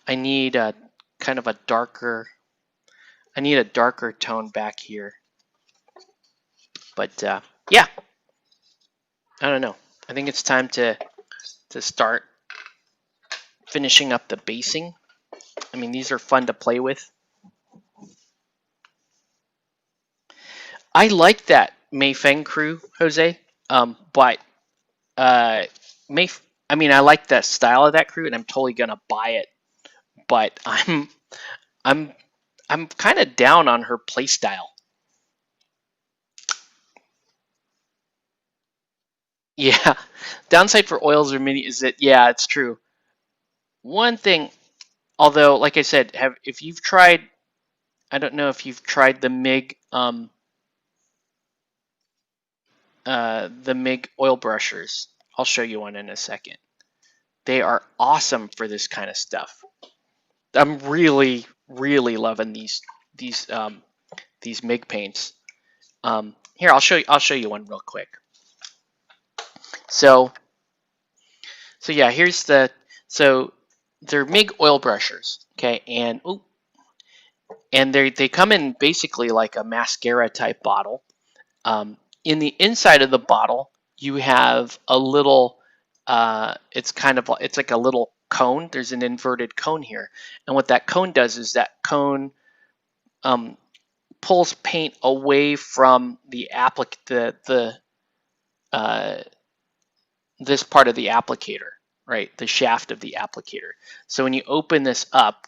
S1: I need a kind of a darker, tone back here. But yeah, I don't know. I think it's time to start finishing up the basing. I mean, these are fun to play with. I like that Mayfeng crew, Jose. But I like the style of that crew, and I'm totally gonna buy it but I'm kind of down on her playstyle. Yeah, downside for oils or mini is that, yeah, it's true. One thing, although, like I said, if you've tried, I don't know if you've tried the MIG oil brushers. I'll show you one in a second. They are awesome for this kind of stuff. I'm really, really loving these MIG paints. Here, I'll show you one real quick. So yeah, so they're MIG oil brushers, okay, and they come in basically like a mascara type bottle. In the inside of the bottle, you have a little. It's like a little cone. There's an inverted cone here, and what that cone does is that cone pulls paint away from the this part of the applicator, right? The shaft of the applicator. So when you open this up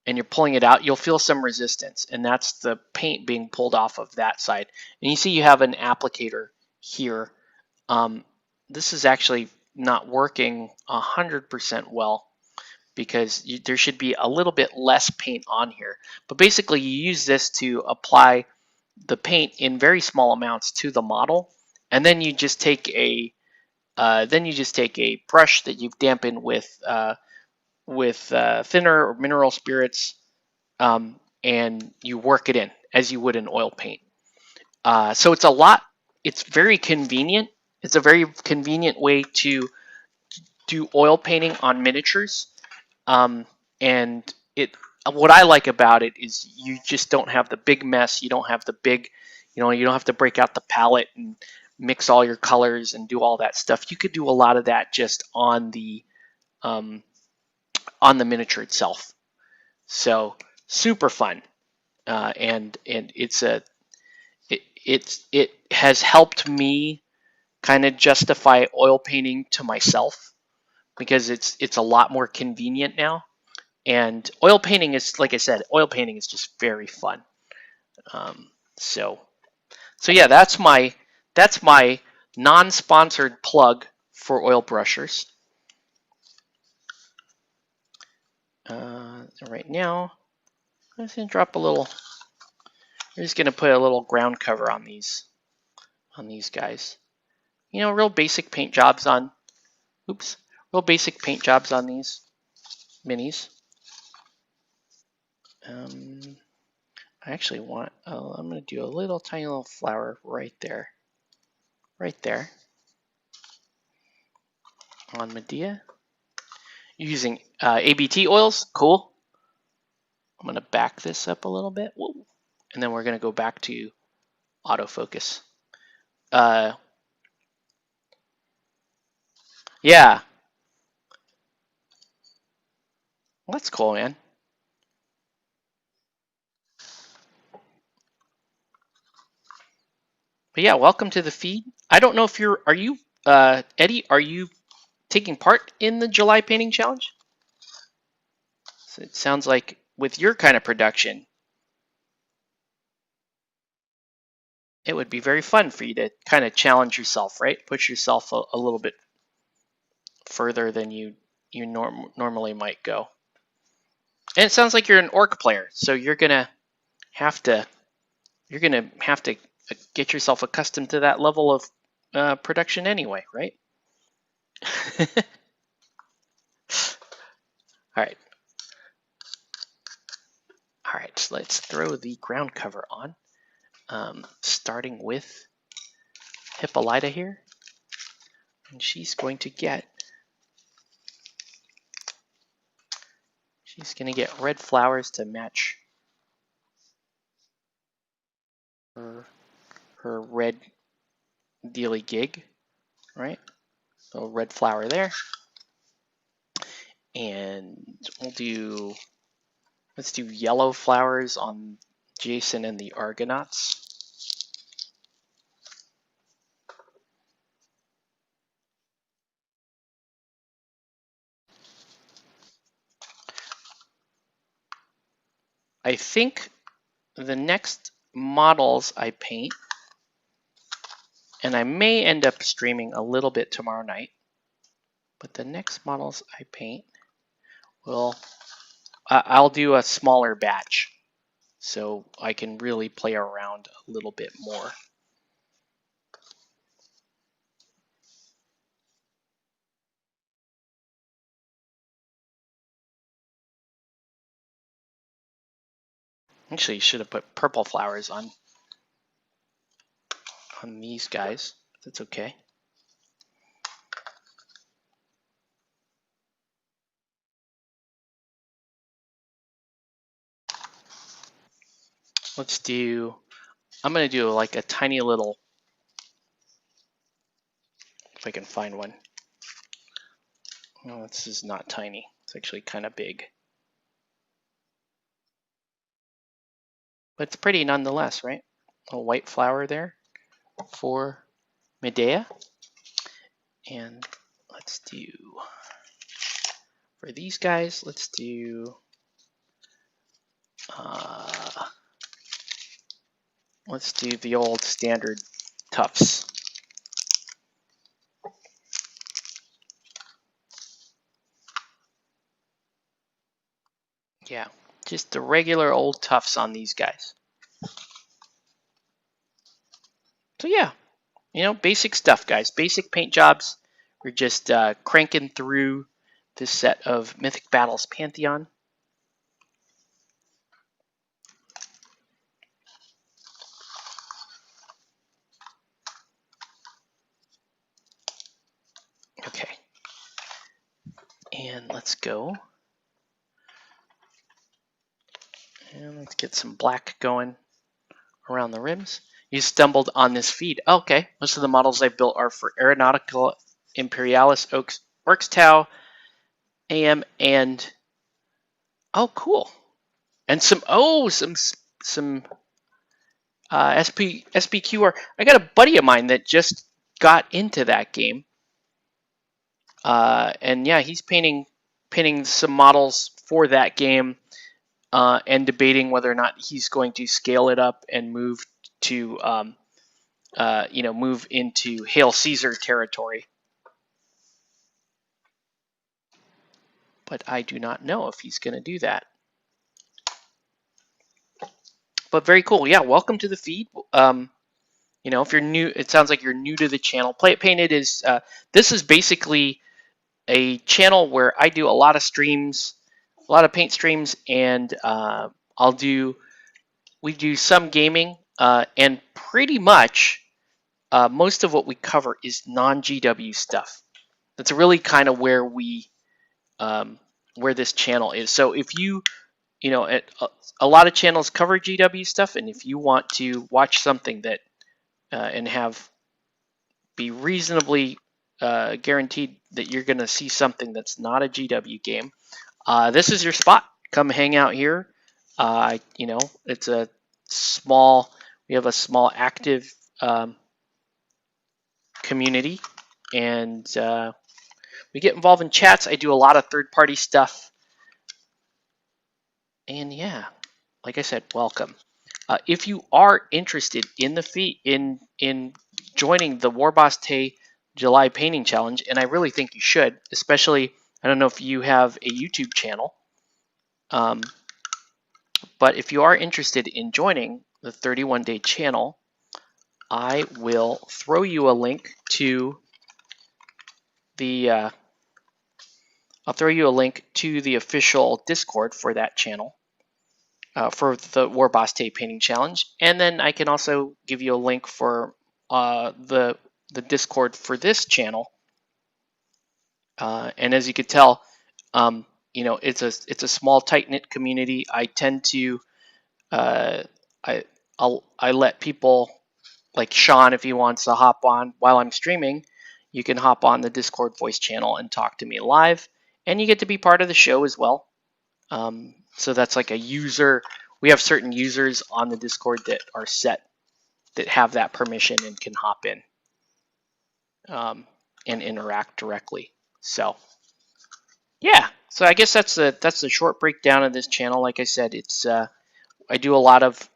S1: and you're pulling it out, you'll feel some resistance, and that's the paint being pulled off of that side. And you see you have an applicator here. This is actually not working 100% well because there should be a little bit less paint on here. But basically, you use this to apply the paint in very small amounts to the model, and then you just take a brush that you've dampened with thinner or mineral spirits, and you work it in as you would an oil paint. So it's very convenient. It's a very convenient way to do oil painting on miniatures. And what I like about it is you just don't have the big mess. You don't have the big, you don't have to break out the palette and mix all your colors and do all that stuff. You could do a lot of that just on the miniature itself. So super fun, and it has helped me kind of justify oil painting to myself because it's a lot more convenient now. And oil painting is, like I said, oil painting is just very fun. So yeah, that's my non-sponsored plug for oil brushers. Right now, I'm just gonna drop a little. We're just gonna put a little ground cover on these guys. Real basic paint jobs on. Real basic paint jobs on these minis. I actually want. I'm gonna do a little tiny little flower right there. Right there. On Medea. Using ABT oils, cool. I'm gonna back this up a little bit. Whoa. And then we're gonna go back to autofocus. Yeah. Well, that's cool, man. But yeah, welcome to the feed. I don't know if are you, Eddie, are you taking part in the July Painting Challenge? So it sounds like with your kind of production, it would be very fun for you to kind of challenge yourself, right? Push yourself a little bit further than you normally might go. And it sounds like you're an orc player, so you're gonna have to get yourself accustomed to that level of production anyway, right? All right. All right, so let's throw the ground cover on, starting with Hippolyta here. And she's going to get red flowers to match her red dealy gig, right? So red flower there. And let's do yellow flowers on Jason and the Argonauts. I think the next models I paint, and I may end up streaming a little bit tomorrow night, but the next models I paint will, I'll do a smaller batch so I can really play around a little bit more. Actually, you should have put purple flowers on these guys. That's okay. Let's do, I'm going to do like a tiny little, if I can find one. No, this is not tiny. It's actually kind of big. But it's pretty nonetheless, right? A white flower there for Medea. And let's do, for these guys, let's do, let's do the old standard tufts. Yeah, just the regular old tufts on these guys. So yeah, you know, basic stuff, guys. Basic paint jobs. We're just cranking through this set of Mythic Battles Pantheon. Okay. And let's go. And let's get some black going around the rims. You stumbled on this feed. Okay, most of the models I built are for Aeronautical Imperialis Orcs Tau, AM, and oh, cool. And some SPQR. I got a buddy of mine that just got into that game, and yeah, he's painting some models for that game, and debating whether or not he's going to scale it up and move to move into Hail Caesar territory. But I do not know if he's going to do that. But very cool. Yeah, welcome to the feed. You know, if you're new, it sounds like you're new to the channel. Play It Painted is, this is basically a channel where I do a lot of streams, a lot of paint streams, and we do some gaming, and pretty much most of what we cover is non-GW stuff. That's really kind of where where this channel is. So if you know, a lot of channels cover GW stuff, and if you want to watch something that and be reasonably guaranteed that you're going to see something that's not a GW game, this is your spot. Come hang out here. You know, it's a small. We have a small active community, and we get involved in chats. I do a lot of third-party stuff, and yeah, like I said, welcome. If you are interested in the in joining the Warboss Tay July Painting Challenge, and I really think you should, especially, I don't know if you have a YouTube channel, but if you are interested in joining the 31-day channel, I will throw you a link to the I'll throw you a link to the official Discord for that channel, for the Warboss Tay Painting Challenge, and then I can also give you a link for the Discord for this channel. And as you could tell, you know, it's a small, tight-knit community. I tend to I let people like Sean, if he wants to hop on while I'm streaming, you can hop on the Discord voice channel and talk to me live, and you get to be part of the show as well. So that's like a user. We have certain users on the Discord that are set, that have that permission and can hop in and interact directly. So yeah, so I guess that's the short breakdown of this channel. Like I said, it's a lot of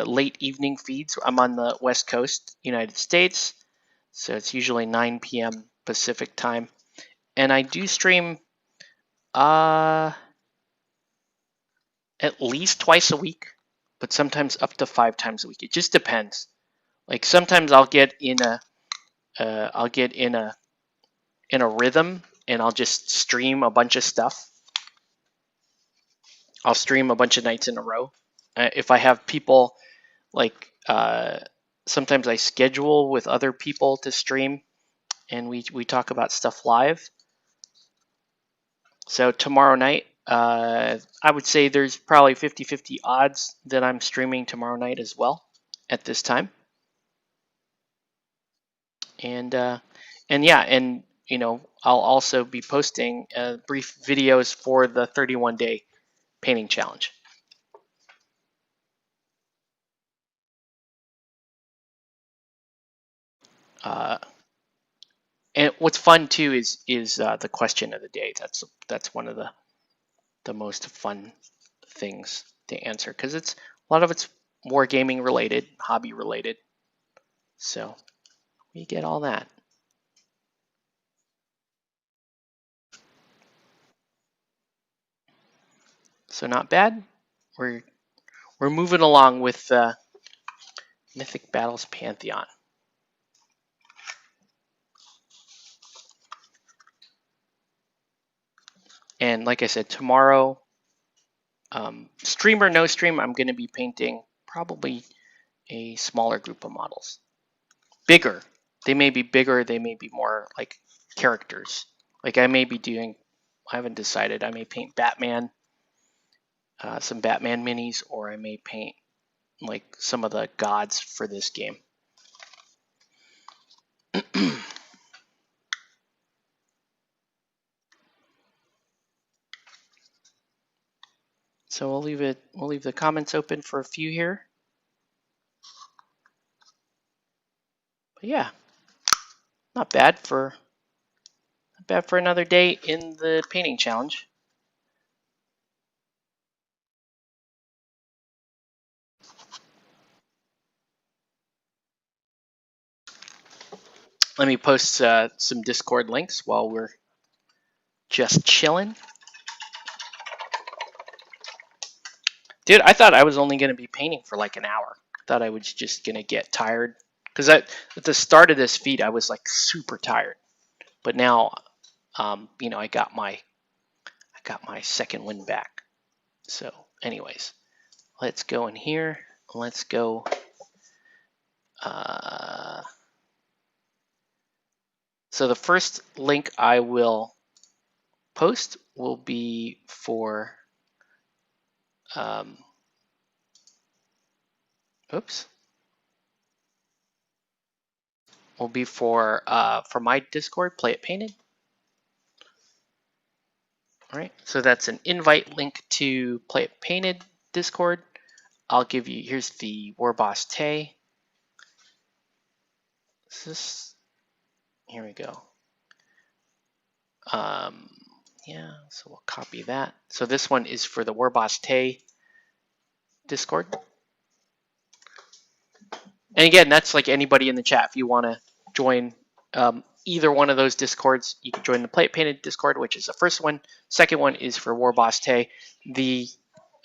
S1: late evening feeds. I'm on the West Coast, United States, so it's usually 9 p.m. Pacific time, and I do stream at least twice a week, but sometimes up to 5 times a week. It just depends. Like sometimes I'll get in a rhythm, and I'll just stream a bunch of stuff. I'll stream a bunch of nights in a row. If I have people, like sometimes I schedule with other people to stream, and we talk about stuff live. So tomorrow night, I would say there's probably 50-50 odds that I'm streaming tomorrow night as well at this time. And yeah, and you know, I'll also be posting brief videos for the 31-day painting challenge. And what's fun too is the question of the day. That's one of the most fun things to answer, because it's a lot of it's wargaming related, hobby related. So we get all that. So not bad. We're moving along with Mythic Battles Pantheon. And like I said, tomorrow, stream or no stream, I'm going to be painting probably a smaller group of models. Bigger. They may be bigger. They may be more like characters. Like I may be doing, I haven't decided. I may paint Batman, some Batman minis, or I may paint like some of the gods for this game. So we'll leave the comments open for a few here. But yeah, not bad for another day in the painting challenge. Let me post some Discord links while we're just chilling. Dude, I thought I was only going to be painting for like an hour. I thought I was just going to get tired. Because at the start of this feed, I was like super tired. But now, you know, I got my second wind back. So anyways, let's go in here. Let's go. So the first link I will post will be for will be for my Discord, Play It Painted. All right, so that's an invite link to Play It Painted Discord. I'll give you, here's the War Boss Tay. Here we go. Yeah, so we'll copy that. So this one is for the War Boss Tay Discord. And again, that's like anybody in the chat. If you want to join either one of those Discords, you can join the Play It Painted Discord, which is the first one. Second one is for War Boss Tay.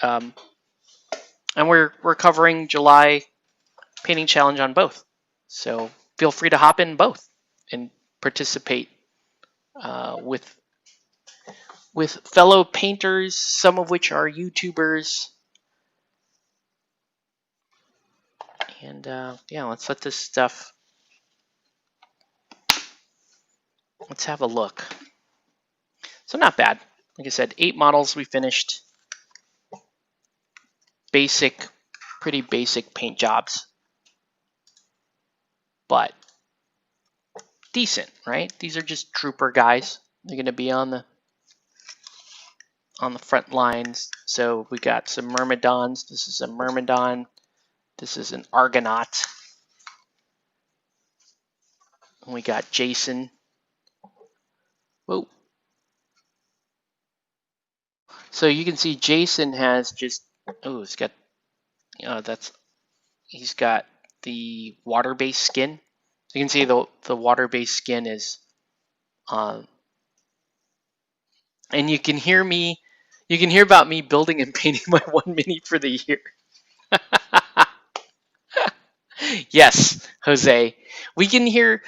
S1: And we're covering July painting challenge on both. So feel free to hop in both and participate with fellow painters, some of which are YouTubers. And yeah, let's let this stuff. Let's have a look. So not bad. Like I said, 8 models we finished. Pretty basic paint jobs. But decent, right? These are just trooper guys. They're going to be on the front lines. So we got some Myrmidons. This is a Myrmidon. This is an Argonaut. And we got Jason. Whoa. So you can see Jason has just Oh, it's got he's got the water-based skin. So you can see the water-based skin is, and you can hear about me building and painting my 1 mini for the year. Yes, Jose. You can hear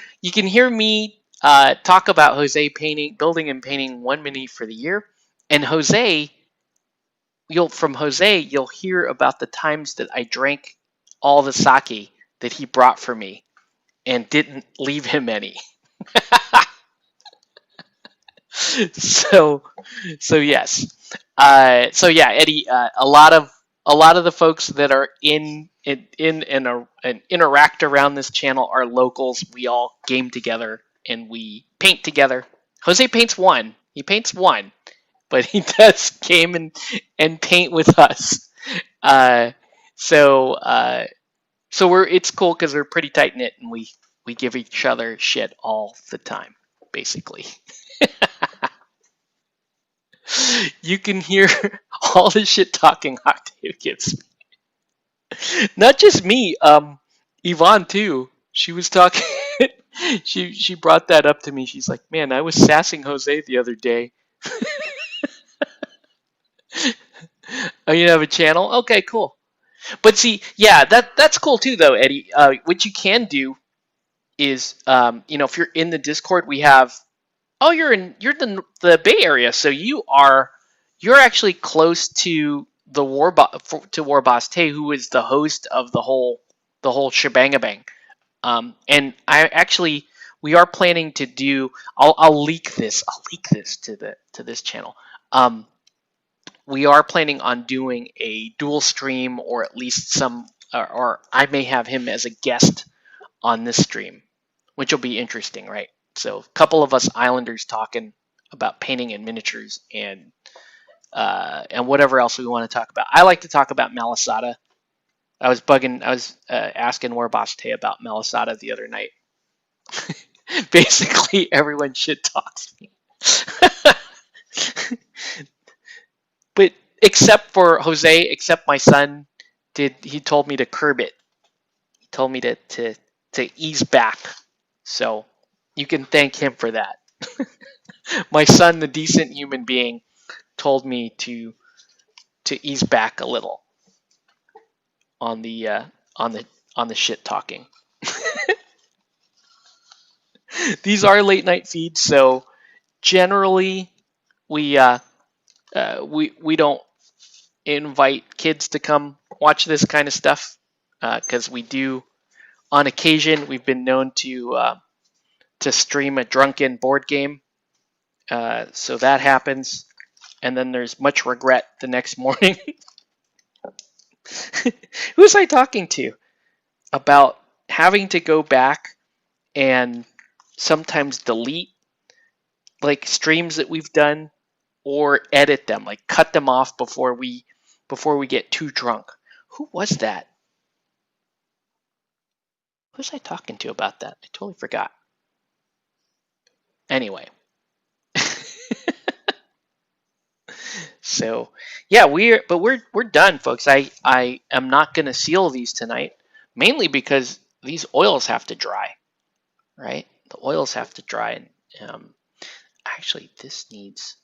S1: me talk about Jose building and painting 1 mini for the year, and from Jose you'll hear about the times that I drank all the sake that he brought for me and didn't leave him any. so yes. So yeah, Eddie. A lot of the folks that are in and interact around this channel are locals. We all game together and we paint together. Jose paints one. He paints one, but he does game and paint with us. Uh, so it's cool because we're pretty tight knit and we give each other shit all the time, basically. You can hear all the shit talking Octave gives me. Not just me, Yvonne too. She was talking. she brought that up to me. She's like, "Man, I was sassing Jose the other day." Oh, you have a channel? Okay, cool. But see, yeah, that's cool too, though, Eddie. What you can do is, if you're in the Discord, we have. Oh, you're in the Bay Area, so you're actually close to the War Boss Tay, who is the host of the whole shebangabang. And we are planning to do. I'll leak this. I'll leak this to this channel. We are planning on doing a dual stream, or at least or I may have him as a guest on this stream, which will be interesting, right? So a couple of us Islanders talking about painting and miniatures and whatever else we want to talk about. I like to talk about Malasada. I was asking Warboss Tay about Malasada the other night. Basically, everyone shit talks me. But except for Jose, except my son, he told me to curb it. He told me to ease back. So you can thank him for that. My son, the decent human being, told me to ease back a little on the shit talking. These are late night feeds, so generally we don't invite kids to come watch this kind of stuff because we do. On occasion, we've been known to stream a drunken board game, so that happens, and then there's much regret the next morning. Who was I talking to about having to go back and sometimes delete like streams that we've done or edit them, like cut them off before we get too drunk? Who was that? Who was I talking to about that? I totally forgot. Anyway. So yeah, we're done, folks. I am not gonna seal these tonight, mainly because these oils have to dry, right? The oils have to dry, and actually this needs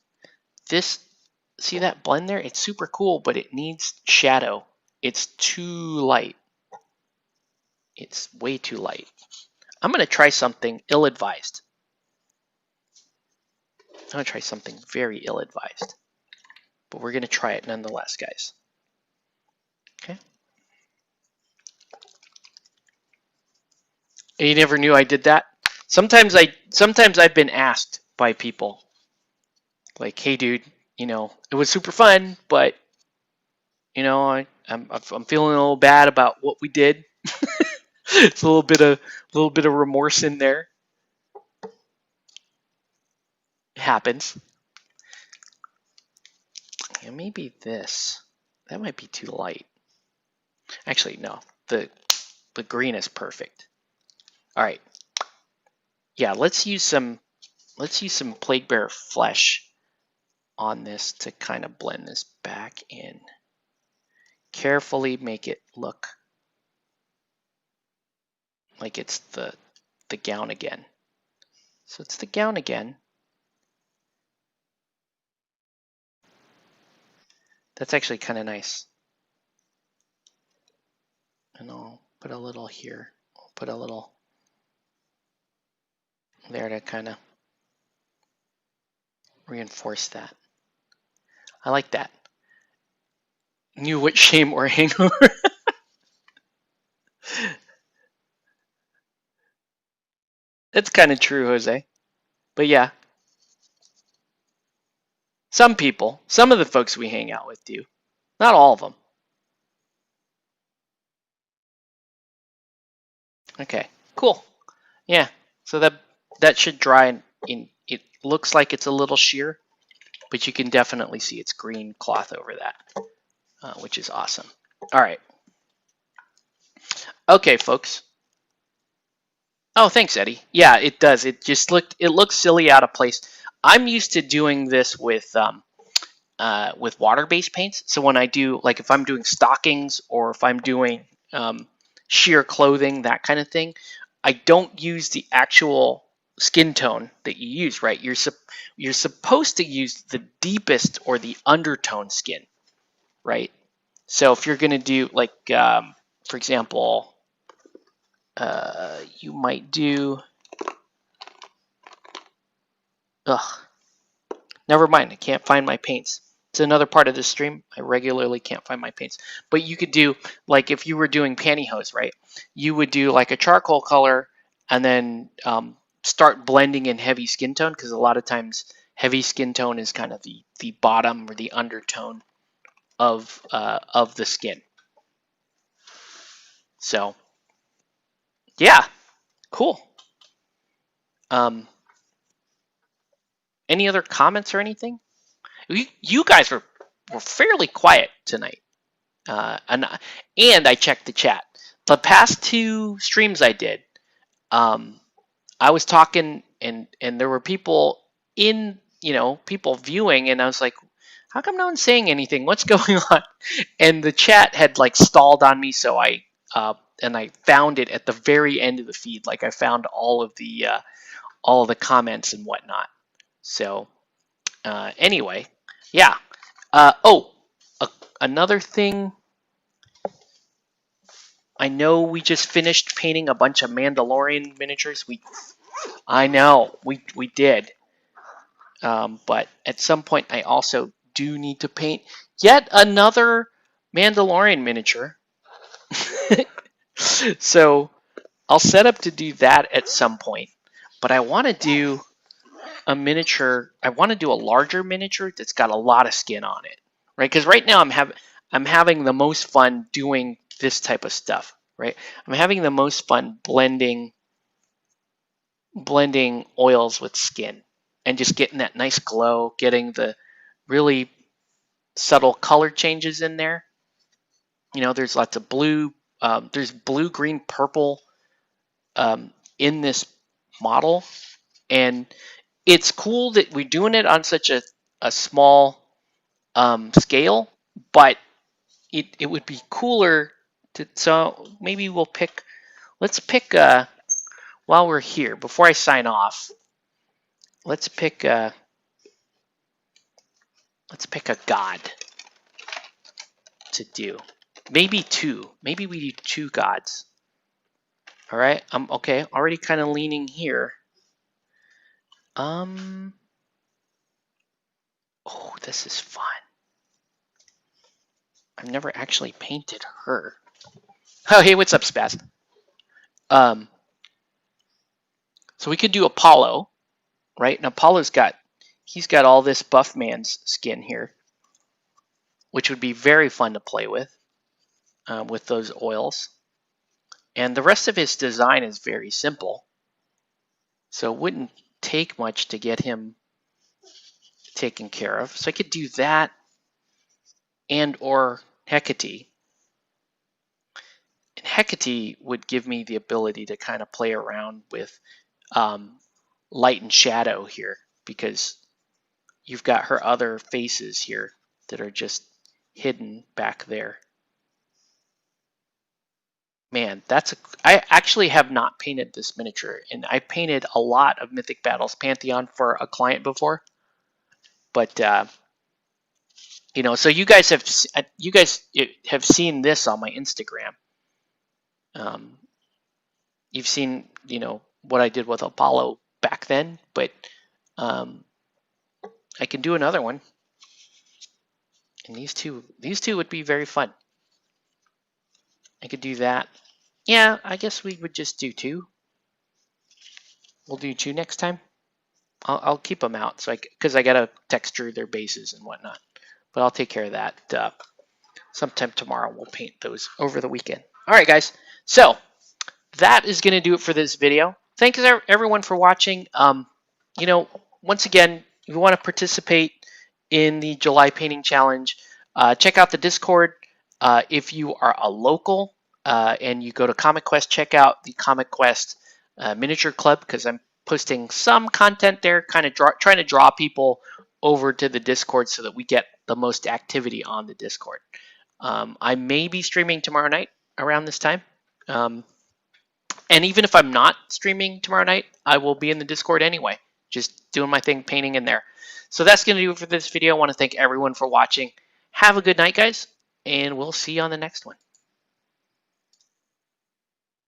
S1: this. See that blend there? It's super cool, but it needs shadow. It's too light. It's way too light. I'm gonna try something ill-advised. I'm gonna try something very ill-advised. But we're going to try it nonetheless, guys. Okay. And you never knew I did that? Sometimes I've been asked by people, like, "Hey, dude, it was super fun, but I'm feeling a little bad about what we did." It's a little bit of remorse in there. It happens. Yeah, maybe this. That might be too light. Actually, no. The green is perfect. All right. Yeah, let's use some Plague Bear flesh on this to kind of blend this back in. carefully make it look like it's the gown again. So it's the gown again. That's actually kind of nice. And I'll put a little here. I'll put a little there to kind of reinforce that. I like that. Knew what shame or hangover. That's kind of true, Jose. But yeah. Some people, some of the folks we hang out with do. Not all of them. Okay, cool. Yeah, so that should dry in. It looks like it's a little sheer, but you can definitely see it's green cloth over that, which is awesome. All right. Okay, folks. Oh, thanks, Eddie. Yeah, it does. It looks silly out of place. I'm used to doing this with water-based paints. So when I do, like if I'm doing stockings or if I'm doing sheer clothing, that kind of thing, I don't use the actual skin tone that you use, right? You're supposed to use the deepest or the undertone skin, right? So if you're going to do like, for example, you might do, never mind, I can't find my paints. It's another part of the stream. I regularly can't find my paints. But you could do, like if you were doing pantyhose, right? You would do like a charcoal color and then start blending in heavy skin tone, because a lot of times heavy skin tone is kind of the bottom or the undertone of the skin. So yeah, cool. Any other comments or anything? You guys were fairly quiet tonight, and I checked the chat. The past 2 streams I did, I was talking and there were people in, people viewing, and I was like, how come no one's saying anything? What's going on? And the chat had like stalled on me, so I found it at the very end of the feed. Like I found all of the comments and whatnot. So anyway, yeah. Another thing. I know we just finished painting a bunch of Mandalorian miniatures. I know we did. But at some point, I also do need to paint yet another Mandalorian miniature. So I'll set up to do that at some point. But I want to do a miniature. I want to do a larger miniature that's got a lot of skin on it, right? Because right now I'm having the most fun doing this type of stuff, right? I'm having the most fun blending oils with skin and just getting that nice glow, getting the really subtle color changes in there. There's lots of blue. There's blue, green, purple in this model, and it's cool that we're doing it on such a small scale, but it would be cooler to, so maybe let's pick while we're here, before I sign off, let's pick a god to do. Maybe 2. Maybe we do 2 gods. All right. I'm okay. Already kind of leaning here. Oh, this is fun. I've never actually painted her. Oh, hey, what's up, Spaz? So we could do Apollo, right? And Apollo's he's got all this buff man's skin here, which would be very fun to play with those oils. And the rest of his design is very simple, so it wouldn't take much to get him taken care of. So I could do that and or Hecate. And Hecate would give me the ability to kind of play around with light and shadow here, because you've got her other faces here that are just hidden back there. Man, I actually have not painted this miniature, and I painted a lot of Mythic Battles Pantheon for a client before, but you know, so you guys have seen this on my Instagram. You've seen, you know, what I did with Apollo back then, but I can do another one, and these two would be very fun. I could do that. Yeah, I guess we would just do 2. We'll do 2 next time. I'll keep them out, so because I gotta texture their bases and whatnot. But I'll take care of that sometime tomorrow. We'll paint those over the weekend. All right, guys. So that is going to do it for this video. Thanks everyone for watching. You know, once again, if you want to participate in the July Painting Challenge, check out the Discord. If you are a local and you go to Comic Quest, check out the Comic Quest Miniature Club, because I'm posting some content there, kind of trying to draw people over to the Discord so that we get the most activity on the Discord. I may be streaming tomorrow night around this time. And even if I'm not streaming tomorrow night, I will be in the Discord anyway, just doing my thing, painting in there. So that's going to do it for this video. I want to thank everyone for watching. Have a good night, guys, and we'll see you on the next one.